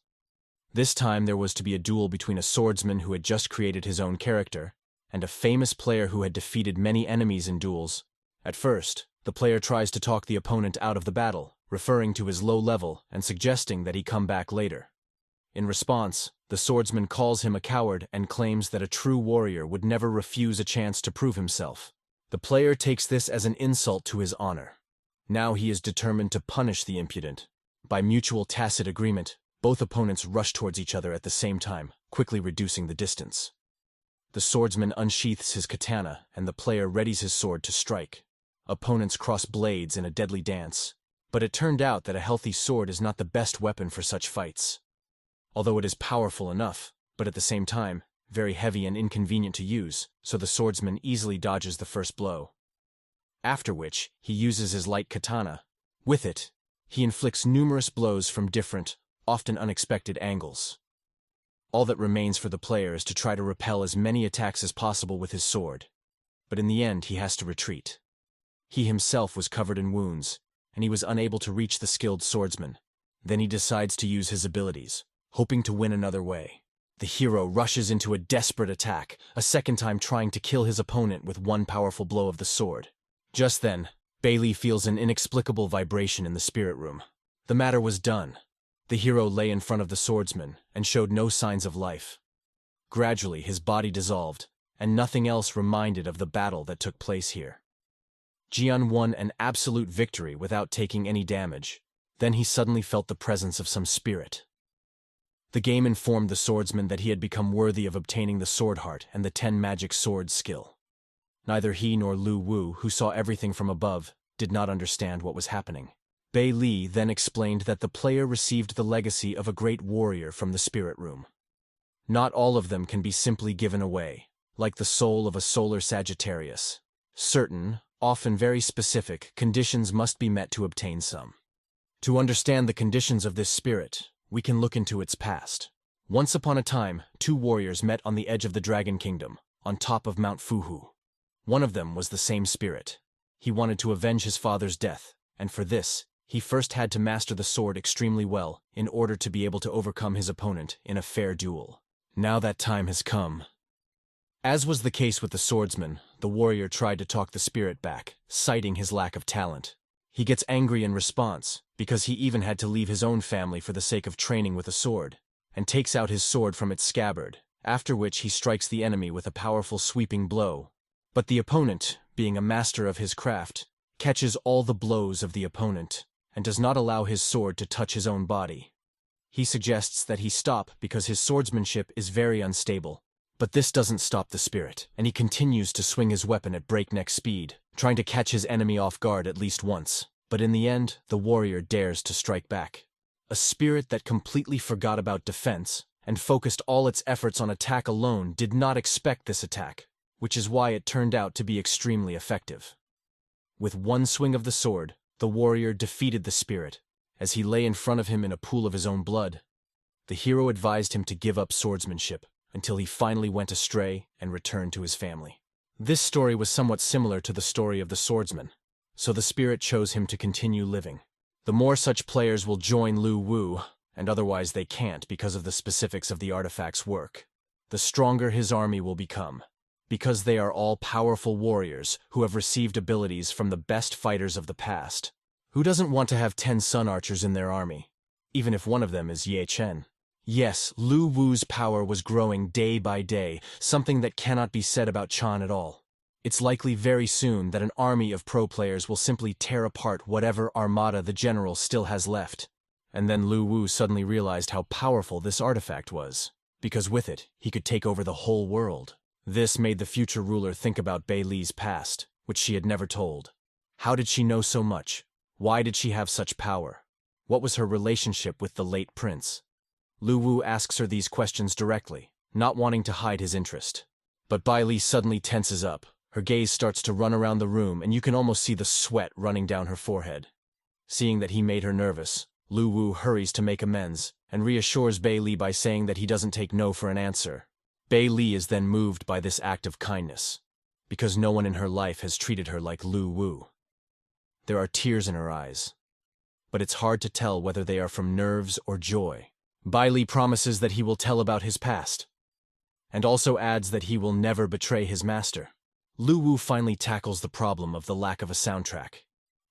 This time there was to be a duel between a swordsman who had just created his own character and a famous player who had defeated many enemies in duels. At first, the player tries to talk the opponent out of the battle, referring to his low level and suggesting that he come back later. In response, the swordsman calls him a coward and claims that a true warrior would never refuse a chance to prove himself. The player takes this as an insult to his honor. Now he is determined to punish the impudent. By mutual tacit agreement, both opponents rush towards each other at the same time, quickly reducing the distance. The swordsman unsheaths his katana, and the player readies his sword to strike. Opponents cross blades in a deadly dance, but it turned out that a healthy sword is not the best weapon for such fights. Although it is powerful enough, but at the same time, very heavy and inconvenient to use, so the swordsman easily dodges the first blow. After which, he uses his light katana. With it, he inflicts numerous blows from different, often unexpected angles. All that remains for the player is to try to repel as many attacks as possible with his sword. But in the end, he has to retreat. He himself was covered in wounds, and he was unable to reach the skilled swordsman. Then he decides to use his abilities, hoping to win another way. The hero rushes into a desperate attack, a second time trying to kill his opponent with one powerful blow of the sword. Just then, Bei Li feels an inexplicable vibration in the spirit room. The matter was done. The hero lay in front of the swordsman and showed no signs of life. Gradually, his body dissolved, and nothing else reminded of the battle that took place here. Jian won an absolute victory without taking any damage. Then he suddenly felt the presence of some spirit. The game informed the swordsman that he had become worthy of obtaining the sword heart and the 10 magic swords skill. Neither he nor Lu Wu, who saw everything from above, did not understand what was happening. Bei Li then explained that the player received the legacy of a great warrior from the spirit room. Not all of them can be simply given away, like the soul of a solar Sagittarius. Certain, often very specific, conditions must be met to obtain some. To understand the conditions of this spirit, we can look into its past. Once upon a time, 2 warriors met on the edge of the Dragon Kingdom, on top of Mount Fuhu. One of them was the same spirit. He wanted to avenge his father's death, and for this, he first had to master the sword extremely well in order to be able to overcome his opponent in a fair duel. Now that time has come. As was the case with the swordsman, the warrior tried to talk the spirit back, citing his lack of talent. He gets angry in response, because he even had to leave his own family for the sake of training with a sword, and takes out his sword from its scabbard, after which he strikes the enemy with a powerful sweeping blow. But the opponent, being a master of his craft, catches all the blows of the opponent, and does not allow his sword to touch his own body. He suggests that he stop because his swordsmanship is very unstable. But this doesn't stop the spirit, and he continues to swing his weapon at breakneck speed, trying to catch his enemy off guard at least once. But in the end, the warrior dares to strike back. A spirit that completely forgot about defense and focused all its efforts on attack alone did not expect this attack, which is why it turned out to be extremely effective. With one swing of the sword, the warrior defeated the spirit. As he lay in front of him in a pool of his own blood, the hero advised him to give up swordsmanship, until he finally went astray and returned to his family. This story was somewhat similar to the story of the swordsman, so the spirit chose him to continue living. The more such players will join Lu Wu, and otherwise they can't because of the specifics of the artifact's work, the stronger his army will become, because they are all powerful warriors who have received abilities from the best fighters of the past. Who doesn't want to have 10 sun archers in their army, even if one of them is Ye Chen? Yes, Lu Wu's power was growing day by day, something that cannot be said about Chan at all. It's likely very soon that an army of pro players will simply tear apart whatever armada the general still has left. And then Lu Wu suddenly realized how powerful this artifact was, because with it, he could take over the whole world. This made the future ruler think about Bei Li's past, which she had never told. How did she know so much? Why did she have such power? What was her relationship with the late prince? Lu Wu asks her these questions directly, not wanting to hide his interest. But Bei Li suddenly tenses up. Her gaze starts to run around the room, and you can almost see the sweat running down her forehead. Seeing that he made her nervous, Lu Wu hurries to make amends and reassures Bei Li by saying that he doesn't take no for an answer. Bei Li is then moved by this act of kindness, because no one in her life has treated her like Lu Wu. There are tears in her eyes, but it's hard to tell whether they are from nerves or joy. Bei Li promises that he will tell about his past, and also adds that he will never betray his master. Lu Wu finally tackles the problem of the lack of a soundtrack.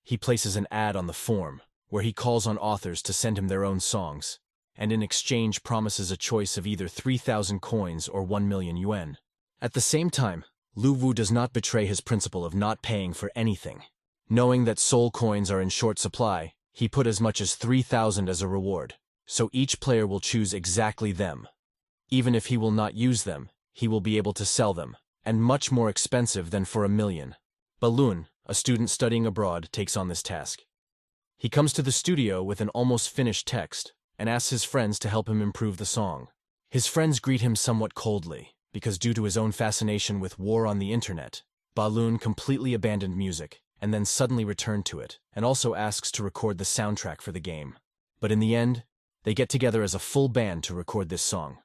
He places an ad on the forum, where he calls on authors to send him their own songs, and in exchange promises a choice of either 3,000 coins or 1 million yuan. At the same time, Lu Wu does not betray his principle of not paying for anything. Knowing that soul coins are in short supply, he put as much as 3,000 as a reward, so each player will choose exactly them. Even if he will not use them, he will be able to sell them, and much more expensive than for 1 million. Balun, a student studying abroad, takes on this task. He comes to the studio with an almost finished text and asks his friends to help him improve the song. His friends greet him somewhat coldly, because due to his own fascination with war on the internet, Balun completely abandoned music and then suddenly returned to it, and also asks to record the soundtrack for the game. But in the end, they get together as a full band to record this song.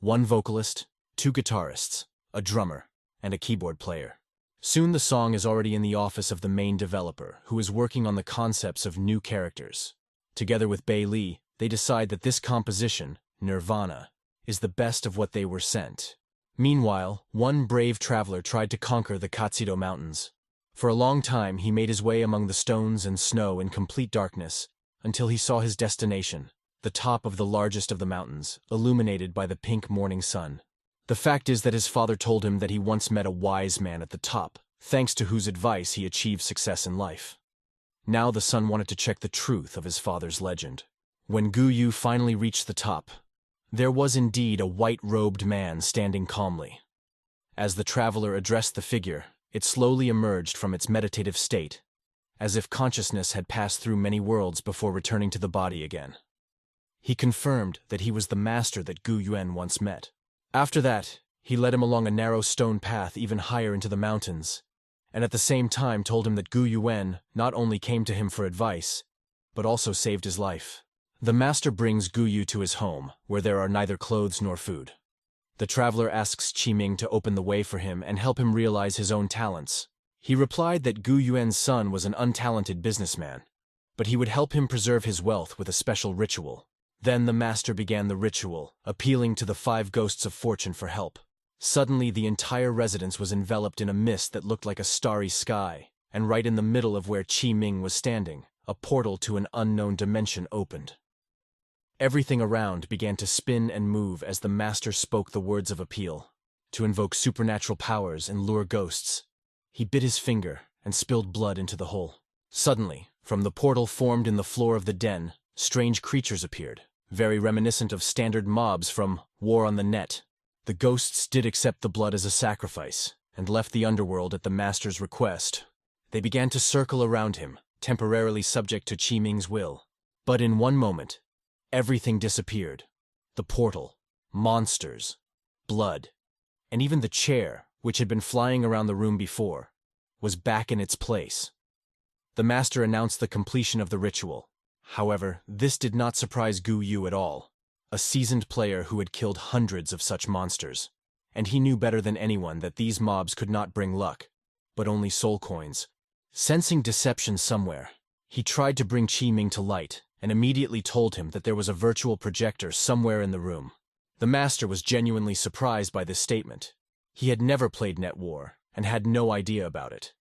1 vocalist, 2 guitarists, a drummer, and a keyboard player. Soon the song is already in the office of the main developer, who is working on the concepts of new characters. Together with Bei Li, they decide that this composition, Nirvana, is the best of what they were sent. Meanwhile, one brave traveler tried to conquer the Katsido Mountains. For a long time, he made his way among the stones and snow in complete darkness, until he saw his destination, the top of the largest of the mountains, illuminated by the pink morning sun. The fact is that his father told him that he once met a wise man at the top, thanks to whose advice he achieved success in life. Now the son wanted to check the truth of his father's legend. When Gu Yu finally reached the top, there was indeed a white-robed man standing calmly. As the traveler addressed the figure, it slowly emerged from its meditative state, as if consciousness had passed through many worlds before returning to the body again. He confirmed that he was the master that Gu Yuan once met. After that, he led him along a narrow stone path even higher into the mountains, and at the same time told him that Gu Yuan not only came to him for advice, but also saved his life. The master brings Gu Yu to his home, where there are neither clothes nor food. The traveler asks Qi Ming to open the way for him and help him realize his own talents. He replied that Gu Yuan's son was an untalented businessman, but he would help him preserve his wealth with a special ritual. Then the master began the ritual, appealing to the 5 ghosts of fortune for help. Suddenly the entire residence was enveloped in a mist that looked like a starry sky, and right in the middle of where Qi Ming was standing, a portal to an unknown dimension opened. Everything around began to spin and move as the master spoke the words of appeal, to invoke supernatural powers and lure ghosts. He bit his finger and spilled blood into the hole. Suddenly, from the portal formed in the floor of the den, strange creatures appeared, very reminiscent of standard mobs from War on the Net. The ghosts did accept the blood as a sacrifice, and left the underworld at the master's request. They began to circle around him, temporarily subject to Qi Ming's will. But in one moment, everything disappeared. The portal, monsters, blood, and even the chair, which had been flying around the room before, was back in its place. The master announced the completion of the ritual. However, this did not surprise Gu Yu at all, a seasoned player who had killed hundreds of such monsters. And he knew better than anyone that these mobs could not bring luck, but only soul coins. Sensing deception somewhere, he tried to bring Qi Ming to light, and immediately told him that there was a virtual projector somewhere in the room. The master was genuinely surprised by this statement. He had never played Net War, and had no idea about it.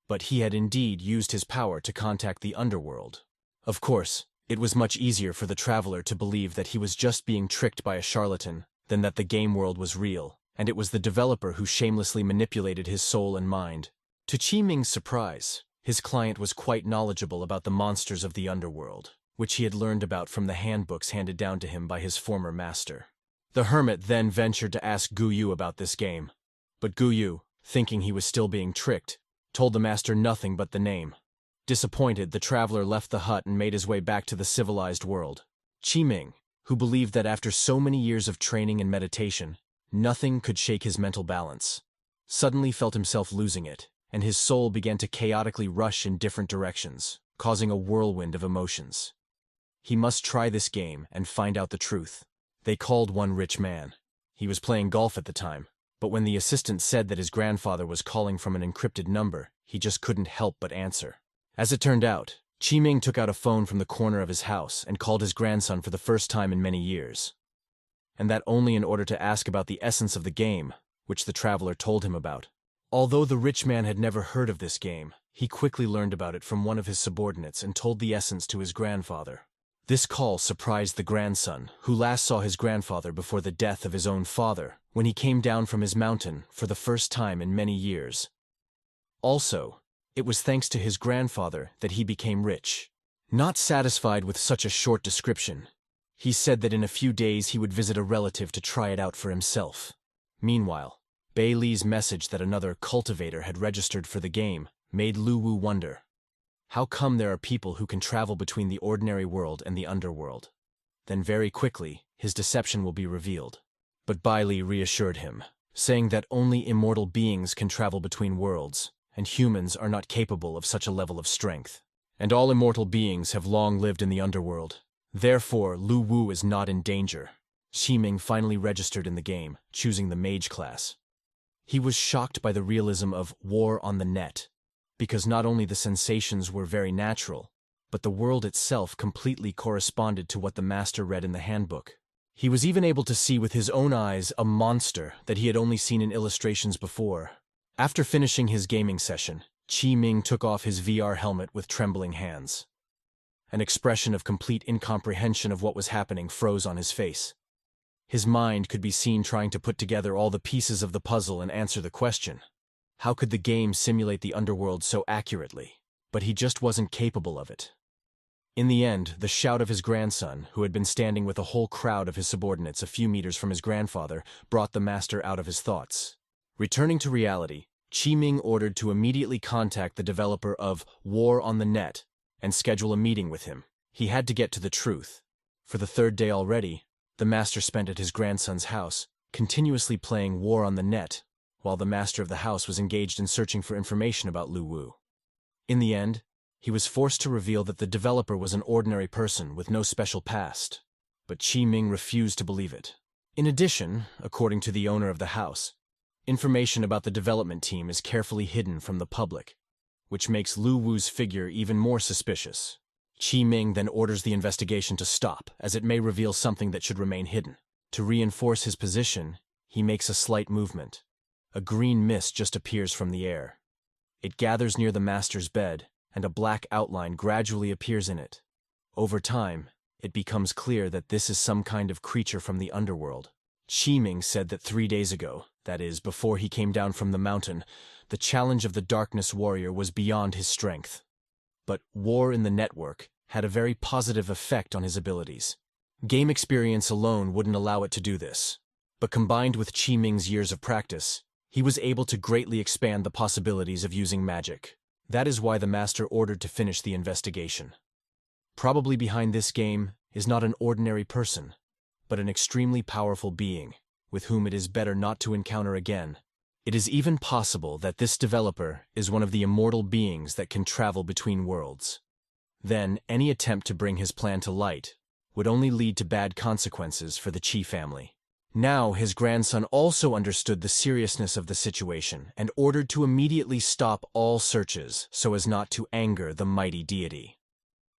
But he had indeed used his power to contact the underworld. Of course, it was much easier for the traveler to believe that he was just being tricked by a charlatan than that the game world was real, and it was the developer who shamelessly manipulated his soul and mind. To Qi Ming's surprise, his client was quite knowledgeable about the monsters of the underworld, which he had learned about from the handbooks handed down to him by his former master. The hermit then ventured to ask Gu Yu about this game, but Gu Yu, thinking he was still being tricked, told the master nothing but the name. Disappointed, the traveler left the hut and made his way back to the civilized world. Qi Ming, who believed that after so many years of training and meditation, nothing could shake his mental balance, suddenly felt himself losing it, and his soul began to chaotically rush in different directions, causing a whirlwind of emotions. He must try this game and find out the truth. They called one rich man. He was playing golf at the time, but when the assistant said that his grandfather was calling from an encrypted number, he just couldn't help but answer. As it turned out, Qi Ming took out a phone from the corner of his house and called his grandson for the first time in many years. And that only in order to ask about the essence of the game, which the traveler told him about. Although the rich man had never heard of this game, he quickly learned about it from one of his subordinates and told the essence to his grandfather. This call surprised the grandson, who last saw his grandfather before the death of his own father, when he came down from his mountain for the first time in many years. Also, it was thanks to his grandfather that he became rich. Not satisfied with such a short description, he said that in a few days he would visit a relative to try it out for himself. Meanwhile, Bei Li's message that another cultivator had registered for the game made Lu Wu wonder. How come there are people who can travel between the ordinary world and the underworld? Then very quickly, his deception will be revealed. But Bei Li reassured him, saying that only immortal beings can travel between worlds, and humans are not capable of such a level of strength. And all immortal beings have long lived in the underworld. Therefore, Lu Wu is not in danger. Qi Ming finally registered in the game, choosing the mage class. He was shocked by the realism of War on the Net, because not only the sensations were very natural, but the world itself completely corresponded to what the master read in the handbook. He was even able to see with his own eyes a monster that he had only seen in illustrations before. After finishing his gaming session, Qi Ming took off his VR helmet with trembling hands. An expression of complete incomprehension of what was happening froze on his face. His mind could be seen trying to put together all the pieces of the puzzle and answer the question. How could the game simulate the underworld so accurately? But he just wasn't capable of it. In the end, the shout of his grandson, who had been standing with a whole crowd of his subordinates a few meters from his grandfather, brought the master out of his thoughts. Returning to reality, Qi Ming ordered to immediately contact the developer of War on the Net and schedule a meeting with him. He had to get to the truth. For the third day already, the master spent at his grandson's house, continuously playing War on the Net, while the master of the house was engaged in searching for information about Lu Wu. In the end, he was forced to reveal that the developer was an ordinary person with no special past, but Qi Ming refused to believe it. In addition, according to the owner of the house, information about the development team is carefully hidden from the public, which makes Lu Wu's figure even more suspicious. Qi Ming then orders the investigation to stop, as it may reveal something that should remain hidden. To reinforce his position, he makes a slight movement. A green mist just appears from the air. It gathers near the master's bed, and a black outline gradually appears in it. Over time, it becomes clear that this is some kind of creature from the underworld. Qi Ming said that 3 days ago, that is, before he came down from the mountain, the challenge of the Darkness Warrior was beyond his strength. But War in the Network had a very positive effect on his abilities. Game experience alone wouldn't allow it to do this, but combined with Qi Ming's years of practice, he was able to greatly expand the possibilities of using magic. That is why the master ordered to finish the investigation. Probably behind this game is not an ordinary person, but an extremely powerful being, with whom it is better not to encounter again. It is even possible that this developer is one of the immortal beings that can travel between worlds. Then, any attempt to bring his plan to light would only lead to bad consequences for the Qi family. Now his grandson also understood the seriousness of the situation and ordered to immediately stop all searches so as not to anger the mighty deity.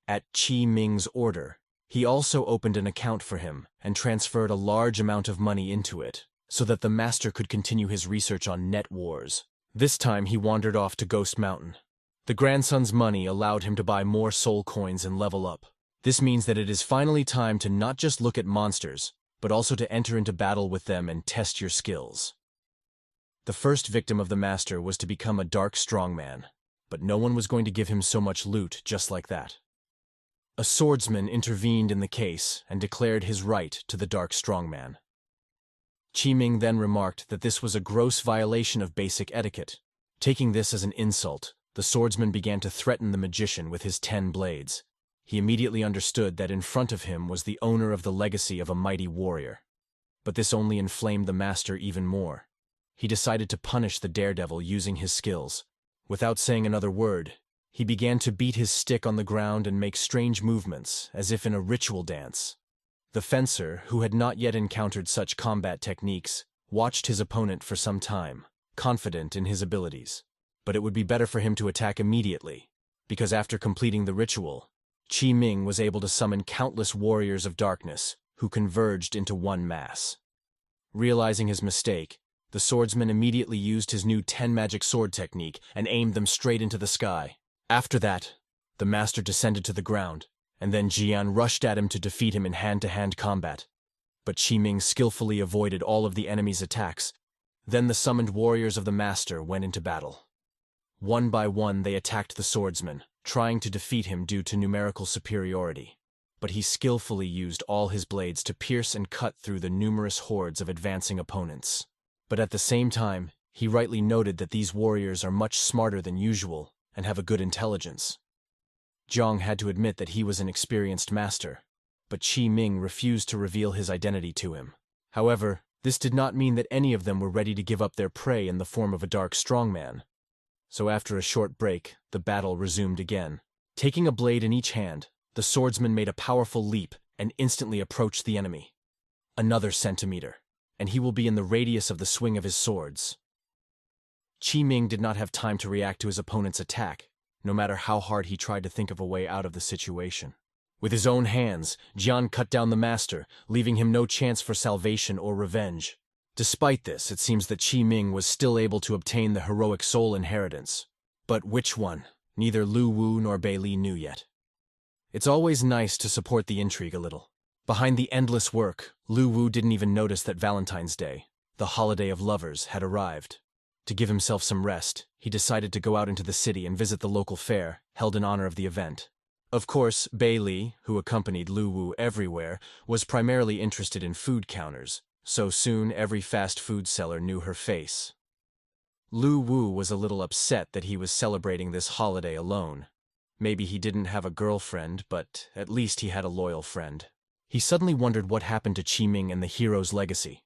At Qi Ming's order, he also opened an account for him and transferred a large amount of money into it so that the master could continue his research on net wars. This time he wandered off to Ghost Mountain. The grandson's money allowed him to buy more soul coins and level up. This means that it is finally time to not just look at monsters, but also to enter into battle with them and test your skills. The first victim of the master was to become a dark strongman, but no one was going to give him so much loot just like that. A swordsman intervened in the case and declared his right to the dark strongman. Qi Ming then remarked that this was a gross violation of basic etiquette. Taking this as an insult, the swordsman began to threaten the magician with his 10 blades. He immediately understood that in front of him was the owner of the legacy of a mighty warrior. But this only inflamed the master even more. He decided to punish the daredevil using his skills. Without saying another word, he began to beat his stick on the ground and make strange movements, as if in a ritual dance. The fencer, who had not yet encountered such combat techniques, watched his opponent for some time, confident in his abilities. But it would be better for him to attack immediately, because after completing the ritual, Qi Ming was able to summon countless warriors of darkness who converged into one mass. Realizing his mistake, the swordsman immediately used his new 10 magic sword technique and aimed them straight into the sky. After that, the master descended to the ground, and then Jian rushed at him to defeat him in hand-to-hand combat. But Qi Ming skillfully avoided all of the enemy's attacks. Then the summoned warriors of the master went into battle. One by one they attacked the swordsman, trying to defeat him due to numerical superiority. But he skillfully used all his blades to pierce and cut through the numerous hordes of advancing opponents. But at the same time, he rightly noted that these warriors are much smarter than usual and have a good intelligence. Zhang had to admit that he was an experienced master, but Qi Ming refused to reveal his identity to him. However, this did not mean that any of them were ready to give up their prey in the form of a dark strongman. So after a short break, the battle resumed again. Taking a blade in each hand, the swordsman made a powerful leap and instantly approached the enemy. Another centimeter, and he will be in the radius of the swing of his swords. Qi Ming did not have time to react to his opponent's attack, no matter how hard he tried to think of a way out of the situation. With his own hands, Jian cut down the master, leaving him no chance for salvation or revenge. Despite this, it seems that Qi Ming was still able to obtain the heroic soul inheritance. But which one? Neither Lu Wu nor Bei Li knew yet. It's always nice to support the intrigue a little. Behind the endless work, Lu Wu didn't even notice that Valentine's Day, the holiday of lovers, had arrived. To give himself some rest, he decided to go out into the city and visit the local fair, held in honor of the event. Of course, Bailey, who accompanied Lu Wu everywhere, was primarily interested in food counters, so soon every fast food seller knew her face. Lu Wu was a little upset that he was celebrating this holiday alone. Maybe he didn't have a girlfriend, but at least he had a loyal friend. He suddenly wondered what happened to Qiming and the hero's legacy.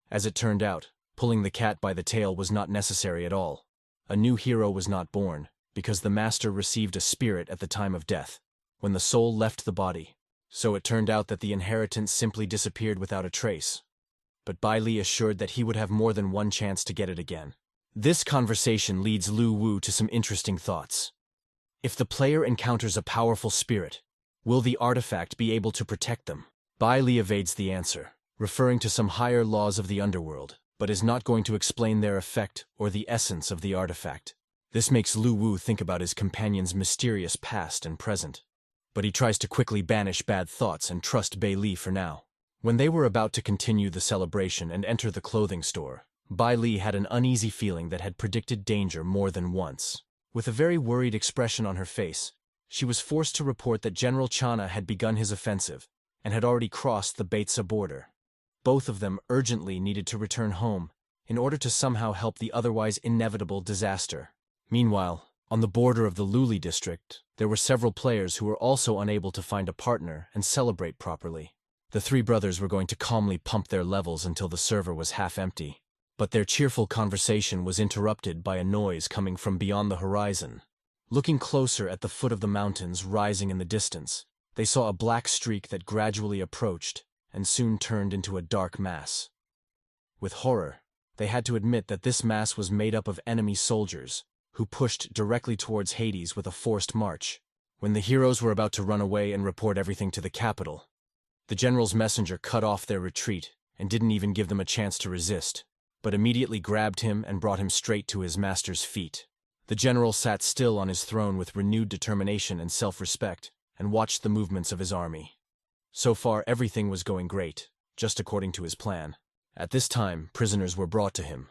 As it turned out, pulling the cat by the tail was not necessary at all. A new hero was not born, because the master received a spirit at the time of death, when the soul left the body. So it turned out that the inheritance simply disappeared without a trace. But Bai Li assured that he would have more than one chance to get it again. This conversation leads Lu Wu to some interesting thoughts. If the player encounters a powerful spirit, will the artifact be able to protect them? Bai Li evades the answer, referring to some higher laws of the underworld, but is not going to explain their effect or the essence of the artifact. This makes Lu Wu think about his companion's mysterious past and present. But he tries to quickly banish bad thoughts and trust Bai Li for now. When they were about to continue the celebration and enter the clothing store, Bai Li had an uneasy feeling that had predicted danger more than once. With a very worried expression on her face, she was forced to report that General Chana had begun his offensive and had already crossed the Baitsa border. Both of them urgently needed to return home in order to somehow help the otherwise inevitable disaster. Meanwhile, on the border of the Luli district, there were several players who were also unable to find a partner and celebrate properly. The three brothers were going to calmly pump their levels until the server was half empty. But their cheerful conversation was interrupted by a noise coming from beyond the horizon. Looking closer at the foot of the mountains rising in the distance, they saw a black streak that gradually approached and soon turned into a dark mass. With horror, they had to admit that this mass was made up of enemy soldiers, who pushed directly towards Hades with a forced march. When the heroes were about to run away and report everything to the capital, the general's messenger cut off their retreat and didn't even give them a chance to resist, but immediately grabbed him and brought him straight to his master's feet. The general sat still on his throne with renewed determination and self-respect, and watched the movements of his army. So far, everything was going great, just according to his plan. At this time, prisoners were brought to him.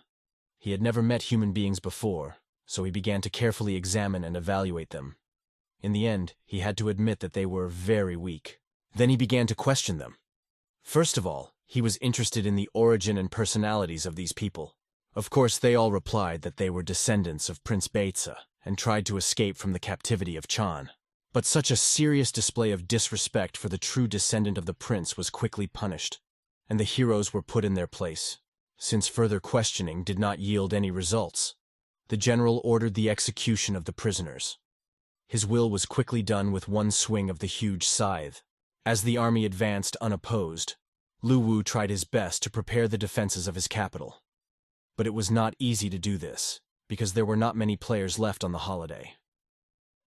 He had never met human beings before, so he began to carefully examine and evaluate them. In the end, he had to admit that they were very weak. Then he began to question them. First of all, he was interested in the origin and personalities of these people. Of course, they all replied that they were descendants of Prince Baitsa and tried to escape from the captivity of Chan. But such a serious display of disrespect for the true descendant of the prince was quickly punished, and the heroes were put in their place. Since further questioning did not yield any results, the general ordered the execution of the prisoners. His will was quickly done with one swing of the huge scythe. As the army advanced unopposed, Lu Wu tried his best to prepare the defenses of his capital. But it was not easy to do this, because there were not many players left on the holiday.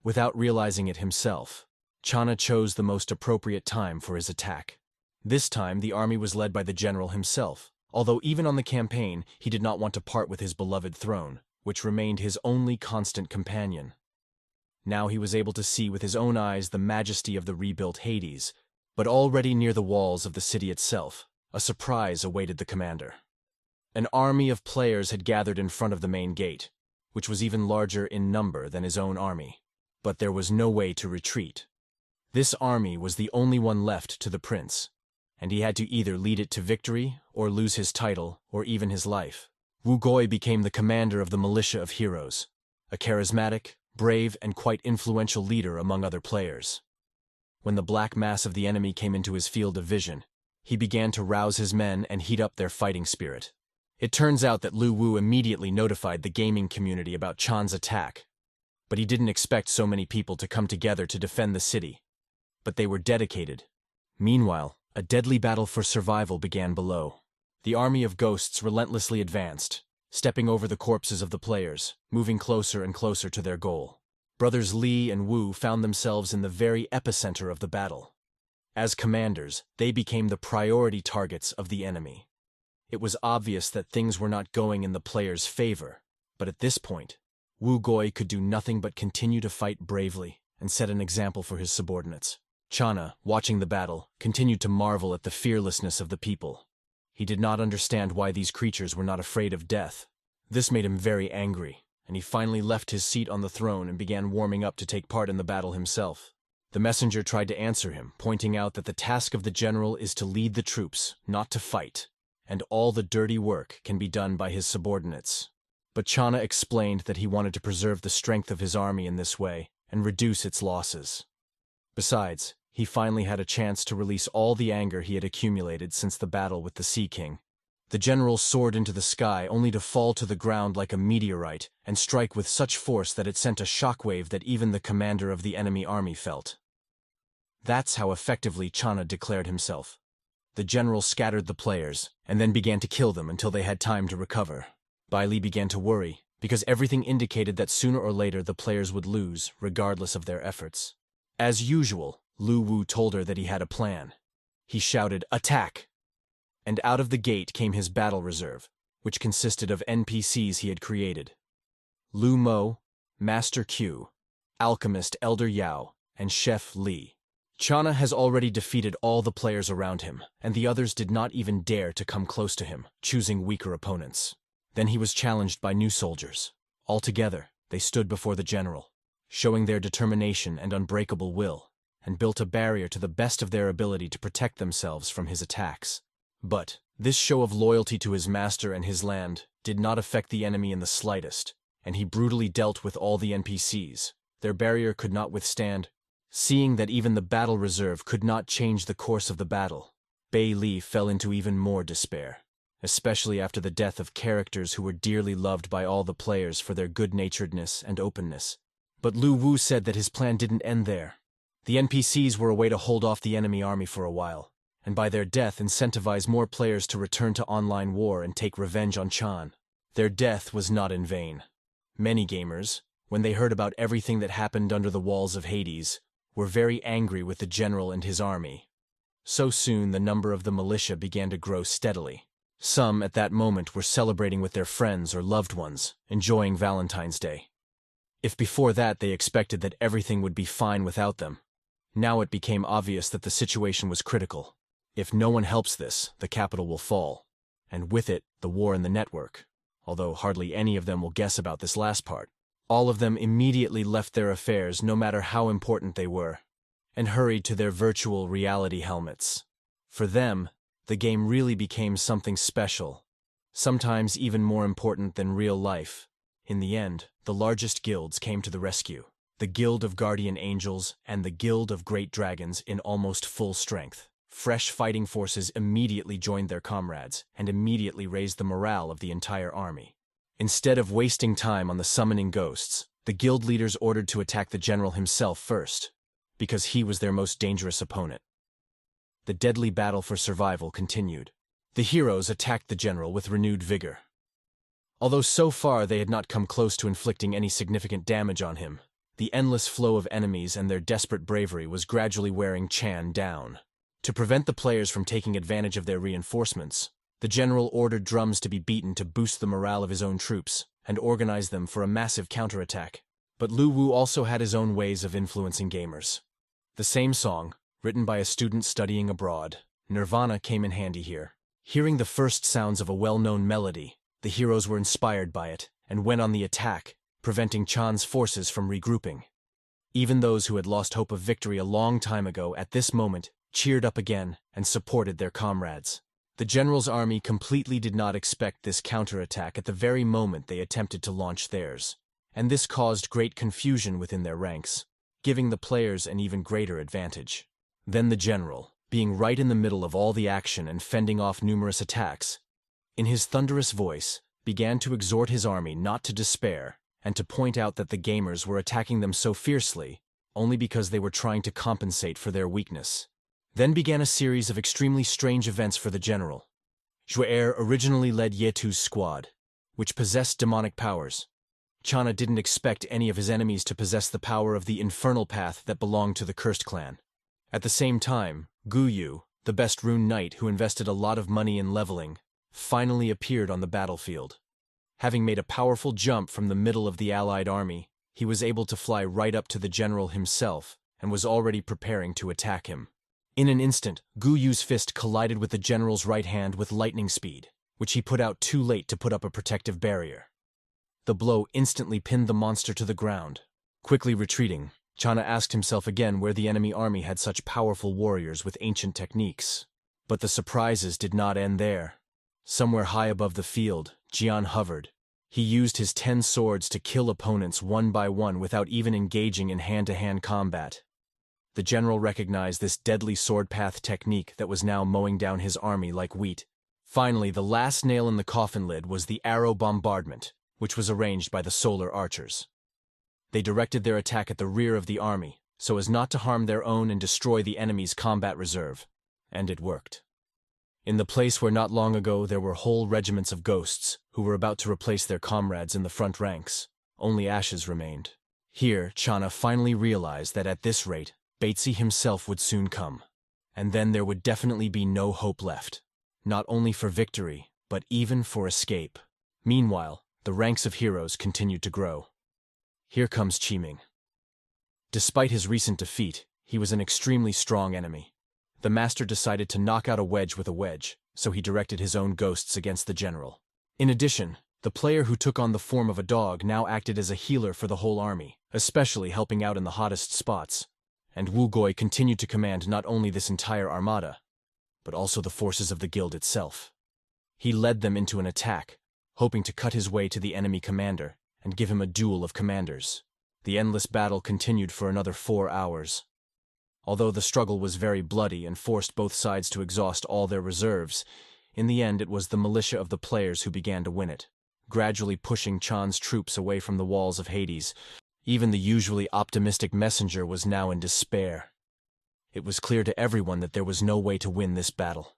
Without realizing it himself, Chana chose the most appropriate time for his attack. This time, the army was led by the general himself, although even on the campaign, he did not want to part with his beloved throne, which remained his only constant companion. Now he was able to see with his own eyes the majesty of the rebuilt Hades, but already near the walls of the city itself, a surprise awaited the commander. An army of players had gathered in front of the main gate, which was even larger in number than his own army. But there was no way to retreat. This army was the only one left to the prince, and he had to either lead it to victory or lose his title or even his life. Wu Gui became the commander of the militia of heroes, a charismatic, brave, and quite influential leader among other players. When the black mass of the enemy came into his field of vision, he began to rouse his men and heat up their fighting spirit. It turns out that Lu Wu immediately notified the gaming community about Chan's attack, but he didn't expect so many people to come together to defend the city. But they were dedicated. Meanwhile, a deadly battle for survival began below. The army of ghosts relentlessly advanced, stepping over the corpses of the players, moving closer and closer to their goal. Brothers Li and Wu found themselves in the very epicenter of the battle. As commanders, they became the priority targets of the enemy. It was obvious that things were not going in the players' favor, but at this point, Wu Gui could do nothing but continue to fight bravely and set an example for his subordinates. Chana, watching the battle, continued to marvel at the fearlessness of the people. He did not understand why these creatures were not afraid of death. This made him very angry, and he finally left his seat on the throne and began warming up to take part in the battle himself. The messenger tried to answer him, pointing out that the task of the general is to lead the troops, not to fight, and all the dirty work can be done by his subordinates. But Channa explained that he wanted to preserve the strength of his army in this way and reduce its losses. Besides, he finally had a chance to release all the anger he had accumulated since the battle with the Sea King. The general soared into the sky only to fall to the ground like a meteorite and strike with such force that it sent a shockwave that even the commander of the enemy army felt. That's how effectively Channa declared himself. The general scattered the players and then began to kill them until they had time to recover. Bai Li began to worry, because everything indicated that sooner or later the players would lose, regardless of their efforts. As usual, Lu Wu told her that he had a plan. He shouted, "Attack!" And out of the gate came his battle reserve, which consisted of NPCs he had created. Lu Mo, Master Q, Alchemist Elder Yao, and Chef Li. Channa has already defeated all the players around him, and the others did not even dare to come close to him, choosing weaker opponents. Then he was challenged by new soldiers. Altogether, they stood before the general, showing their determination and unbreakable will, and built a barrier to the best of their ability to protect themselves from his attacks. But this show of loyalty to his master and his land did not affect the enemy in the slightest, and he brutally dealt with all the NPCs. Their barrier could not withstand. Seeing that even the battle reserve could not change the course of the battle, Bai Li fell into even more despair, especially after the death of characters who were dearly loved by all the players for their good-naturedness and openness. But Lu Wu said that his plan didn't end there. The NPCs were a way to hold off the enemy army for a while, and by their death incentivize more players to return to online war and take revenge on Chan. Their death was not in vain. Many gamers, when they heard about everything that happened under the walls of Hades, were very angry with the general and his army. So soon the number of the militia began to grow steadily. Some at that moment were celebrating with their friends or loved ones, enjoying Valentine's Day. If before that they expected that everything would be fine without them, now it became obvious that the situation was critical. If no one helps this, the capital will fall, and with it, the war in the network, although hardly any of them will guess about this last part. All of them immediately left their affairs, no matter how important they were, and hurried to their virtual reality helmets. For them, the game really became something special, sometimes even more important than real life. In the end, the largest guilds came to the rescue, the Guild of Guardian Angels and the Guild of Great Dragons in almost full strength. Fresh fighting forces immediately joined their comrades and immediately raised the morale of the entire army. Instead of wasting time on the summoning ghosts, the guild leaders ordered to attack the general himself first, because he was their most dangerous opponent. The deadly battle for survival continued. The heroes attacked the general with renewed vigor. Although so far they had not come close to inflicting any significant damage on him, the endless flow of enemies and their desperate bravery was gradually wearing Chan down. To prevent the players from taking advantage of their reinforcements, the general ordered drums to be beaten to boost the morale of his own troops and organize them for a massive counterattack. But Lu Wu also had his own ways of influencing gamers. The same song, written by a student studying abroad, Nirvana, came in handy here. Hearing the first sounds of a well-known melody, the heroes were inspired by it and went on the attack, preventing Chan's forces from regrouping. Even those who had lost hope of victory a long time ago at this moment cheered up again and supported their comrades. The general's army completely did not expect this counterattack at the very moment they attempted to launch theirs, and this caused great confusion within their ranks, giving the players an even greater advantage. Then the general, being right in the middle of all the action and fending off numerous attacks, in his thunderous voice, began to exhort his army not to despair and to point out that the gamers were attacking them so fiercely only because they were trying to compensate for their weakness. Then began a series of extremely strange events for the general. Zhu'er originally led Yetu's squad, which possessed demonic powers. Channa didn't expect any of his enemies to possess the power of the infernal path that belonged to the cursed clan. At the same time, Guyu, the best rune knight who invested a lot of money in leveling, finally appeared on the battlefield. Having made a powerful jump from the middle of the allied army, he was able to fly right up to the general himself and was already preparing to attack him. In an instant, Guyu's fist collided with the general's right hand with lightning speed, which he put out too late to put up a protective barrier. The blow instantly pinned the monster to the ground. Quickly retreating, Chana asked himself again where the enemy army had such powerful warriors with ancient techniques. But the surprises did not end there. Somewhere high above the field, Jian hovered. He used his 10 swords to kill opponents one by one without even engaging in hand-to-hand combat. The general recognized this deadly sword path technique that was now mowing down his army like wheat. Finally, the last nail in the coffin lid was the arrow bombardment, which was arranged by the solar archers. They directed their attack at the rear of the army, so as not to harm their own and destroy the enemy's combat reserve. And it worked. In the place where not long ago there were whole regiments of ghosts who were about to replace their comrades in the front ranks, only ashes remained. Here, Chana finally realized that at this rate, Batesy himself would soon come. And then there would definitely be no hope left. Not only for victory, but even for escape. Meanwhile, the ranks of heroes continued to grow. Here comes Qiming. Despite his recent defeat, he was an extremely strong enemy. The master decided to knock out a wedge with a wedge, so he directed his own ghosts against the general. In addition, the player who took on the form of a dog now acted as a healer for the whole army, especially helping out in the hottest spots. And Wu Gui continued to command not only this entire armada, but also the forces of the guild itself. He led them into an attack, hoping to cut his way to the enemy commander and give him a duel of commanders. The endless battle continued for another 4 hours. Although the struggle was very bloody and forced both sides to exhaust all their reserves, in the end it was the militia of the players who began to win it, gradually pushing Chan's troops away from the walls of Hades. Even the usually optimistic messenger was now in despair. It was clear to everyone that there was no way to win this battle.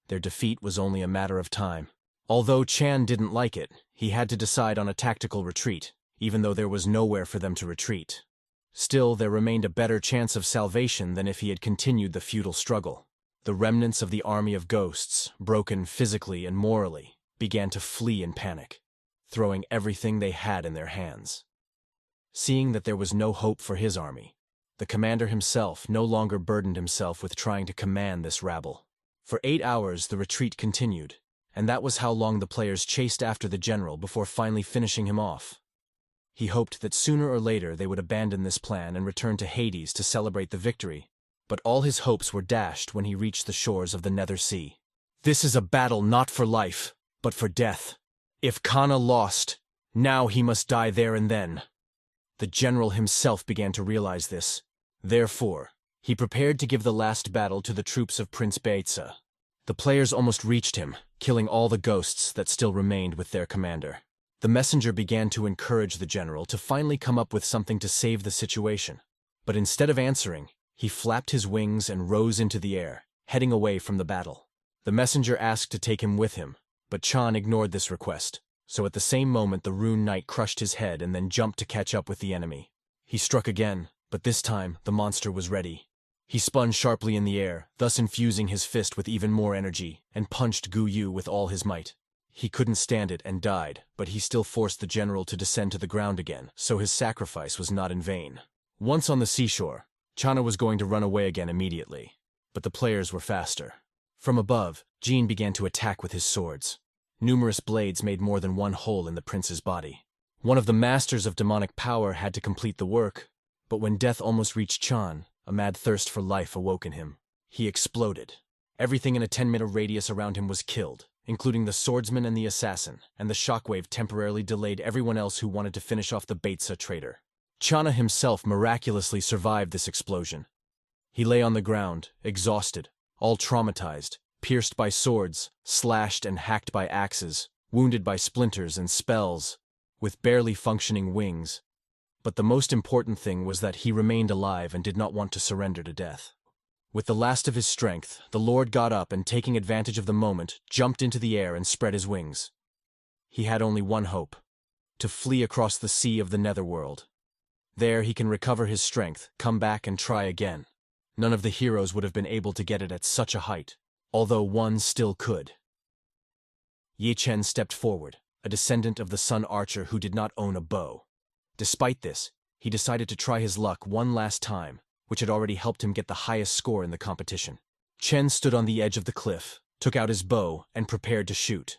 Their defeat was only a matter of time. Although Chan didn't like it, he had to decide on a tactical retreat, even though there was nowhere for them to retreat. Still, there remained a better chance of salvation than if he had continued the futile struggle. The remnants of the army of ghosts, broken physically and morally, began to flee in panic, throwing everything they had in their hands. Seeing that there was no hope for his army, the commander himself no longer burdened himself with trying to command this rabble. For 8 hours the retreat continued, and that was how long the players chased after the general before finally finishing him off. He hoped that sooner or later they would abandon this plan and return to Hades to celebrate the victory, but all his hopes were dashed when he reached the shores of the Nether Sea. This is a battle not for life, but for death. If Kana lost, now he must die there and then. The general himself began to realize this. Therefore, he prepared to give the last battle to the troops of Prince Baitsa. The players almost reached him, killing all the ghosts that still remained with their commander. The messenger began to encourage the general to finally come up with something to save the situation. But instead of answering, he flapped his wings and rose into the air, heading away from the battle. The messenger asked to take him with him, but Chan ignored this request. So at the same moment the Rune Knight crushed his head and then jumped to catch up with the enemy. He struck again, but this time the monster was ready. He spun sharply in the air, thus infusing his fist with even more energy, and punched Gu Yu with all his might. He couldn't stand it and died, but he still forced the general to descend to the ground again, so his sacrifice was not in vain. Once on the seashore, Chana was going to run away again immediately, but the players were faster. From above, Jean began to attack with his swords. Numerous blades made more than one hole in the prince's body. One of the masters of demonic power had to complete the work, but when death almost reached Chan, a mad thirst for life awoke in him. He exploded. Everything in a 10-meter radius around him was killed, including the swordsman and the assassin, and the shockwave temporarily delayed everyone else who wanted to finish off the Baitsa traitor. Chana himself miraculously survived this explosion. He lay on the ground, exhausted, all traumatized, pierced by swords, slashed and hacked by axes, wounded by splinters and spells, with barely functioning wings. But the most important thing was that he remained alive and did not want to surrender to death. With the last of his strength, the Lord got up and, taking advantage of the moment, jumped into the air and spread his wings. He had only one hope: to flee across the sea of the netherworld. There he can recover his strength, come back and try again. None of the heroes would have been able to get it at such a height, although one still could. Ye Chen stepped forward, a descendant of the Sun Archer who did not own a bow. Despite this, he decided to try his luck one last time, which had already helped him get the highest score in the competition. Chen stood on the edge of the cliff, took out his bow, and prepared to shoot.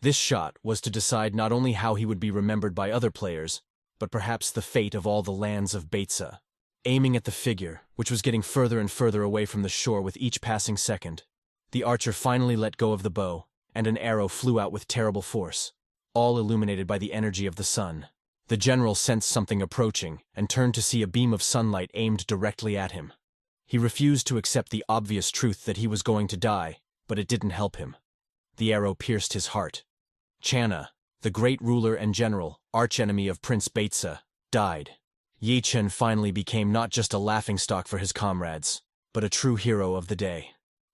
This shot was to decide not only how he would be remembered by other players, but perhaps the fate of all the lands of Beitsa. Aiming at the figure, which was getting further and further away from the shore with each passing second, the archer finally let go of the bow, and an arrow flew out with terrible force, all illuminated by the energy of the sun. The general sensed something approaching and turned to see a beam of sunlight aimed directly at him. He refused to accept the obvious truth that he was going to die, but it didn't help him. The arrow pierced his heart. Channa, the great ruler and general, archenemy of Prince Beitsa, died. Ye Chen finally became not just a laughingstock for his comrades, but a true hero of the day.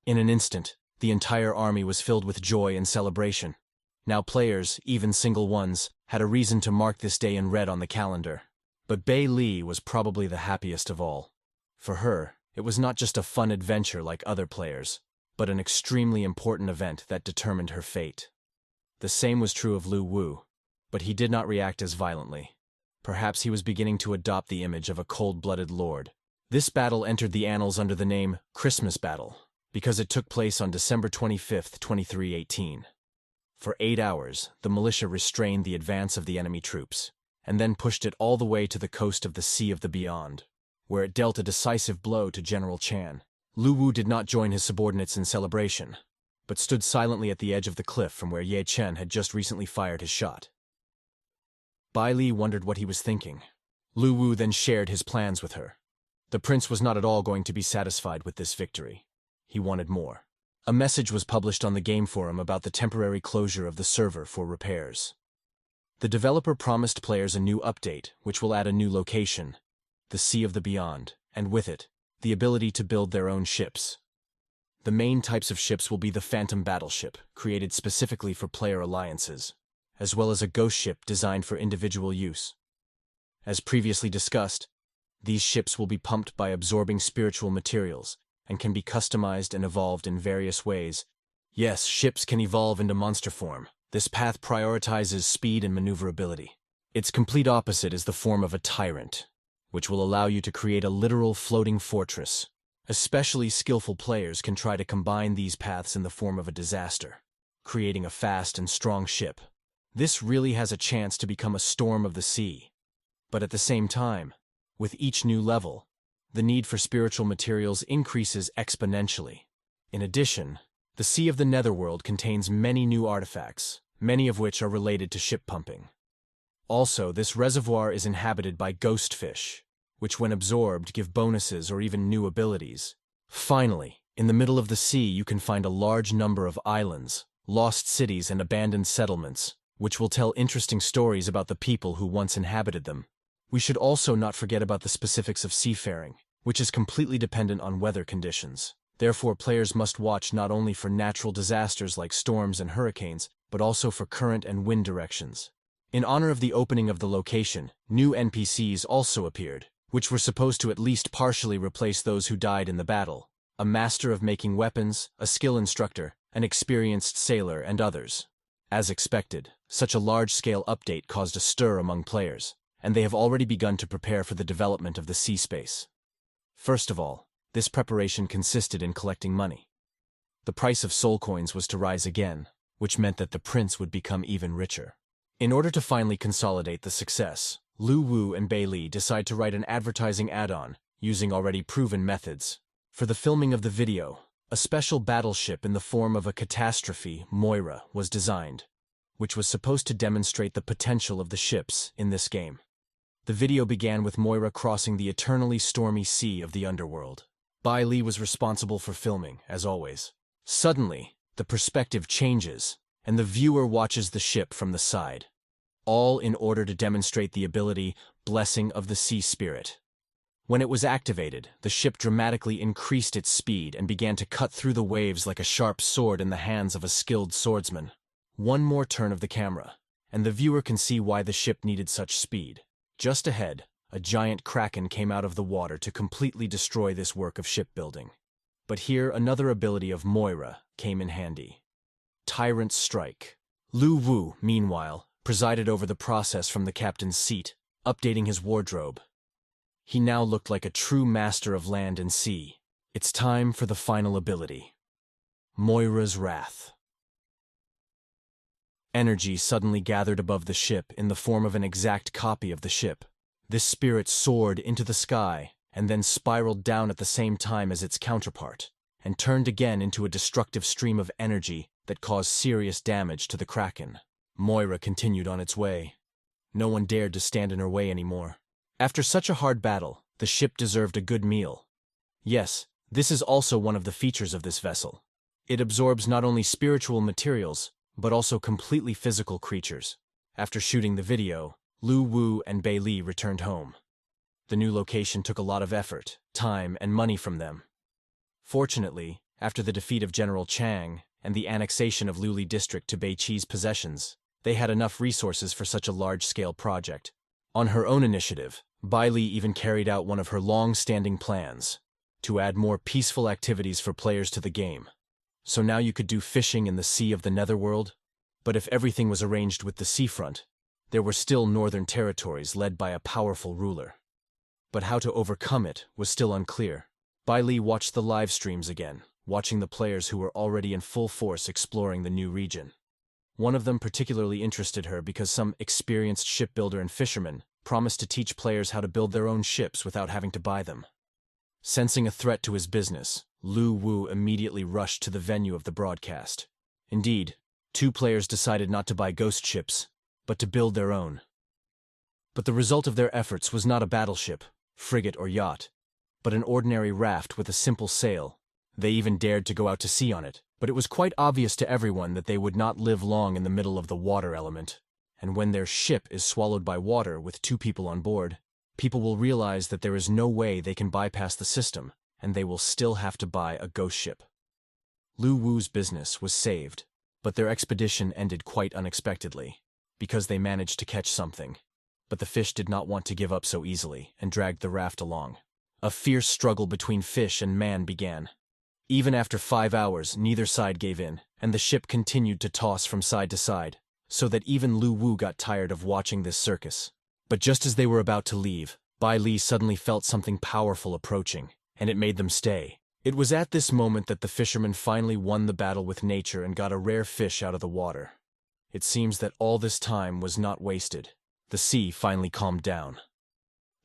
In an instant, the entire army was filled with joy and celebration. Now players, even single ones, had a reason to mark this day in red on the calendar. But Bei Li was probably the happiest of all. For her, it was not just a fun adventure like other players, but an extremely important event that determined her fate. The same was true of Lu Wu, but he did not react as violently. Perhaps he was beginning to adopt the image of a cold-blooded lord. This battle entered the annals under the name Christmas Battle, because it took place on December 25, 2318. For 8 hours, the militia restrained the advance of the enemy troops, and then pushed it all the way to the coast of the Sea of the Beyond, where it dealt a decisive blow to General Chan. Lu Wu did not join his subordinates in celebration, but stood silently at the edge of the cliff from where Ye Chen had just recently fired his shot. Bai Li wondered what he was thinking. Lu Wu then shared his plans with her. The prince was not at all going to be satisfied with this victory. He wanted more. A message was published on the game forum about the temporary closure of the server for repairs. The developer promised players a new update, which will add a new location, the Sea of the Beyond, and with it, the ability to build their own ships. The main types of ships will be the Phantom Battleship, created specifically for player alliances, as well as a ghost ship designed for individual use. As previously discussed, these ships will be pumped by absorbing spiritual materials and can be customized and evolved in various ways. Yes, ships can evolve into monster form. This path prioritizes speed and maneuverability. Its complete opposite is the form of a tyrant, which will allow you to create a literal floating fortress. Especially skillful players can try to combine these paths in the form of a disaster, creating a fast and strong ship. This really has a chance to become a storm of the sea. But at the same time, with each new level, the need for spiritual materials increases exponentially. In addition, the Sea of the Netherworld contains many new artifacts, many of which are related to ship pumping. Also, this reservoir is inhabited by ghost fish, which when absorbed give bonuses or even new abilities. Finally, in the middle of the sea you can find a large number of islands, lost cities and abandoned settlements, which will tell interesting stories about the people who once inhabited them. We should also not forget about the specifics of seafaring, which is completely dependent on weather conditions. Therefore, players must watch not only for natural disasters like storms and hurricanes, but also for current and wind directions. In honor of the opening of the location, new NPCs also appeared, which were supposed to at least partially replace those who died in the battle. A master of making weapons, a skill instructor, an experienced sailor, and others. As expected, such a large-scale update caused a stir among players, and they have already begun to prepare for the development of the sea space. First of all, this preparation consisted in collecting money. The price of soul coins was to rise again, which meant that the prince would become even richer. In order to finally consolidate the success, Lu Wu and Bei Li decide to write an advertising add-on, using already proven methods. For the filming of the video, a special battleship in the form of a catastrophe, Moira, was designed, which was supposed to demonstrate the potential of the ships in this game. The video began with Moira crossing the eternally stormy sea of the underworld. Bai Li was responsible for filming, as always. Suddenly, the perspective changes, and the viewer watches the ship from the side, all in order to demonstrate the ability, Blessing of the Sea Spirit. When it was activated, the ship dramatically increased its speed and began to cut through the waves like a sharp sword in the hands of a skilled swordsman. One more turn of the camera, and the viewer can see why the ship needed such speed. Just ahead, a giant kraken came out of the water to completely destroy this work of shipbuilding. But here another ability of Moira came in handy. Tyrant's Strike. Lu Wu, meanwhile, presided over the process from the captain's seat, updating his wardrobe. He now looked like a true master of land and sea. It's time for the final ability. Moira's Wrath. Energy suddenly gathered above the ship in the form of an exact copy of the ship. This spirit soared into the sky and then spiraled down at the same time as its counterpart, and turned again into a destructive stream of energy that caused serious damage to the Kraken. Moira continued on its way. No one dared to stand in her way anymore. After such a hard battle, the ship deserved a good meal. Yes, this is also one of the features of this vessel. It absorbs not only spiritual materials, but also completely physical creatures. After shooting the video, Lu Wu and Bei Li returned home. The new location took a lot of effort, time, and money from them. Fortunately, after the defeat of General Chang and the annexation of Luli District to Beiqi's possessions, they had enough resources for such a large-scale project. On her own initiative, Bai Li even carried out one of her long-standing plans, to add more peaceful activities for players to the game. So now you could do fishing in the sea of the Netherworld, but if everything was arranged with the seafront, there were still northern territories led by a powerful ruler. But how to overcome it was still unclear. Bai Li watched the live streams again, watching the players who were already in full force exploring the new region. One of them particularly interested her because some experienced shipbuilder and fisherman promised to teach players how to build their own ships without having to buy them. Sensing a threat to his business, Lu Wu immediately rushed to the venue of the broadcast. Indeed, 2 players decided not to buy ghost ships, but to build their own. But the result of their efforts was not a battleship, frigate or yacht, but an ordinary raft with a simple sail. They even dared to go out to sea on it, but it was quite obvious to everyone that they would not live long in the middle of the water element. And when their ship is swallowed by water with 2 people on board, people will realize that there is no way they can bypass the system, and they will still have to buy a ghost ship. Lu Wu's business was saved, but their expedition ended quite unexpectedly, because they managed to catch something. But the fish did not want to give up so easily and dragged the raft along. A fierce struggle between fish and man began. Even after 5 hours, neither side gave in, and the ship continued to toss from side to side, so that even Lu Wu got tired of watching this circus. But just as they were about to leave, Bai Li suddenly felt something powerful approaching, and it made them stay. It was at this moment that the fisherman finally won the battle with nature and got a rare fish out of the water. It seems that all this time was not wasted. The sea finally calmed down.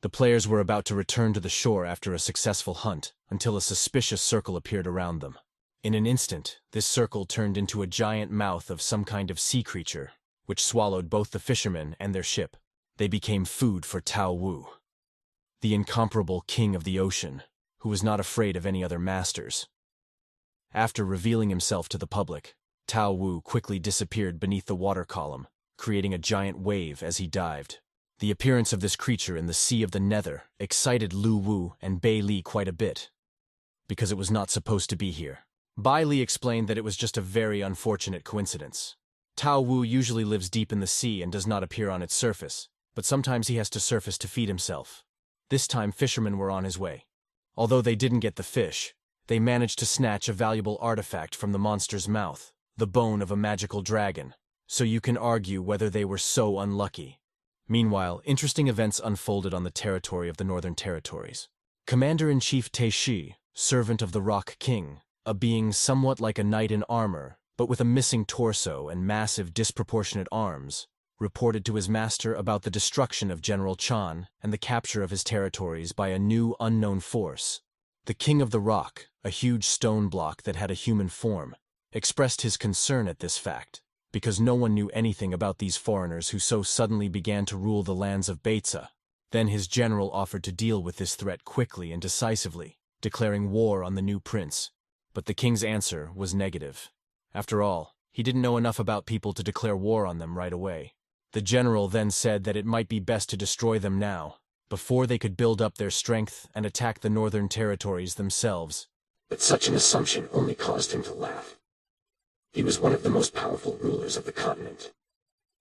The players were about to return to the shore after a successful hunt, until a suspicious circle appeared around them. In an instant, this circle turned into a giant mouth of some kind of sea creature, which swallowed both the fishermen and their ship. They became food for Tao Wu, the incomparable king of the ocean, who was not afraid of any other masters. After revealing himself to the public, Tao Wu quickly disappeared beneath the water column, creating a giant wave as he dived. The appearance of this creature in the sea of the Nether excited Lu Wu and Bei Li quite a bit, because it was not supposed to be here. Bai Li explained that it was just a very unfortunate coincidence. Tao Wu usually lives deep in the sea and does not appear on its surface, but sometimes he has to surface to feed himself. This time fishermen were on his way. Although they didn't get the fish, they managed to snatch a valuable artifact from the monster's mouth, the bone of a magical dragon, so you can argue whether they were so unlucky. Meanwhile, interesting events unfolded on the territory of the Northern Territories. Commander-in-Chief Te Shi, servant of the Rock King, a being somewhat like a knight in armor, but with a missing torso and massive disproportionate arms, reported to his master about the destruction of General Chan and the capture of his territories by a new unknown force. The King of the Rock, a huge stone block that had a human form, expressed his concern at this fact, because no one knew anything about these foreigners who so suddenly began to rule the lands of Beitza. Then his general offered to deal with this threat quickly and decisively, declaring war on the new prince. But the king's answer was negative. After all, he didn't know enough about people to declare war on them right away. The general then said that it might be best to destroy them now, before they could build up their strength and attack the northern territories themselves. But such an assumption only caused him to laugh. He was one of the most powerful rulers of the continent.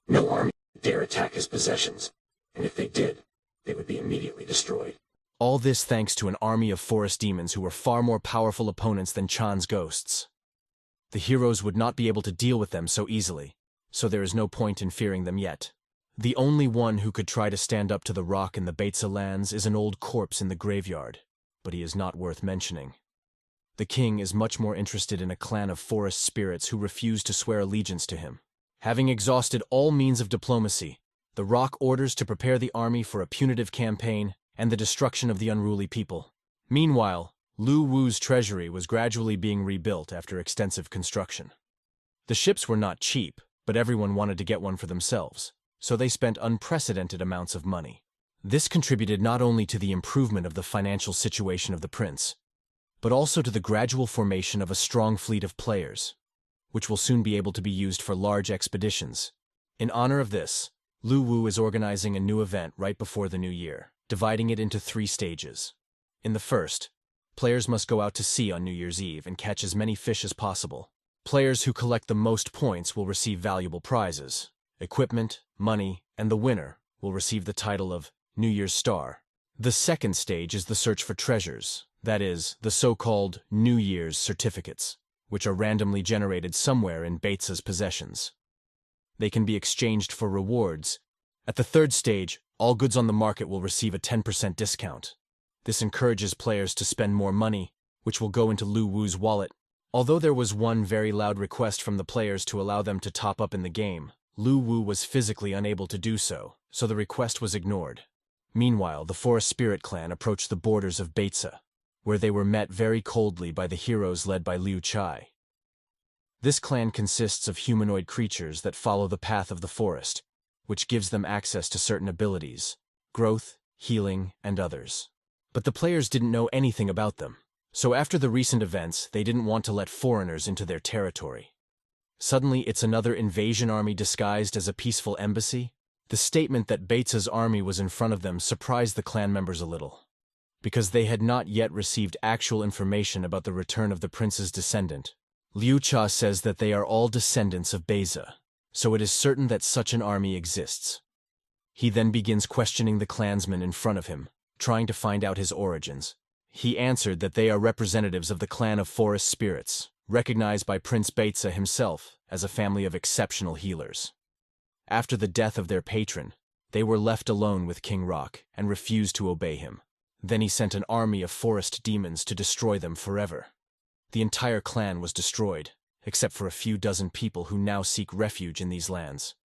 No army would dare attack his possessions, and if they did, they would be immediately destroyed. All this thanks to an army of forest demons who were far more powerful opponents than Chan's ghosts. The heroes would not be able to deal with them so easily, so there is no point in fearing them yet. The only one who could try to stand up to the rock in the Beitza lands is an old corpse in the graveyard, but he is not worth mentioning. The king is much more interested in a clan of forest spirits who refuse to swear allegiance to him. Having exhausted all means of diplomacy, the Rock orders to prepare the army for a punitive campaign and the destruction of the unruly people. Meanwhile, Lu Wu's treasury was gradually being rebuilt after extensive construction. The ships were not cheap, but everyone wanted to get one for themselves, so they spent unprecedented amounts of money. This contributed not only to the improvement of the financial situation of the prince, but also to the gradual formation of a strong fleet of players, which will soon be able to be used for large expeditions. In honor of this, Lu Wu is organizing a new event right before the new year, dividing it into 3 stages. In the first, players must go out to sea on New Year's Eve and catch as many fish as possible. Players who collect the most points will receive valuable prizes, equipment, money, and the winner will receive the title of New Year's Star. The second stage is the search for treasures, that is, the so-called New Year's certificates, which are randomly generated somewhere in Beitsa's possessions. They can be exchanged for rewards. At the third stage, all goods on the market will receive a 10% discount. This encourages players to spend more money, which will go into Lu Wu's wallet. Although there was one very loud request from the players to allow them to top up in the game, Lu Wu was physically unable to do so, so the request was ignored. Meanwhile, the Forest Spirit clan approached the borders of Beitsa, where they were met very coldly by the heroes led by Liu Chai. This clan consists of humanoid creatures that follow the path of the forest, which gives them access to certain abilities, growth, healing, and others. But the players didn't know anything about them, so after the recent events, they didn't want to let foreigners into their territory. Suddenly, it's another invasion army disguised as a peaceful embassy. The statement that Beitsa's army was in front of them surprised the clan members a little, because they had not yet received actual information about the return of the prince's descendant. Liu Cha says that they are all descendants of Beitsa, so it is certain that such an army exists. He then begins questioning the clansmen in front of him, trying to find out his origins. He answered that they are representatives of the clan of Forest Spirits, recognized by Prince Beitsa himself as a family of exceptional healers. After the death of their patron, they were left alone with King Rock and refused to obey him. Then he sent an army of forest demons to destroy them forever. The entire clan was destroyed, except for a few dozen people who now seek refuge in these lands.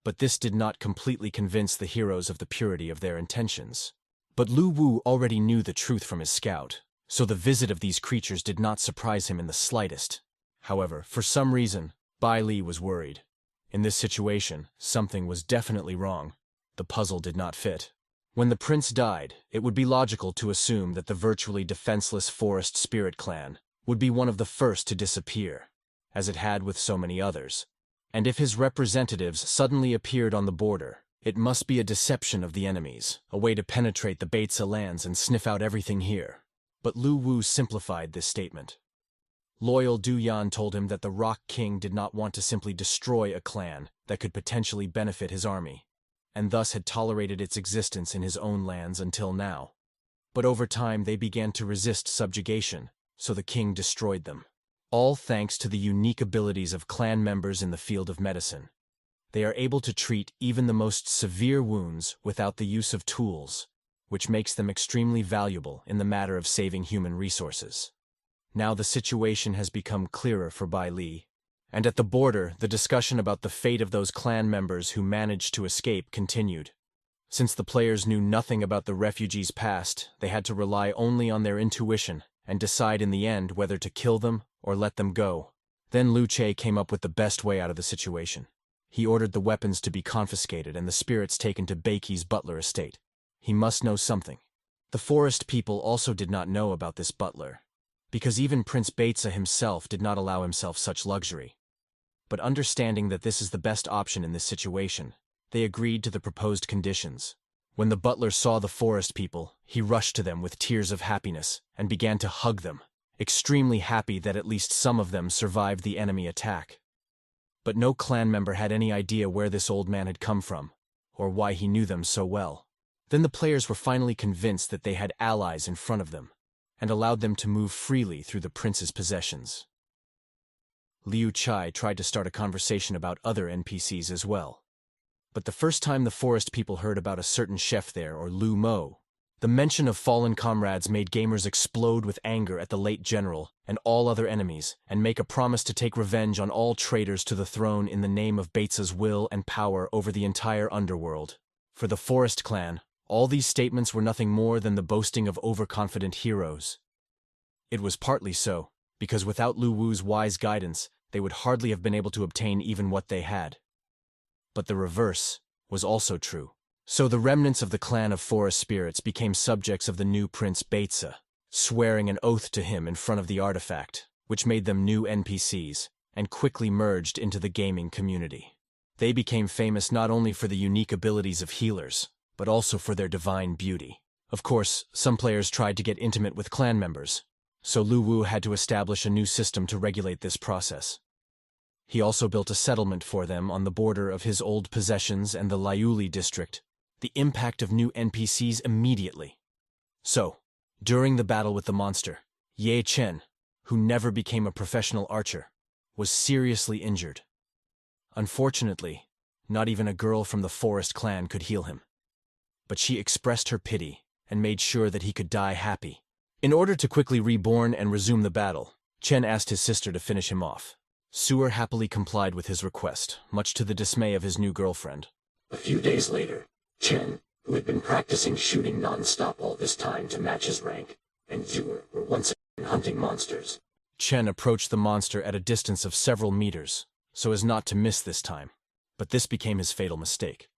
But this did not completely convince the heroes of the purity of their intentions. But Lu Wu already knew the truth from his scout, so the visit of these creatures did not surprise him in the slightest. However, for some reason, Bai Li was worried. In this situation, something was definitely wrong. The puzzle did not fit. When the prince died, it would be logical to assume that the virtually defenseless Forest Spirit clan would be one of the first to disappear, as it had with so many others. And if his representatives suddenly appeared on the border, it must be a deception of the enemies, a way to penetrate the Beitsa lands and sniff out everything here. But Lu Wu simplified this statement. Loyal Du Yan told him that the Rock King did not want to simply destroy a clan that could potentially benefit his army, and thus had tolerated its existence in his own lands until now. But over time they began to resist subjugation, so the king destroyed them. All thanks to the unique abilities of clan members in the field of medicine. They are able to treat even the most severe wounds without the use of tools, which makes them extremely valuable in the matter of saving human resources. Now the situation has become clearer for Bai Li, and at the border, the discussion about the fate of those clan members who managed to escape continued. Since the players knew nothing about the refugees' past, they had to rely only on their intuition and decide in the end whether to kill them or let them go. Then Liu Che came up with the best way out of the situation. He ordered the weapons to be confiscated and the spirits taken to Beiqi's butler estate. He must know something. The forest people also did not know about this butler, because even Prince Beitsa himself did not allow himself such luxury. But understanding that this is the best option in this situation, they agreed to the proposed conditions. When the butler saw the forest people, he rushed to them with tears of happiness and began to hug them, extremely happy that at least some of them survived the enemy attack. But no clan member had any idea where this old man had come from, or why he knew them so well. Then the players were finally convinced that they had allies in front of them, and allowed them to move freely through the prince's possessions. Liu Chai tried to start a conversation about other NPCs as well. But the first time the forest people heard about a certain chef there, or Lu Mo, The mention of fallen comrades made gamers explode with anger at the late general and all other enemies, and make a promise to take revenge on all traitors to the throne in the name of Batesa's will and power over the entire underworld. For the Forest clan, all these statements were nothing more than the boasting of overconfident heroes. It was partly so, because without Lu Wu's wise guidance, they would hardly have been able to obtain even what they had. But the reverse was also true. So the remnants of the clan of forest spirits became subjects of the new Prince Batesa, swearing an oath to him in front of the artifact, which made them new NPCs, and quickly merged into the gaming community. They became famous not only for the unique abilities of healers, but also for their divine beauty. Of course, some players tried to get intimate with clan members, so Lu Wu had to establish a new system to regulate this process. He also built a settlement for them on the border of his old possessions and the Liuli district. The impact of new NPCs immediately. So, during the battle with the monster, Ye Chen, who never became a professional archer, was seriously injured. Unfortunately, not even a girl from the Forest clan could heal him. But she expressed her pity and made sure that he could die happy. In order to quickly reborn and resume the battle, Chen asked his sister to finish him off. Su'er happily complied with his request, much to the dismay of his new girlfriend. A few days later, Chen, who had been practicing shooting non-stop all this time to match his rank, and Su'er were once again hunting monsters. Chen approached the monster at a distance of several meters, so as not to miss this time. But this became his fatal mistake.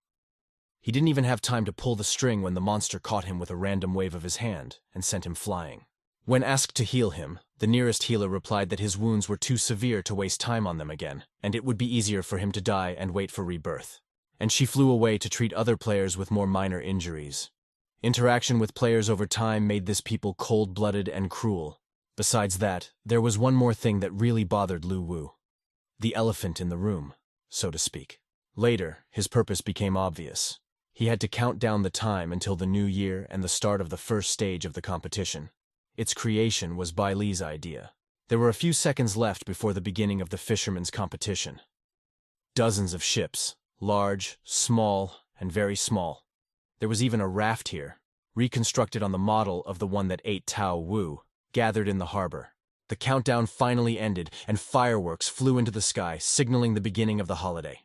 He didn't even have time to pull the string when the monster caught him with a random wave of his hand and sent him flying. When asked to heal him, the nearest healer replied that his wounds were too severe to waste time on them again, and it would be easier for him to die and wait for rebirth. And she flew away to treat other players with more minor injuries. Interaction with players over time made this people cold-blooded and cruel. Besides that, there was one more thing that really bothered Lu Wu. The elephant in the room, so to speak. Later, his purpose became obvious. He had to count down the time until the new year and the start of the first stage of the competition. Its creation was Bai Li's idea. There were a few seconds left before the beginning of the fishermen's competition. Dozens of ships, large, small, and very small. There was even a raft here, reconstructed on the model of the one that ate Tao Wu, gathered in the harbor. The countdown finally ended, and fireworks flew into the sky, signaling the beginning of the holiday.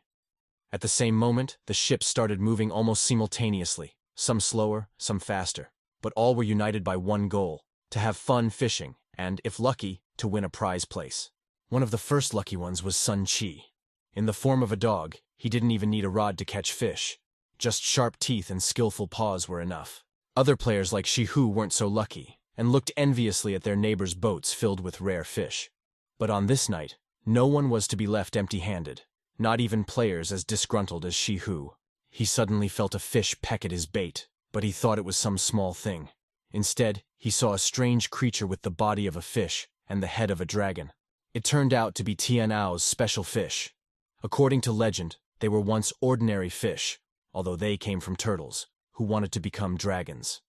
At the same moment, the ships started moving almost simultaneously, some slower, some faster, but all were united by one goal: to have fun fishing, and, if lucky, to win a prize place. One of the first lucky ones was Sun Chi. In the form of a dog, he didn't even need a rod to catch fish. Just sharp teeth and skillful paws were enough. Other players like Shi Hu weren't so lucky, and looked enviously at their neighbors' boats filled with rare fish. But on this night, no one was to be left empty-handed, not even players as disgruntled as Shi Hu. He suddenly felt a fish peck at his bait, but he thought it was some small thing. Instead, he saw a strange creature with the body of a fish and the head of a dragon. It turned out to be Tian Ao's special fish. According to legend, they were once ordinary fish, although they came from turtles, who wanted to become dragons.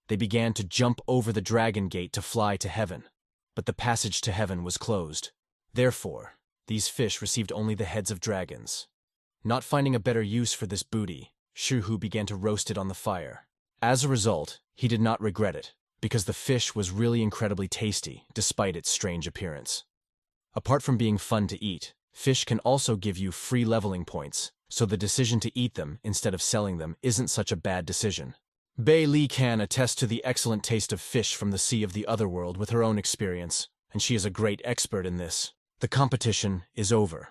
They began to jump over the dragon gate to fly to heaven, but the passage to heaven was closed. Therefore, these fish received only the heads of dragons. Not finding a better use for this booty, Shi Hu began to roast it on the fire. As a result, he did not regret it, because the fish was really incredibly tasty, despite its strange appearance. Apart from being fun to eat, fish can also give you free leveling points, so the decision to eat them instead of selling them isn't such a bad decision. Bai Li can attest to the excellent taste of fish from the sea of the otherworld with her own experience, and she is a great expert in this. The competition is over.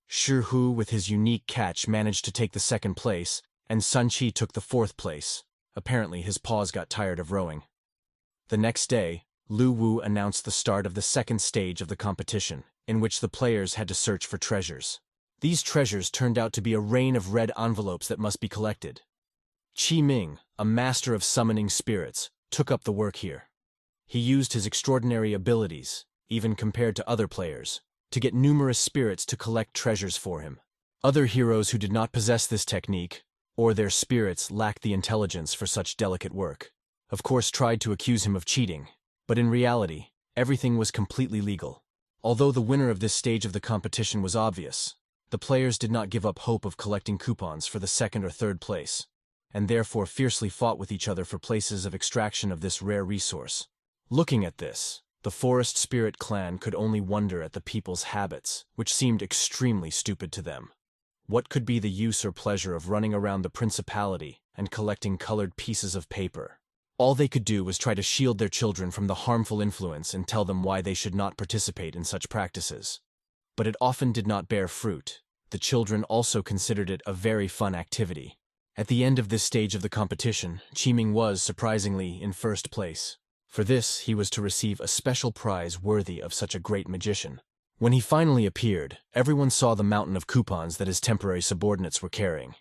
Shi Hu, with his unique catch, managed to take the second place, and Sun Chi took the fourth place. Apparently, his paws got tired of rowing. The next day, Lu Wu announced the start of the second stage of the competition, in which the players had to search for treasures. These treasures turned out to be a rain of red envelopes that must be collected. Qi Ming, a master of summoning spirits, took up the work here. He used his extraordinary abilities, even compared to other players, to get numerous spirits to collect treasures for him. Other heroes who did not possess this technique, or their spirits lacked the intelligence for such delicate work, of course tried to accuse him of cheating, but in reality, everything was completely legal. Although the winner of this stage of the competition was obvious, the players did not give up hope of collecting coupons for the second or third place. and therefore fiercely fought with each other for places of extraction of this rare resource. Looking at this, the Forest Spirit clan could only wonder at the people's habits, which seemed extremely stupid to them. What could be the use or pleasure of running around the principality and collecting colored pieces of paper? All they could do was try to shield their children from the harmful influence and tell them why they should not participate in such practices. But it often did not bear fruit. The children also considered it a very fun activity. At the end of this stage of the competition, Qiming was, surprisingly, in first place. For this, he was to receive a special prize worthy of such a great magician. When he finally appeared, everyone saw the mountain of coupons that his temporary subordinates were carrying.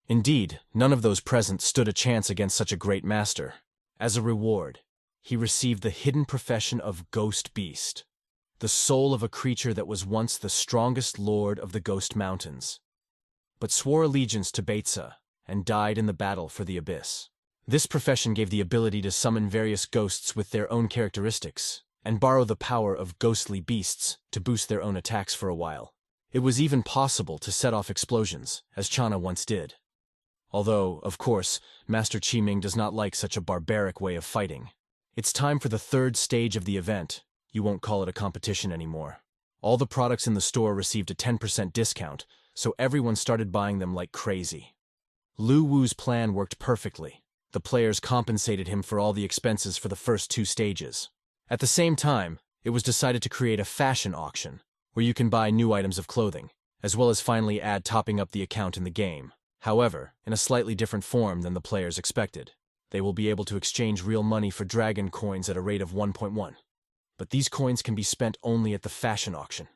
Indeed, none of those present stood a chance against such a great master. As a reward, he received the hidden profession of Ghost Beast, the soul of a creature that was once the strongest lord of the Ghost Mountains, but swore allegiance to Beitza and died in the battle for the Abyss. This profession gave the ability to summon various ghosts with their own characteristics, and borrow the power of ghostly beasts to boost their own attacks for a while. It was even possible to set off explosions, as Chana once did. Although, of course, Master Qiming does not like such a barbaric way of fighting. It's time for the third stage of the event. You won't call it a competition anymore. All the products in the store received a 10% discount, so everyone started buying them like crazy. Lu Wu's plan worked perfectly. The players compensated him for all the expenses for the first two stages. At the same time, it was decided to create a fashion auction, where you can buy new items of clothing, as well as finally add topping up the account in the game. However, in a slightly different form than the players expected. They will be able to exchange real money for dragon coins at a rate of 1.1. But these coins can be spent only at the fashion auction.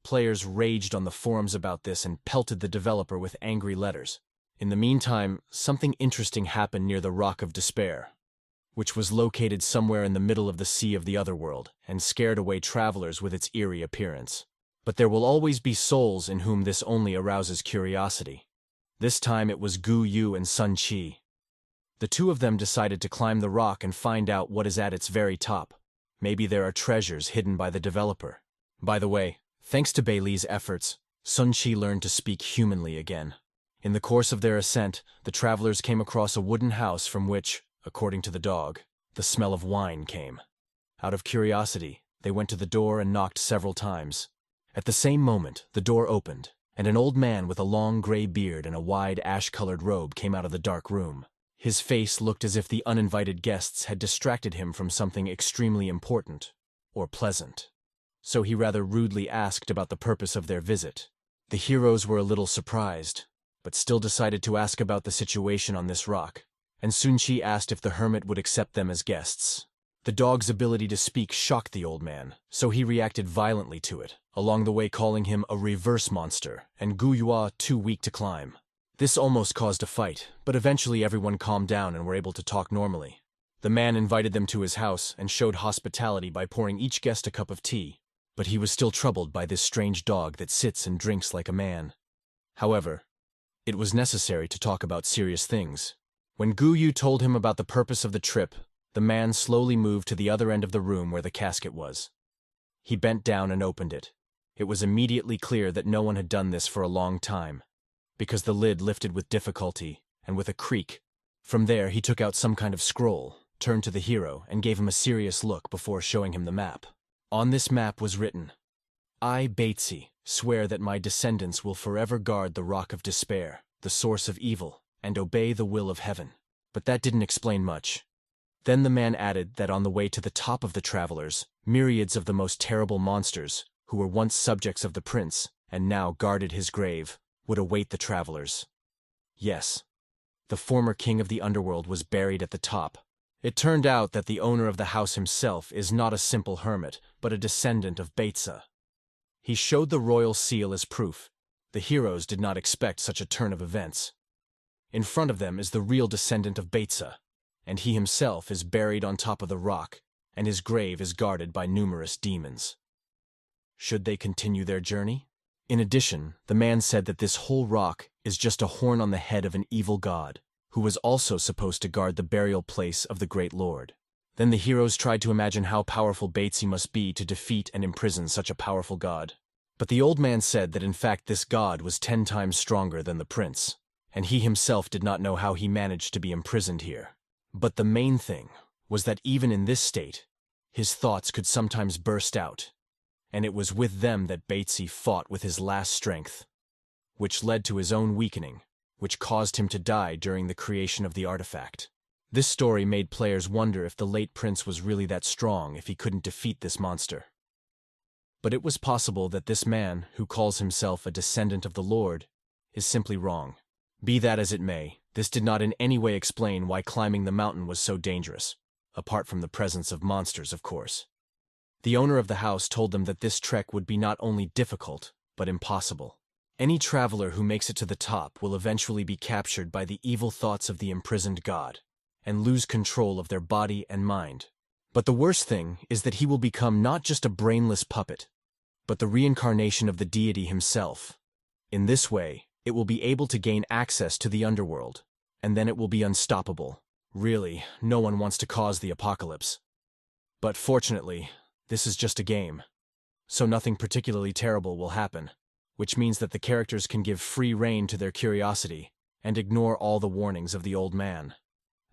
Players raged on the forums about this and pelted the developer with angry letters. In the meantime, something interesting happened near the Rock of Despair, which was located somewhere in the middle of the Sea of the Otherworld and scared away travelers with its eerie appearance. But there will always be souls in whom this only arouses curiosity. This time it was Gu Yu and Sun Qi. The two of them decided to climb the rock and find out what is at its very top. Maybe there are treasures hidden by the developer. By the way, thanks to Beili's efforts, Sun Qi learned to speak humanly again. In the course of their ascent, the travelers came across a wooden house from which, according to the dog, the smell of wine came. Out of curiosity, they went to the door and knocked several times. At the same moment, the door opened, and an old man with a long gray beard and a wide ash-colored robe came out of the dark room. His face looked as if the uninvited guests had distracted him from something extremely important, or pleasant. So he rather rudely asked about the purpose of their visit. The heroes were a little surprised, but still decided to ask about the situation on this rock, and Sun Qi asked if the hermit would accept them as guests. The dog's ability to speak shocked the old man, so he reacted violently to it, along the way calling him a reverse monster and Gu Yua too weak to climb. This almost caused a fight, but eventually everyone calmed down and were able to talk normally. The man invited them to his house and showed hospitality by pouring each guest a cup of tea, but he was still troubled by this strange dog that sits and drinks like a man. However, it was necessary to talk about serious things. When Gu Yu told him about the purpose of the trip, the man slowly moved to the other end of the room where the casket was. He bent down and opened it. It was immediately clear that no one had done this for a long time, because the lid lifted with difficulty and with a creak. From there, he took out some kind of scroll, turned to the hero, and gave him a serious look before showing him the map. On this map was written, "I, Beitzi, swear that my descendants will forever guard the Rock of Despair, the source of evil, and obey the will of heaven." But that didn't explain much. Then the man added that on the way to the top of the travelers, myriads of the most terrible monsters, who were once subjects of the prince and now guarded his grave, would await the travelers. Yes, the former king of the underworld was buried at the top. It turned out that the owner of the house himself is not a simple hermit, but a descendant of Beitza. He showed the royal seal as proof. The heroes did not expect such a turn of events. In front of them is the real descendant of Beitza, and he himself is buried on top of the rock, and his grave is guarded by numerous demons. Should they continue their journey? In addition, the man said that this whole rock is just a horn on the head of an evil god, who was also supposed to guard the burial place of the great lord. Then the heroes tried to imagine how powerful Beitzi must be to defeat and imprison such a powerful god. But the old man said that in fact this god was 10 times stronger than the prince. and he himself did not know how he managed to be imprisoned here. But the main thing was that even in this state, his thoughts could sometimes burst out, and it was with them that Batesy fought with his last strength, which led to his own weakening, which caused him to die during the creation of the artifact. This story made players wonder if the late prince was really that strong if he couldn't defeat this monster. But it was possible that this man, who calls himself a descendant of the Lord, is simply wrong. Be that as it may, this did not in any way explain why climbing the mountain was so dangerous, apart from the presence of monsters, of course. The owner of the house told them that this trek would be not only difficult, but impossible. Any traveler who makes it to the top will eventually be captured by the evil thoughts of the imprisoned god, and lose control of their body and mind. But the worst thing is that he will become not just a brainless puppet, but the reincarnation of the deity himself. In this way, it will be able to gain access to the underworld, and then it will be unstoppable. Really, no one wants to cause the apocalypse. But fortunately, this is just a game, so nothing particularly terrible will happen, which means that the characters can give free rein to their curiosity and ignore all the warnings of the old man.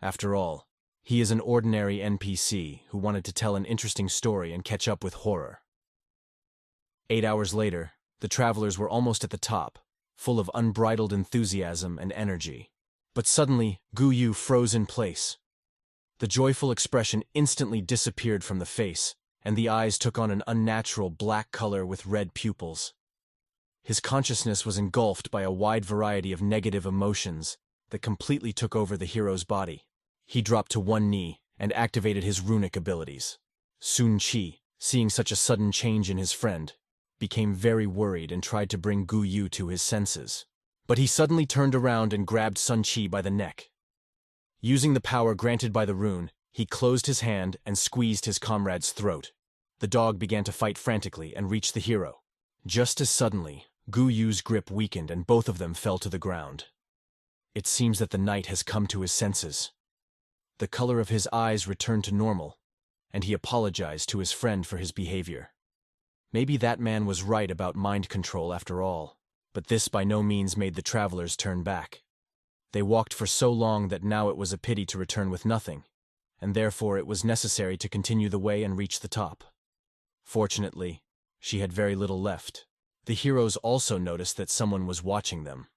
After all, he is an ordinary NPC who wanted to tell an interesting story and catch up with horror. 8 hours later, the travelers were almost at the top, full of unbridled enthusiasm and energy. But suddenly, Gu Yu froze in place. The joyful expression instantly disappeared from the face, and the eyes took on an unnatural black color with red pupils. His consciousness was engulfed by a wide variety of negative emotions that completely took over the hero's body. He dropped to one knee and activated his runic abilities. Sun Qi, seeing such a sudden change in his friend, became very worried and tried to bring Gu Yu to his senses. But he suddenly turned around and grabbed Sun Qi by the neck. Using the power granted by the rune, he closed his hand and squeezed his comrade's throat. The dog began to fight frantically and reached the hero. Just as suddenly, Gu Yu's grip weakened and both of them fell to the ground. It seems that the knight has come to his senses. The color of his eyes returned to normal, and he apologized to his friend for his behavior. Maybe that man was right about mind control after all, but this by no means made the travelers turn back. They walked for so long that now it was a pity to return with nothing, and therefore it was necessary to continue the way and reach the top. Fortunately, she had very little left. The heroes also noticed that someone was watching them.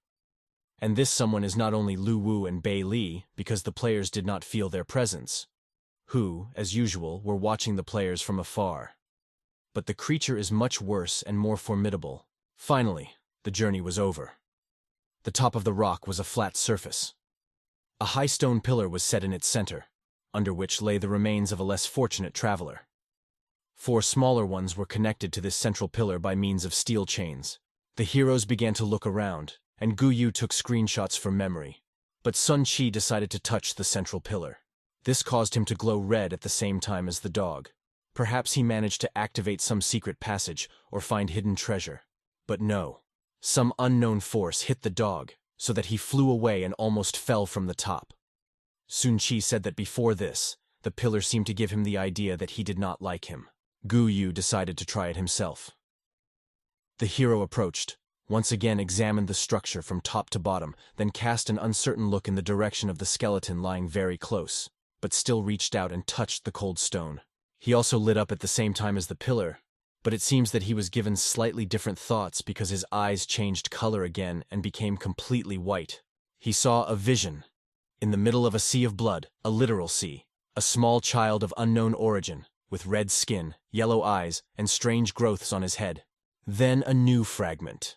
And this someone is not only Lu Wu and Bei Li, because the players did not feel their presence, who, as usual, were watching the players from afar. But the creature is much worse and more formidable. Finally, the journey was over. The top of the rock was a flat surface. A high stone pillar was set in its center, under which lay the remains of a less fortunate traveler. 4 smaller ones were connected to this central pillar by means of steel chains. The heroes began to look around, and Gu Yu took screenshots from memory. But Sun Qi decided to touch the central pillar. This caused him to glow red at the same time as the dog. Perhaps he managed to activate some secret passage or find hidden treasure. But no. Some unknown force hit the dog, so that he flew away and almost fell from the top. Sun Qi said that before this, the pillar seemed to give him the idea that he did not like him. Gu Yu decided to try it himself. The hero approached, once again examined the structure from top to bottom, then cast an uncertain look in the direction of the skeleton lying very close, but still reached out and touched the cold stone. He also lit up at the same time as the pillar, but it seems that he was given slightly different thoughts because his eyes changed color again and became completely white. He saw a vision. In the middle of a sea of blood, a literal sea, a small child of unknown origin, with red skin, yellow eyes, and strange growths on his head. Then a new fragment.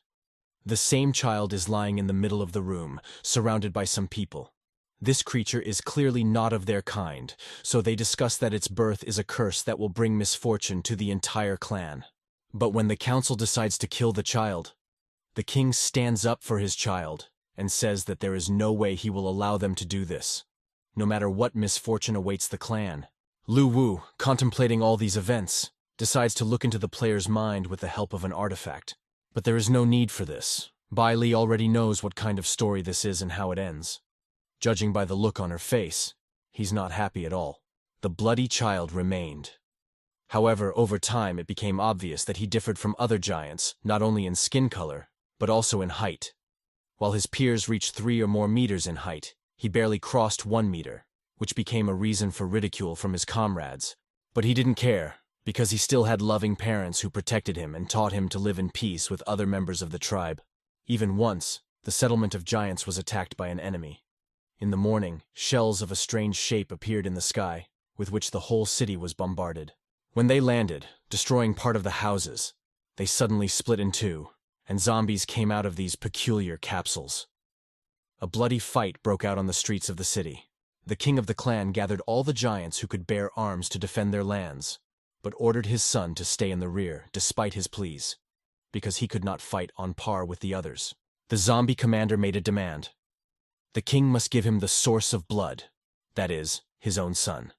The same child is lying in the middle of the room, surrounded by some people. This creature is clearly not of their kind, so they discuss that its birth is a curse that will bring misfortune to the entire clan. But when the council decides to kill the child, the king stands up for his child and says that there is no way he will allow them to do this, no matter what misfortune awaits the clan. Lu Wu, contemplating all these events, decides to look into the player's mind with the help of an artifact. But there is no need for this. Bai Li already knows what kind of story this is and how it ends. Judging by the look on her face, he's not happy at all. The bloody child remained. However, over time it became obvious that he differed from other giants, not only in skin color, but also in height. While his peers reached 3 or more meters in height, he barely crossed 1 meter, which became a reason for ridicule from his comrades. But he didn't care, because he still had loving parents who protected him and taught him to live in peace with other members of the tribe. Even once, the settlement of giants was attacked by an enemy. In the morning, shells of a strange shape appeared in the sky, with which the whole city was bombarded. When they landed, destroying part of the houses, they suddenly split in two, and zombies came out of these peculiar capsules. A bloody fight broke out on the streets of the city. The king of the clan gathered all the giants who could bear arms to defend their lands, but ordered his son to stay in the rear despite his pleas, because he could not fight on par with the others. The zombie commander made a demand. The king must give him the source of blood, that is, his own son.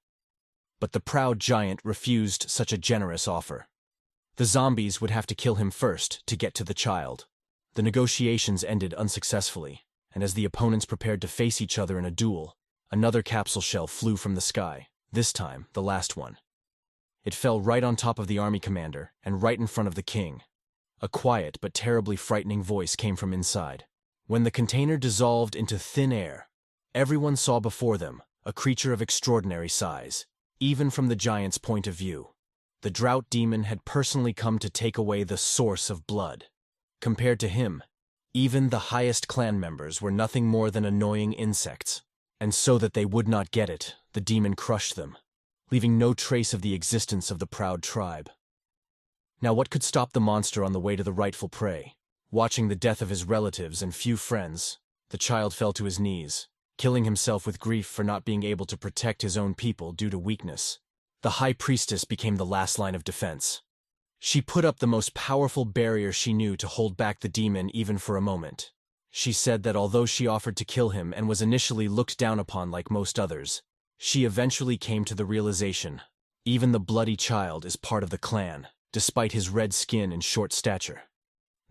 But the proud giant refused such a generous offer. The zombies would have to kill him first to get to the child. The negotiations ended unsuccessfully, and as the opponents prepared to face each other in a duel, another capsule shell flew from the sky, this time the last one. It fell right on top of the army commander and right in front of the king. A quiet but terribly frightening voice came from inside. When the container dissolved into thin air, everyone saw before them a creature of extraordinary size, even from the giant's point of view. The drought demon had personally come to take away the source of blood. Compared to him, even the highest clan members were nothing more than annoying insects. And so that they would not get it, the demon crushed them, leaving no trace of the existence of the proud tribe. Now what could stop the monster on the way to the rightful prey? Watching the death of his relatives and few friends, the child fell to his knees, killing himself with grief for not being able to protect his own people due to weakness. The high priestess became the last line of defense. She put up the most powerful barrier she knew to hold back the demon even for a moment. She said that although she offered to kill him and was initially looked down upon like most others, she eventually came to the realization, even the bloody child is part of the clan, despite his red skin and short stature.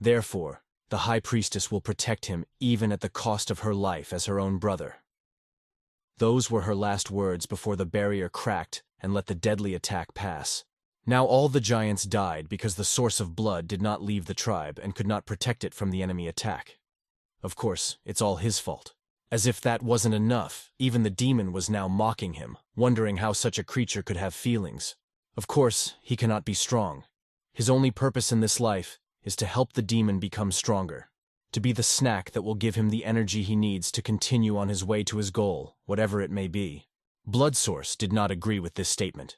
Therefore, the high priestess will protect him even at the cost of her life as her own brother. Those were her last words before the barrier cracked and let the deadly attack pass. Now all the giants died because the source of blood did not leave the tribe and could not protect it from the enemy attack. Of course, it's all his fault. As if that wasn't enough, even the demon was now mocking him, wondering how such a creature could have feelings. Of course, he cannot be strong. His only purpose in this life is to help the demon become stronger, to be the snack that will give him the energy he needs to continue on his way to his goal, whatever it may be. Bloodsource did not agree with this statement.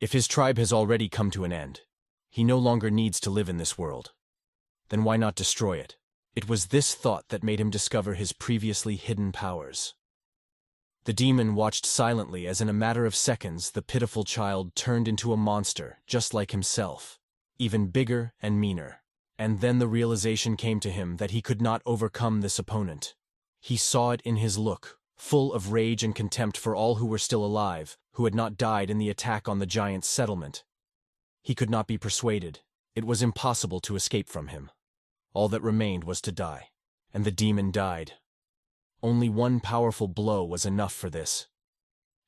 If his tribe has already come to an end, he no longer needs to live in this world. Then why not destroy it? It was this thought that made him discover his previously hidden powers. The demon watched silently as in a matter of seconds the pitiful child turned into a monster just like himself, even bigger and meaner. And then the realization came to him that he could not overcome this opponent. He saw it in his look, full of rage and contempt for all who were still alive, who had not died in the attack on the giant's settlement. He could not be persuaded. It was impossible to escape from him. All that remained was to die, and the demon died. Only one powerful blow was enough for this.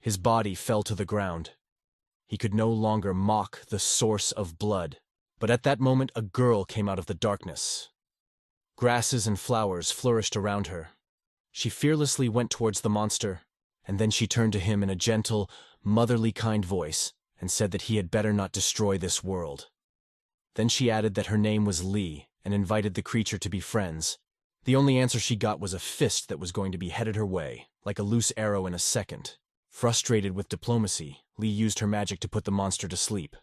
His body fell to the ground. He could no longer mock the source of blood. But at that moment a girl came out of the darkness. Grasses and flowers flourished around her. She fearlessly went towards the monster, and then she turned to him in a gentle, motherly kind voice and said that he had better not destroy this world. Then she added that her name was Lee and invited the creature to be friends. The only answer she got was a fist that was going to be headed her way, like a loose arrow in a second. Frustrated with diplomacy, Lee used her magic to put the monster to sleep.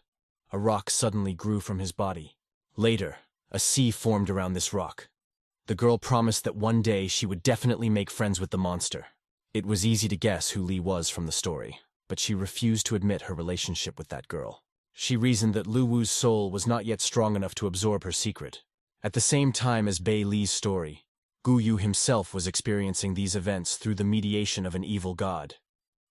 A rock suddenly grew from his body. Later, a sea formed around this rock. The girl promised that one day she would definitely make friends with the monster. It was easy to guess who Lee was from the story, but she refused to admit her relationship with that girl. She reasoned that Lu Wu's soul was not yet strong enough to absorb her secret. At the same time as Bei Li's story, Gu Yu himself was experiencing these events through the mediation of an evil god.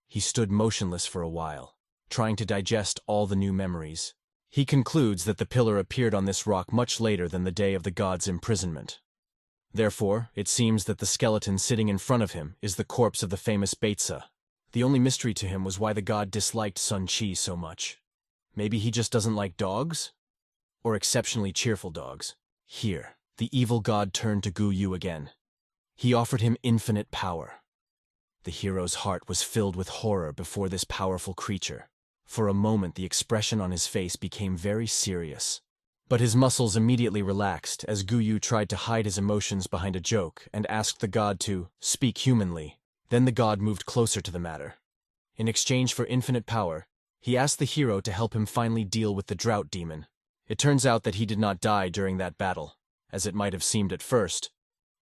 He stood motionless for a while, trying to digest all the new memories. He concludes that the pillar appeared on this rock much later than the day of the god's imprisonment. Therefore, it seems that the skeleton sitting in front of him is the corpse of the famous Beitza. The only mystery to him was why the god disliked Sun Chi so much. Maybe he just doesn't like dogs? Or exceptionally cheerful dogs. Here, the evil god turned to Gu Yu again. He offered him infinite power. The hero's heart was filled with horror before this powerful creature. For a moment, the expression on his face became very serious. But his muscles immediately relaxed as Guyu tried to hide his emotions behind a joke and asked the god to speak humanly. Then the god moved closer to the matter. In exchange for infinite power, he asked the hero to help him finally deal with the drought demon. It turns out that he did not die during that battle, as it might have seemed at first,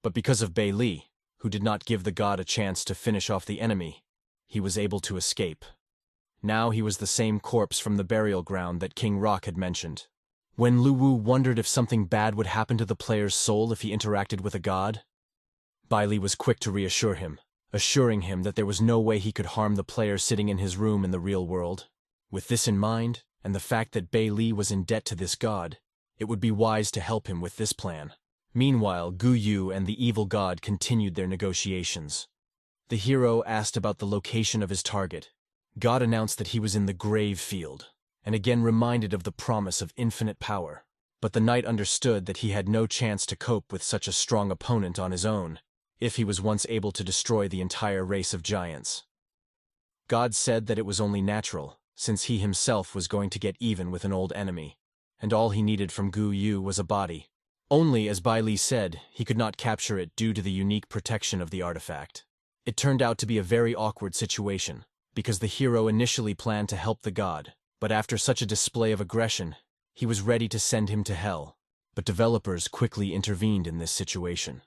but because of Bei Li, who did not give the god a chance to finish off the enemy, he was able to escape. Now he was the same corpse from the burial ground that King Rock had mentioned. When Lu Wu wondered if something bad would happen to the player's soul if he interacted with a god, Bai Li was quick to reassure him, assuring him that there was no way he could harm the player sitting in his room in the real world. With this in mind, and the fact that Bei Li was in debt to this god, it would be wise to help him with this plan. Meanwhile, Guyu and the evil god continued their negotiations. The hero asked about the location of his target. God announced that he was in the grave field, and again reminded of the promise of infinite power. But the knight understood that he had no chance to cope with such a strong opponent on his own, if he was once able to destroy the entire race of giants. God said that it was only natural, since he himself was going to get even with an old enemy, and all he needed from Gu Yu was a body. Only, as Bai Li said, he could not capture it due to the unique protection of the artifact. It turned out to be a very awkward situation, because the hero initially planned to help the god, but after such a display of aggression, he was ready to send him to hell. But developers quickly intervened in this situation.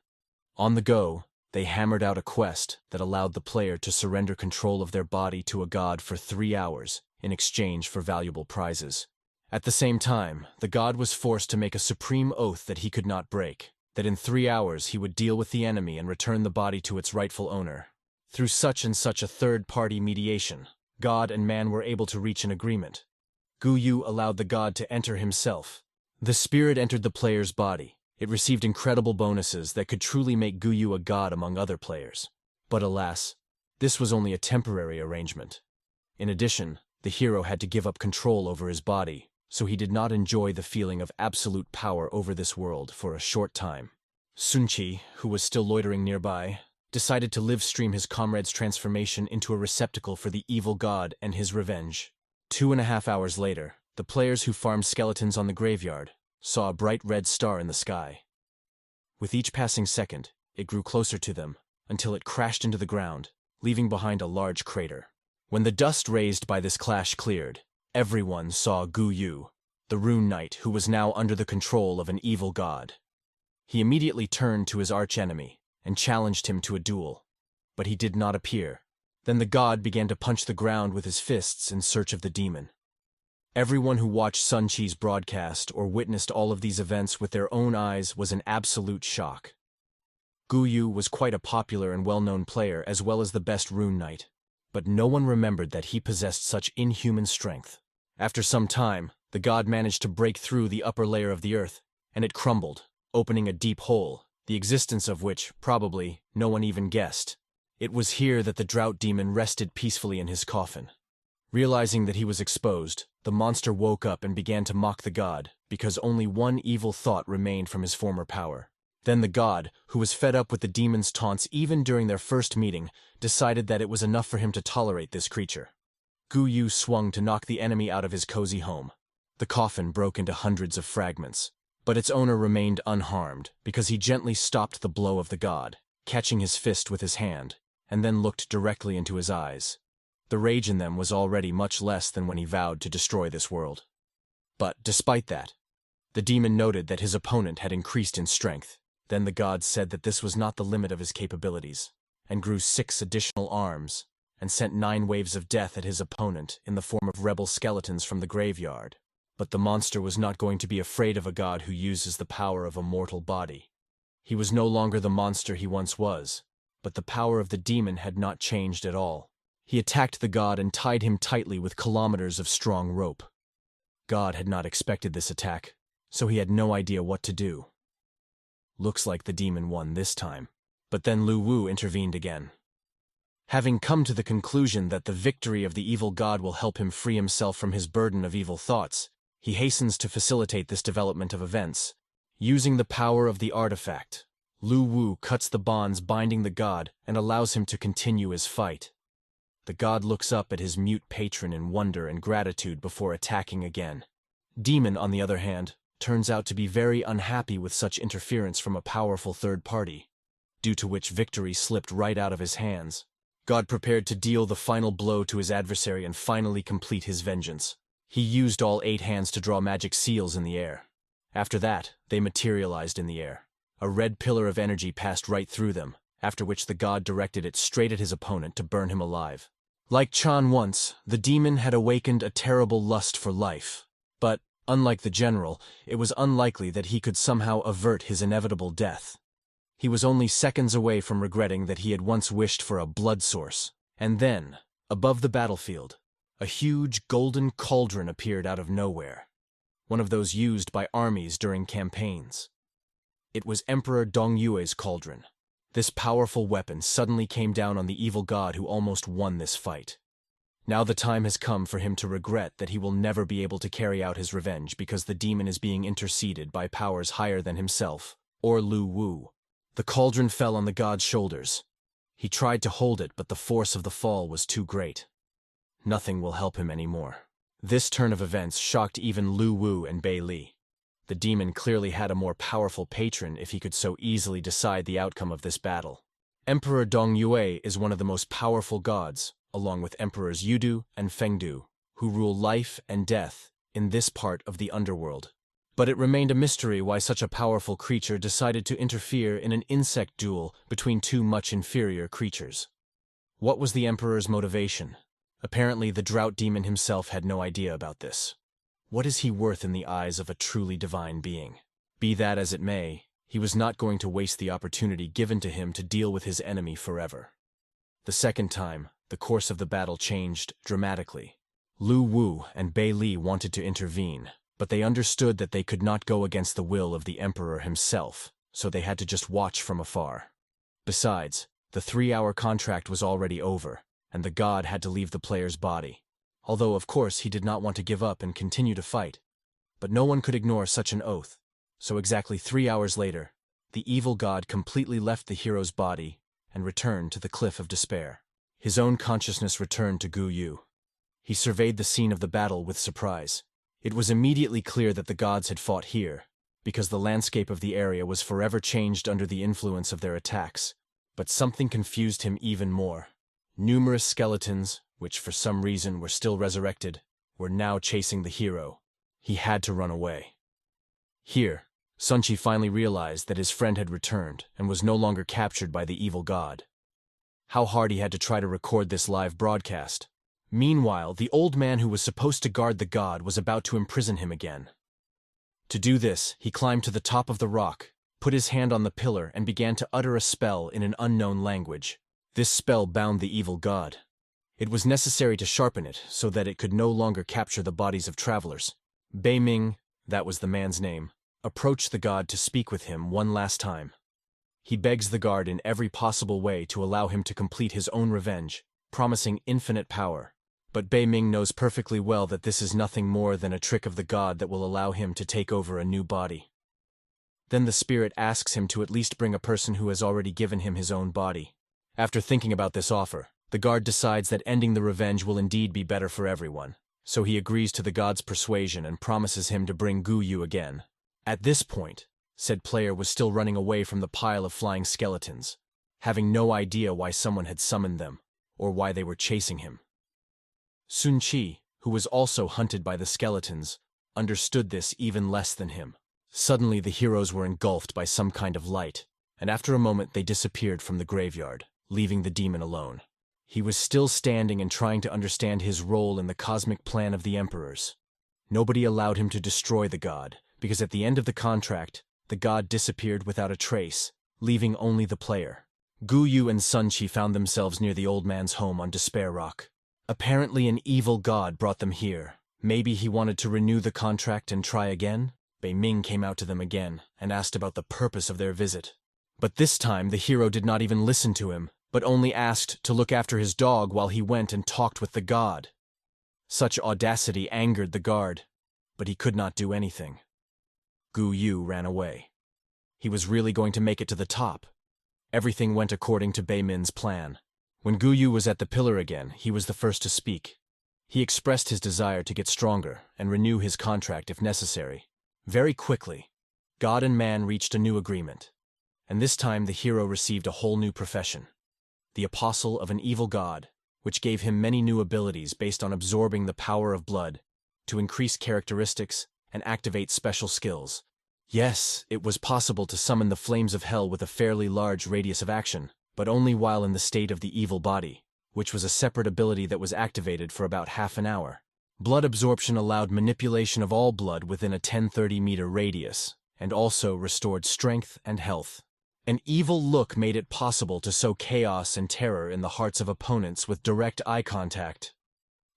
On the go, they hammered out a quest that allowed the player to surrender control of their body to a god for 3 hours in exchange for valuable prizes. At the same time, the god was forced to make a supreme oath that he could not break, that in 3 hours he would deal with the enemy and return the body to its rightful owner. Through such and such a third-party mediation, god and man were able to reach an agreement. Gu Yu allowed the god to enter himself. The spirit entered the player's body. It received incredible bonuses that could truly make Gu Yu a god among other players. But alas, this was only a temporary arrangement. In addition, the hero had to give up control over his body, so he did not enjoy the feeling of absolute power over this world for a short time. Sun Qi, who was still loitering nearby, decided to live-stream his comrade's transformation into a receptacle for the evil god and his revenge. 2.5 hours later, the players who farmed skeletons on the graveyard saw a bright red star in the sky. With each passing second, it grew closer to them, until it crashed into the ground, leaving behind a large crater. When the dust raised by this clash cleared, everyone saw Gu Yu, the rune knight who was now under the control of an evil god. He immediately turned to his archenemy and challenged him to a duel, but he did not appear. Then the god began to punch the ground with his fists in search of the demon. Everyone who watched Sun Qi's broadcast or witnessed all of these events with their own eyes was in absolute shock. Gu Yu was quite a popular and well-known player as well as the best rune knight, but no one remembered that he possessed such inhuman strength. After some time, the god managed to break through the upper layer of the earth, and it crumbled, opening a deep hole, the existence of which, probably, no one even guessed. It was here that the drought demon rested peacefully in his coffin. Realizing that he was exposed, the monster woke up and began to mock the god, because only one evil thought remained from his former power. Then the god, who was fed up with the demon's taunts even during their first meeting, decided that it was enough for him to tolerate this creature. Gu Yu swung to knock the enemy out of his cozy home. The coffin broke into hundreds of fragments, but its owner remained unharmed because he gently stopped the blow of the god, catching his fist with his hand, and then looked directly into his eyes. The rage in them was already much less than when he vowed to destroy this world. But despite that, the demon noted that his opponent had increased in strength. Then the god said that this was not the limit of his capabilities, and grew 6 additional arms, and sent 9 waves of death at his opponent in the form of rebel skeletons from the graveyard. But the monster was not going to be afraid of a god who uses the power of a mortal body. He was no longer the monster he once was, but the power of the demon had not changed at all. He attacked the god and tied him tightly with kilometers of strong rope. God had not expected this attack, so he had no idea what to do. Looks like the demon won this time. But then Lu Wu intervened again. Having come to the conclusion that the victory of the evil god will help him free himself from his burden of evil thoughts, he hastens to facilitate this development of events. Using the power of the artifact, Lu Wu cuts the bonds binding the god and allows him to continue his fight. The god looks up at his mute patron in wonder and gratitude before attacking again. Demon, on the other hand, turns out to be very unhappy with such interference from a powerful third party, due to which victory slipped right out of his hands. God prepared to deal the final blow to his adversary and finally complete his vengeance. He used all 8 hands to draw magic seals in the air. After that, they materialized in the air. A red pillar of energy passed right through them, after which the god directed it straight at his opponent to burn him alive. Like Chan once, the demon had awakened a terrible lust for life. But, unlike the general, it was unlikely that he could somehow avert his inevitable death. He was only seconds away from regretting that he had once wished for a blood source. And then, above the battlefield, a huge golden cauldron appeared out of nowhere. One of those used by armies during campaigns. It was Emperor Dongyue's cauldron. This powerful weapon suddenly came down on the evil god who almost won this fight. Now the time has come for him to regret that he will never be able to carry out his revenge because the demon is being interceded by powers higher than himself, or Lu Wu. The cauldron fell on the god's shoulders. He tried to hold it, but the force of the fall was too great. Nothing will help him anymore. This turn of events shocked even Lu Wu and Bei Li. The demon clearly had a more powerful patron if he could so easily decide the outcome of this battle. Emperor Dongyue is one of the most powerful gods, along with Emperors Yudu and Fengdu, who rule life and death in this part of the underworld. But it remained a mystery why such a powerful creature decided to interfere in an insect duel between 2 much inferior creatures. What was the Emperor's motivation? Apparently the drought demon himself had no idea about this. What is he worth in the eyes of a truly divine being? Be that as it may, he was not going to waste the opportunity given to him to deal with his enemy forever. The second time, the course of the battle changed dramatically. Lu Wu and Bei Li wanted to intervene, but they understood that they could not go against the will of the Emperor himself, so they had to just watch from afar. Besides, the 3-hour contract was already over, and the god had to leave the player's body. Although, of course, he did not want to give up and continue to fight. But no one could ignore such an oath, so exactly 3 hours later, the evil god completely left the hero's body and returned to the Cliff of Despair. His own consciousness returned to Gu Yu. He surveyed the scene of the battle with surprise. It was immediately clear that the gods had fought here, because the landscape of the area was forever changed under the influence of their attacks. But something confused him even more. Numerous skeletons, which for some reason were still resurrected, were now chasing the hero. He had to run away. Here, Sun Chi finally realized that his friend had returned and was no longer captured by the evil god. How hard he had to try to record this live broadcast. Meanwhile, the old man who was supposed to guard the god was about to imprison him again. To do this, he climbed to the top of the rock, put his hand on the pillar, and began to utter a spell in an unknown language. This spell bound the evil god. It was necessary to sharpen it so that it could no longer capture the bodies of travelers. Bei Ming, that was the man's name, approached the god to speak with him one last time. He begs the god in every possible way to allow him to complete his own revenge, promising infinite power. But Bei Ming knows perfectly well that this is nothing more than a trick of the god that will allow him to take over a new body. Then the spirit asks him to at least bring a person who has already given him his own body. After thinking about this offer, the guard decides that ending the revenge will indeed be better for everyone, so he agrees to the god's persuasion and promises him to bring Gu Yu again. At this point, said player was still running away from the pile of flying skeletons, having no idea why someone had summoned them, or why they were chasing him. Sun Chi, who was also hunted by the skeletons, understood this even less than him. Suddenly the heroes were engulfed by some kind of light, and after a moment they disappeared from the graveyard, leaving the demon alone. He was still standing and trying to understand his role in the cosmic plan of the emperors. Nobody allowed him to destroy the god, because at the end of the contract, the god disappeared without a trace, leaving only the player. Gu Yu and Sun Chi found themselves near the old man's home on Despair Rock. Apparently an evil god brought them here. Maybe he wanted to renew the contract and try again? Bei Ming came out to them again and asked about the purpose of their visit. But this time the hero did not even listen to him, but only asked to look after his dog while he went and talked with the god. Such audacity angered the guard, but he could not do anything. Gu Yu ran away. He was really going to make it to the top. Everything went according to Beimin's plan. When Guyu was at the pillar again, he was the first to speak. He expressed his desire to get stronger and renew his contract if necessary. Very quickly, God and man reached a new agreement. And this time the hero received a whole new profession. The apostle of an evil god, which gave him many new abilities based on absorbing the power of blood to increase characteristics and activate special skills. Yes, it was possible to summon the flames of hell with a fairly large radius of action, but only while in the state of the evil body, which was a separate ability that was activated for about half an hour. Blood absorption allowed manipulation of all blood within a 10-30-meter radius, and also restored strength and health. An evil look made it possible to sow chaos and terror in the hearts of opponents with direct eye contact.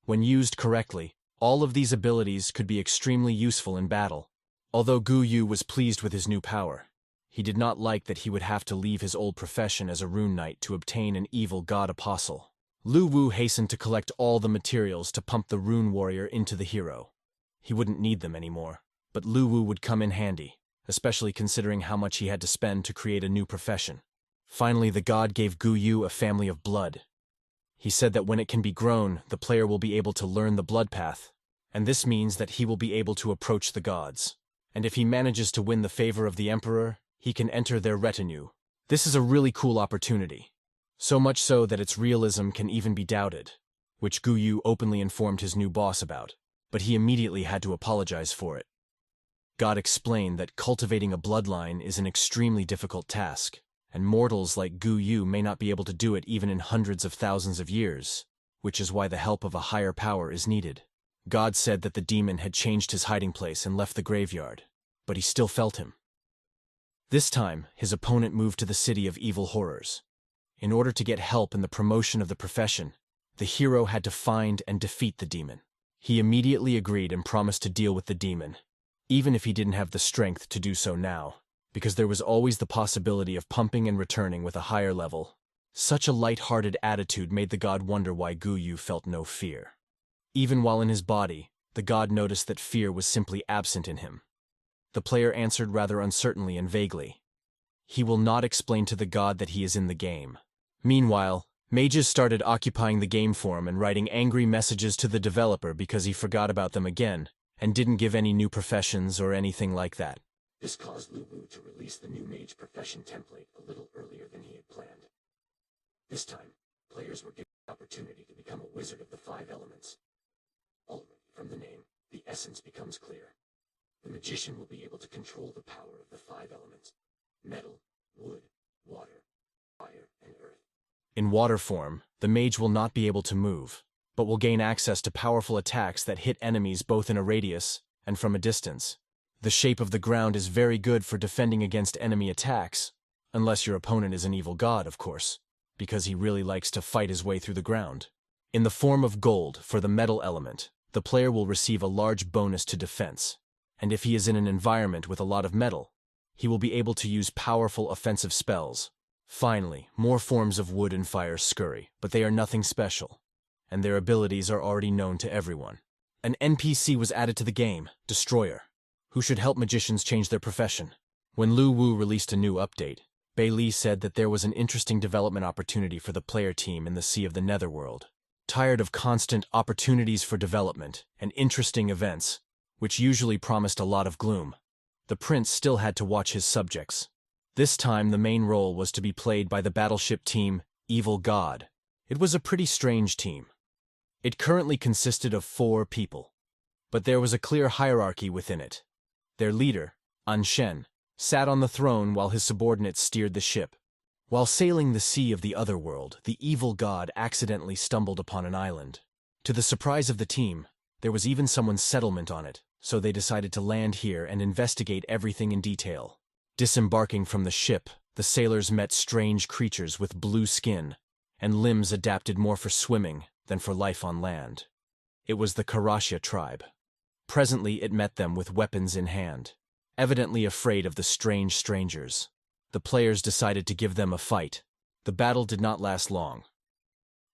When used correctly, all of these abilities could be extremely useful in battle. Although Guyu was pleased with his new power, he did not like that he would have to leave his old profession as a rune knight to obtain an evil god apostle. Lu Wu hastened to collect all the materials to pump the rune warrior into the hero. He wouldn't need them anymore, but Lu Wu would come in handy, especially considering how much he had to spend to create a new profession. Finally, the god gave Guyu a family of blood. He said that when it can be grown, the player will be able to learn the blood path, and this means that he will be able to approach the gods. And if he manages to win the favor of the emperor, he can enter their retinue. This is a really cool opportunity. So much so that its realism can even be doubted, which Guyu openly informed his new boss about, but he immediately had to apologize for it. God explained that cultivating a bloodline is an extremely difficult task, and mortals like Guyu may not be able to do it even in hundreds of thousands of years, which is why the help of a higher power is needed. God said that the demon had changed his hiding place and left the graveyard, but he still felt him. This time, his opponent moved to the city of evil horrors. In order to get help in the promotion of the profession, the hero had to find and defeat the demon. He immediately agreed and promised to deal with the demon, even if he didn't have the strength to do so now, because there was always the possibility of pumping and returning with a higher level. Such a light-hearted attitude made the god wonder why Guyu felt no fear. Even while in his body, the god noticed that fear was simply absent in him. The player answered rather uncertainly and vaguely. He will not explain to the god that he is in the game. Meanwhile, mages started occupying the game forum and writing angry messages to the developer because he forgot about them again, and didn't give any new professions or anything like that. This caused Lu Wu to release the new mage profession template a little earlier than he had planned. This time, players were given the opportunity to become a wizard of the 5 elements. Already from the name, the essence becomes clear. The magician will be able to control the power of the 5 elements: metal, wood, water, fire, and earth. In water form, the mage will not be able to move, but will gain access to powerful attacks that hit enemies both in a radius and from a distance. The shape of the ground is very good for defending against enemy attacks, unless your opponent is an evil god, of course, because he really likes to fight his way through the ground. In the form of gold for the metal element, the player will receive a large bonus to defense, and if he is in an environment with a lot of metal, he will be able to use powerful offensive spells. Finally, more forms of wood and fire scurry, but they are nothing special, and their abilities are already known to everyone. An NPC was added to the game, Destroyer, who should help magicians change their profession. When Lu Wu released a new update, Bei Li said that there was an interesting development opportunity for the player team in the Sea of the Netherworld. Tired of constant opportunities for development and interesting events, which usually promised a lot of gloom, the prince still had to watch his subjects. This time the main role was to be played by the battleship team Evil God. It was a pretty strange team. It currently consisted of 4 people, but there was a clear hierarchy within it. Their leader, An Shen, sat on the throne while his subordinates steered the ship. While sailing the sea of the otherworld, the evil god accidentally stumbled upon an island. To the surprise of the team, there was even someone's settlement on it, so they decided to land here and investigate everything in detail. Disembarking from the ship, the sailors met strange creatures with blue skin and limbs adapted more for swimming than for life on land. It was the Karashia tribe. Presently it met them with weapons in hand. Evidently afraid of the strange strangers, the players decided to give them a fight. The battle did not last long.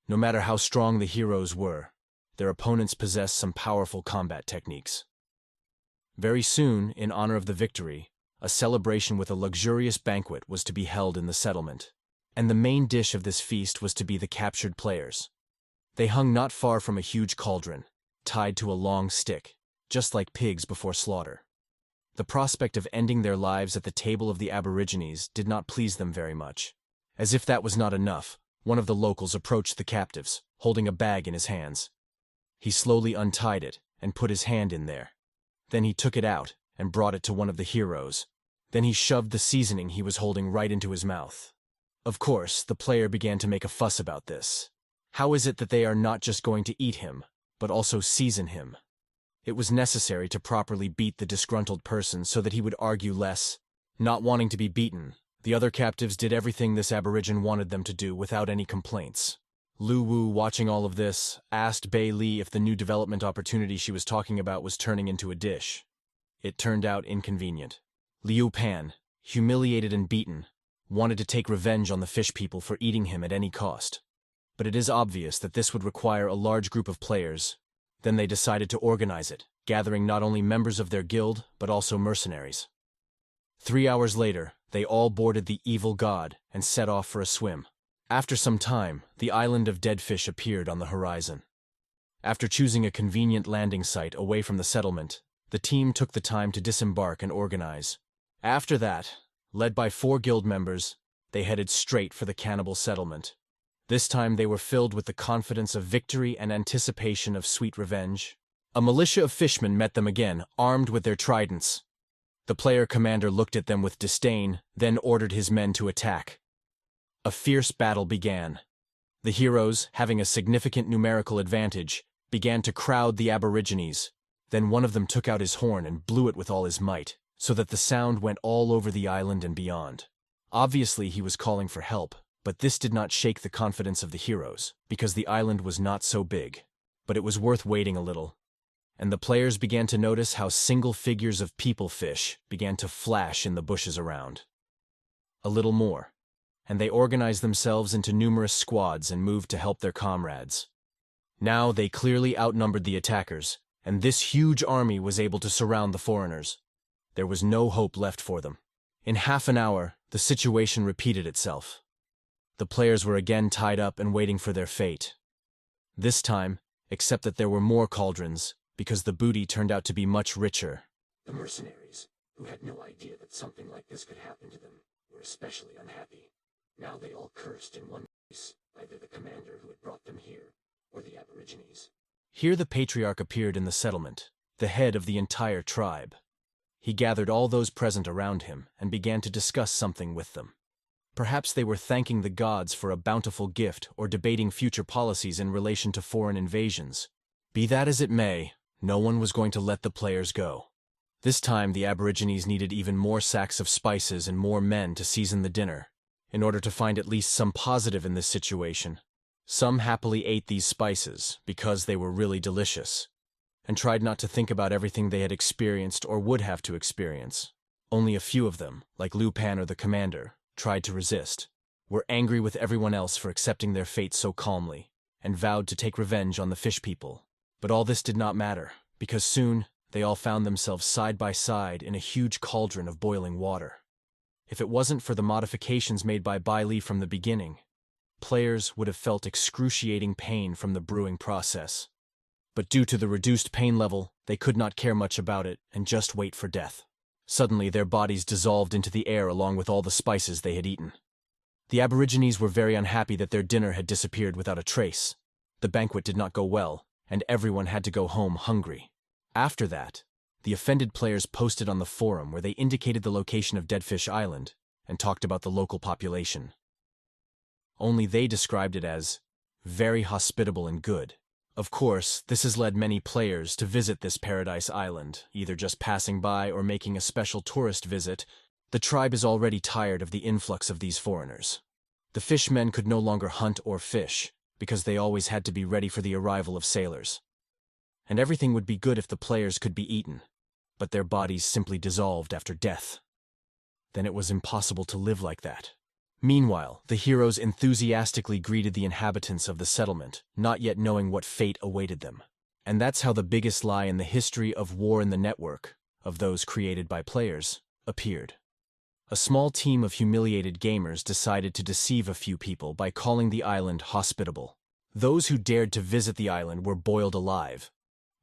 No matter how strong the heroes were, their opponents possessed some powerful combat techniques. Very soon, in honor of the victory, A celebration with a luxurious banquet was to be held in the settlement, and the main dish of this feast was to be the captured players. They hung not far from a huge cauldron, tied to a long stick, just like pigs before slaughter. The prospect of ending their lives at the table of the Aborigines did not please them very much. As if that was not enough, one of the locals approached the captives, holding a bag in his hands. He slowly untied it and put his hand in there. Then he took it out and brought it to one of the heroes. Then he shoved the seasoning he was holding right into his mouth. Of course, the player began to make a fuss about this. How is it that they are not just going to eat him, but also season him? It was necessary to properly beat the disgruntled person so that he would argue less. Not wanting to be beaten, the other captives did everything this aborigine wanted them to do without any complaints. Lu Wu, watching all of this, asked Bei Li if the new development opportunity she was talking about was turning into a dish. It turned out inconvenient. Liu Pan, humiliated and beaten, wanted to take revenge on the fish people for eating him at any cost. But it is obvious that this would require a large group of players. Then they decided to organize it, gathering not only members of their guild, but also mercenaries. 3 hours later, they all boarded the evil god and set off for a swim. After some time, the island of dead fish appeared on the horizon. After choosing a convenient landing site away from the settlement, the team took the time to disembark and organize. After that, led by 4 guild members, they headed straight for the cannibal settlement. This time they were filled with the confidence of victory and anticipation of sweet revenge. A militia of fishmen met them again, armed with their tridents. The player commander looked at them with disdain, then ordered his men to attack. A fierce battle began. The heroes, having a significant numerical advantage, began to crowd the Aborigines. Then one of them took out his horn and blew it with all his might, so that the sound went all over the island and beyond. Obviously he was calling for help, but this did not shake the confidence of the heroes, because the island was not so big. But it was worth waiting a little. And the players began to notice how single figures of people fish began to flash in the bushes around. A little more, and they organized themselves into numerous squads and moved to help their comrades. Now they clearly outnumbered the attackers, and this huge army was able to surround the foreigners. There was no hope left for them. In half an hour, the situation repeated itself. The players were again tied up and waiting for their fate. This time, except that there were more cauldrons, because the booty turned out to be much richer. The mercenaries, who had no idea that something like this could happen to them, were especially unhappy. Now they all cursed in one voice, either the commander who had brought them here, or the Aborigines. Here the patriarch appeared in the settlement, the head of the entire tribe. He gathered all those present around him and began to discuss something with them. Perhaps they were thanking the gods for a bountiful gift or debating future policies in relation to foreign invasions. Be that as it may, no one was going to let the players go. This time the Aborigines needed even more sacks of spices and more men to season the dinner, in order to find at least some positive in this situation. Some happily ate these spices because they were really delicious, and tried not to think about everything they had experienced or would have to experience. Only a few of them, like Liu Pan or the commander, tried to resist, were angry with everyone else for accepting their fate so calmly, and vowed to take revenge on the fish people. But all this did not matter, because soon they all found themselves side by side in a huge cauldron of boiling water. If it wasn't for the modifications made by Bai Li from the beginning, players would have felt excruciating pain from the brewing process. But due to the reduced pain level, they could not care much about it and just wait for death. Suddenly their bodies dissolved into the air along with all the spices they had eaten. The Aborigines were very unhappy that their dinner had disappeared without a trace. The banquet did not go well, and everyone had to go home hungry. After that, the offended players posted on the forum where they indicated the location of Deadfish Island and talked about the local population. Only they described it as very hospitable and good. Of course, this has led many players to visit this paradise island, either just passing by or making a special tourist visit. The tribe is already tired of the influx of these foreigners. The fishmen could no longer hunt or fish, because they always had to be ready for the arrival of sailors. And everything would be good if the players could be eaten, but their bodies simply dissolved after death. Then it was impossible to live like that. Meanwhile, the heroes enthusiastically greeted the inhabitants of the settlement, not yet knowing what fate awaited them. And that's how the biggest lie in the history of War in the Network, of those created by players, appeared. A small team of humiliated gamers decided to deceive a few people by calling the island hospitable. Those who dared to visit the island were boiled alive.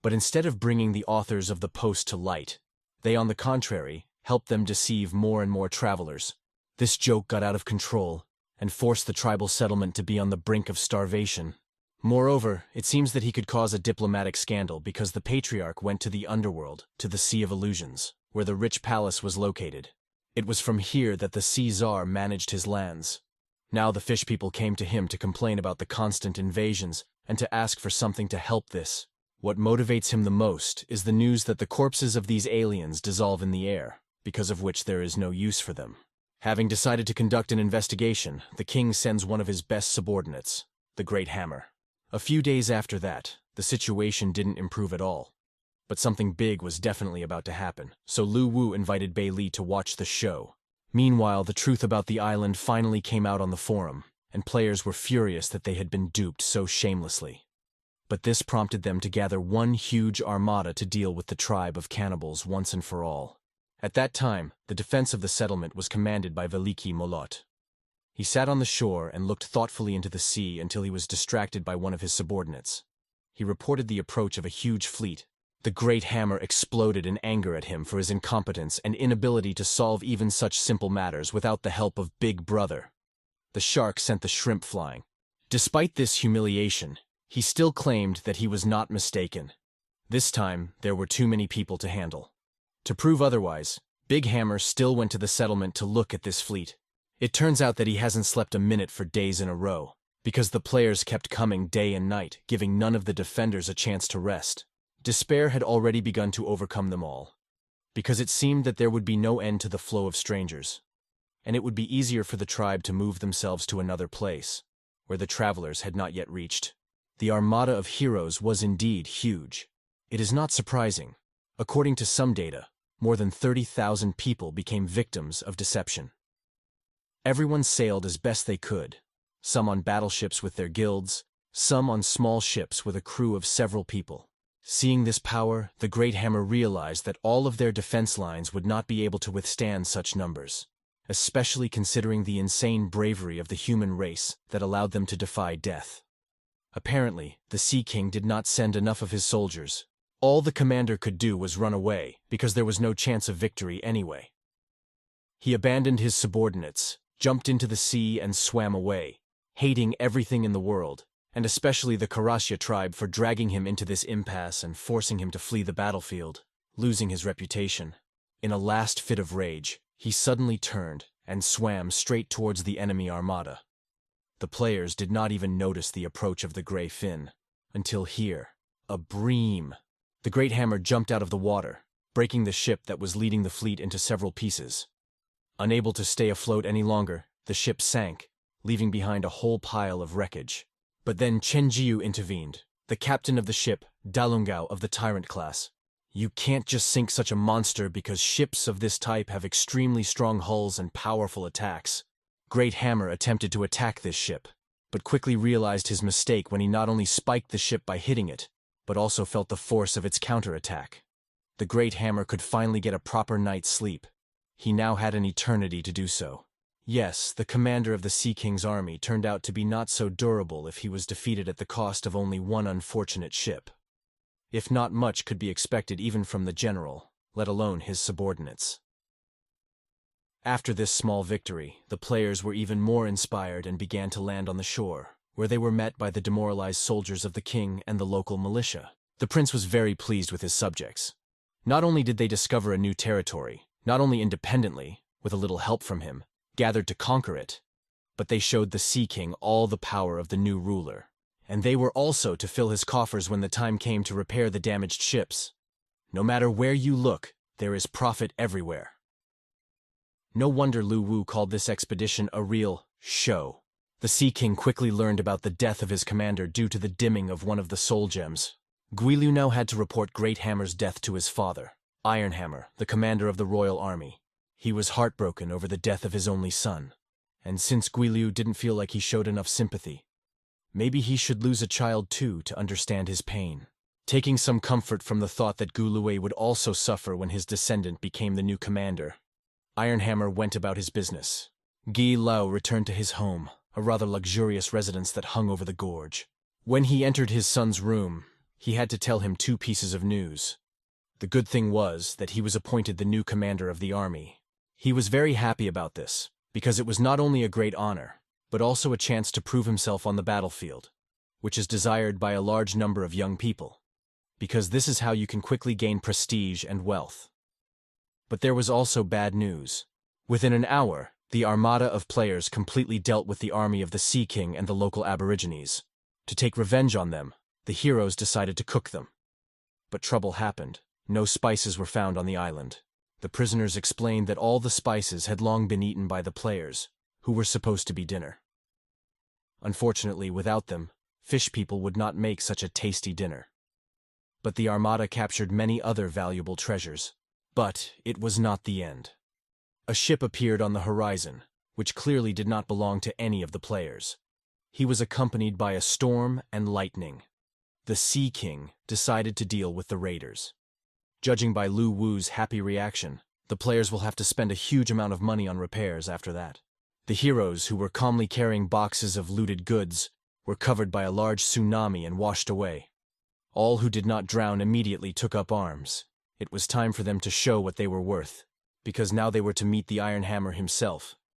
But instead of bringing the authors of the post to light, they, on the contrary, helped them deceive more and more travelers. This joke got out of control and forced the tribal settlement to be on the brink of starvation. Moreover, it seems that he could cause a diplomatic scandal because the patriarch went to the underworld, to the Sea of Illusions, where the rich palace was located. It was from here that the Sea Czar managed his lands. Now the fish people came to him to complain about the constant invasions and to ask for something to help this. What motivates him the most is the news that the corpses of these aliens dissolve in the air, because of which there is no use for them. Having decided to conduct an investigation, the king sends one of his best subordinates, the Great Hammer. A few days after that, the situation didn't improve at all. But something big was definitely about to happen, so Lu Wu invited Bei Li to watch the show. Meanwhile, the truth about the island finally came out on the forum, and players were furious that they had been duped so shamelessly. But this prompted them to gather one huge armada to deal with the tribe of cannibals once and for all. At that time, the defense of the settlement was commanded by Veliki Molot. He sat on the shore and looked thoughtfully into the sea until he was distracted by one of his subordinates. He reported the approach of a huge fleet. The Great Hammer exploded in anger at him for his incompetence and inability to solve even such simple matters without the help of Big Brother. The shark sent the shrimp flying. Despite this humiliation, he still claimed that he was not mistaken. This time, there were too many people to handle. To prove otherwise, Big Hammer still went to the settlement to look at this fleet. It turns out that he hasn't slept a minute for days in a row, because the players kept coming day and night, giving none of the defenders a chance to rest. Despair had already begun to overcome them all, because it seemed that there would be no end to the flow of strangers, and it would be easier for the tribe to move themselves to another place, where the travelers had not yet reached. The armada of heroes was indeed huge. It is not surprising. According to some data, more than 30,000 people became victims of deception. Everyone sailed as best they could, some on battleships with their guilds, some on small ships with a crew of several people. Seeing this power, the Great Hammer realized that all of their defense lines would not be able to withstand such numbers, especially considering the insane bravery of the human race that allowed them to defy death. Apparently, the Sea King did not send enough of his soldiers. All the commander could do was run away, because there was no chance of victory anyway. He abandoned his subordinates, jumped into the sea and swam away, hating everything in the world, and especially the Karasya tribe for dragging him into this impasse and forcing him to flee the battlefield, losing his reputation. In a last fit of rage, he suddenly turned and swam straight towards the enemy armada. The players did not even notice the approach of the Grey Fin, until here, a bream. The Great Hammer jumped out of the water, breaking the ship that was leading the fleet into several pieces. Unable to stay afloat any longer, the ship sank, leaving behind a whole pile of wreckage. But then Chen Jiu intervened, the captain of the ship, Dalungao of the Tyrant class. You can't just sink such a monster because ships of this type have extremely strong hulls and powerful attacks. Great Hammer attempted to attack this ship, but quickly realized his mistake when he not only spiked the ship by hitting it, but also felt the force of its counterattack. The Great Hammer could finally get a proper night's sleep. He now had an eternity to do so. Yes, the commander of the Sea King's army turned out to be not so durable if he was defeated at the cost of only one unfortunate ship. If not much could be expected even from the general, let alone his subordinates. After this small victory, the players were even more inspired and began to land on the shore, where they were met by the demoralized soldiers of the king and the local militia. The prince was very pleased with his subjects. Not only did they discover a new territory, not only independently, with a little help from him, gathered to conquer it, but they showed the Sea King all the power of the new ruler. And they were also to fill his coffers when the time came to repair the damaged ships. No matter where you look, there is profit everywhere. No wonder Lu Wu called this expedition a real show. The Sea King quickly learned about the death of his commander due to the dimming of one of the soul gems. Guilu now had to report Great Hammer's death to his father, Iron Hammer, the commander of the royal army. He was heartbroken over the death of his only son, and since Guilu didn't feel like he showed enough sympathy, maybe he should lose a child too to understand his pain. Taking some comfort from the thought that Gulue would also suffer when his descendant became the new commander, Ironhammer went about his business. Gi Lao returned to his home, a rather luxurious residence that hung over the gorge. When he entered his son's room, he had to tell him two pieces of news. The good thing was that he was appointed the new commander of the army. He was very happy about this, because it was not only a great honor, but also a chance to prove himself on the battlefield, which is desired by a large number of young people, because this is how you can quickly gain prestige and wealth. But there was also bad news. Within an hour, the armada of players completely dealt with the army of the Sea King and the local aborigines. To take revenge on them, the heroes decided to cook them. But trouble happened. No spices were found on the island. The prisoners explained that all the spices had long been eaten by the players, who were supposed to be dinner. Unfortunately, without them, fish people would not make such a tasty dinner. But the armada captured many other valuable treasures. But it was not the end. A ship appeared on the horizon, which clearly did not belong to any of the players. He was accompanied by a storm and lightning. The Sea King decided to deal with the raiders. Judging by Lu Wu's happy reaction, the players will have to spend a huge amount of money on repairs after that. The heroes, who were calmly carrying boxes of looted goods, were covered by a large tsunami and washed away. All who did not drown immediately took up arms. It was time for them to show what they were worth, because now they were to meet the Iron Hammer himself,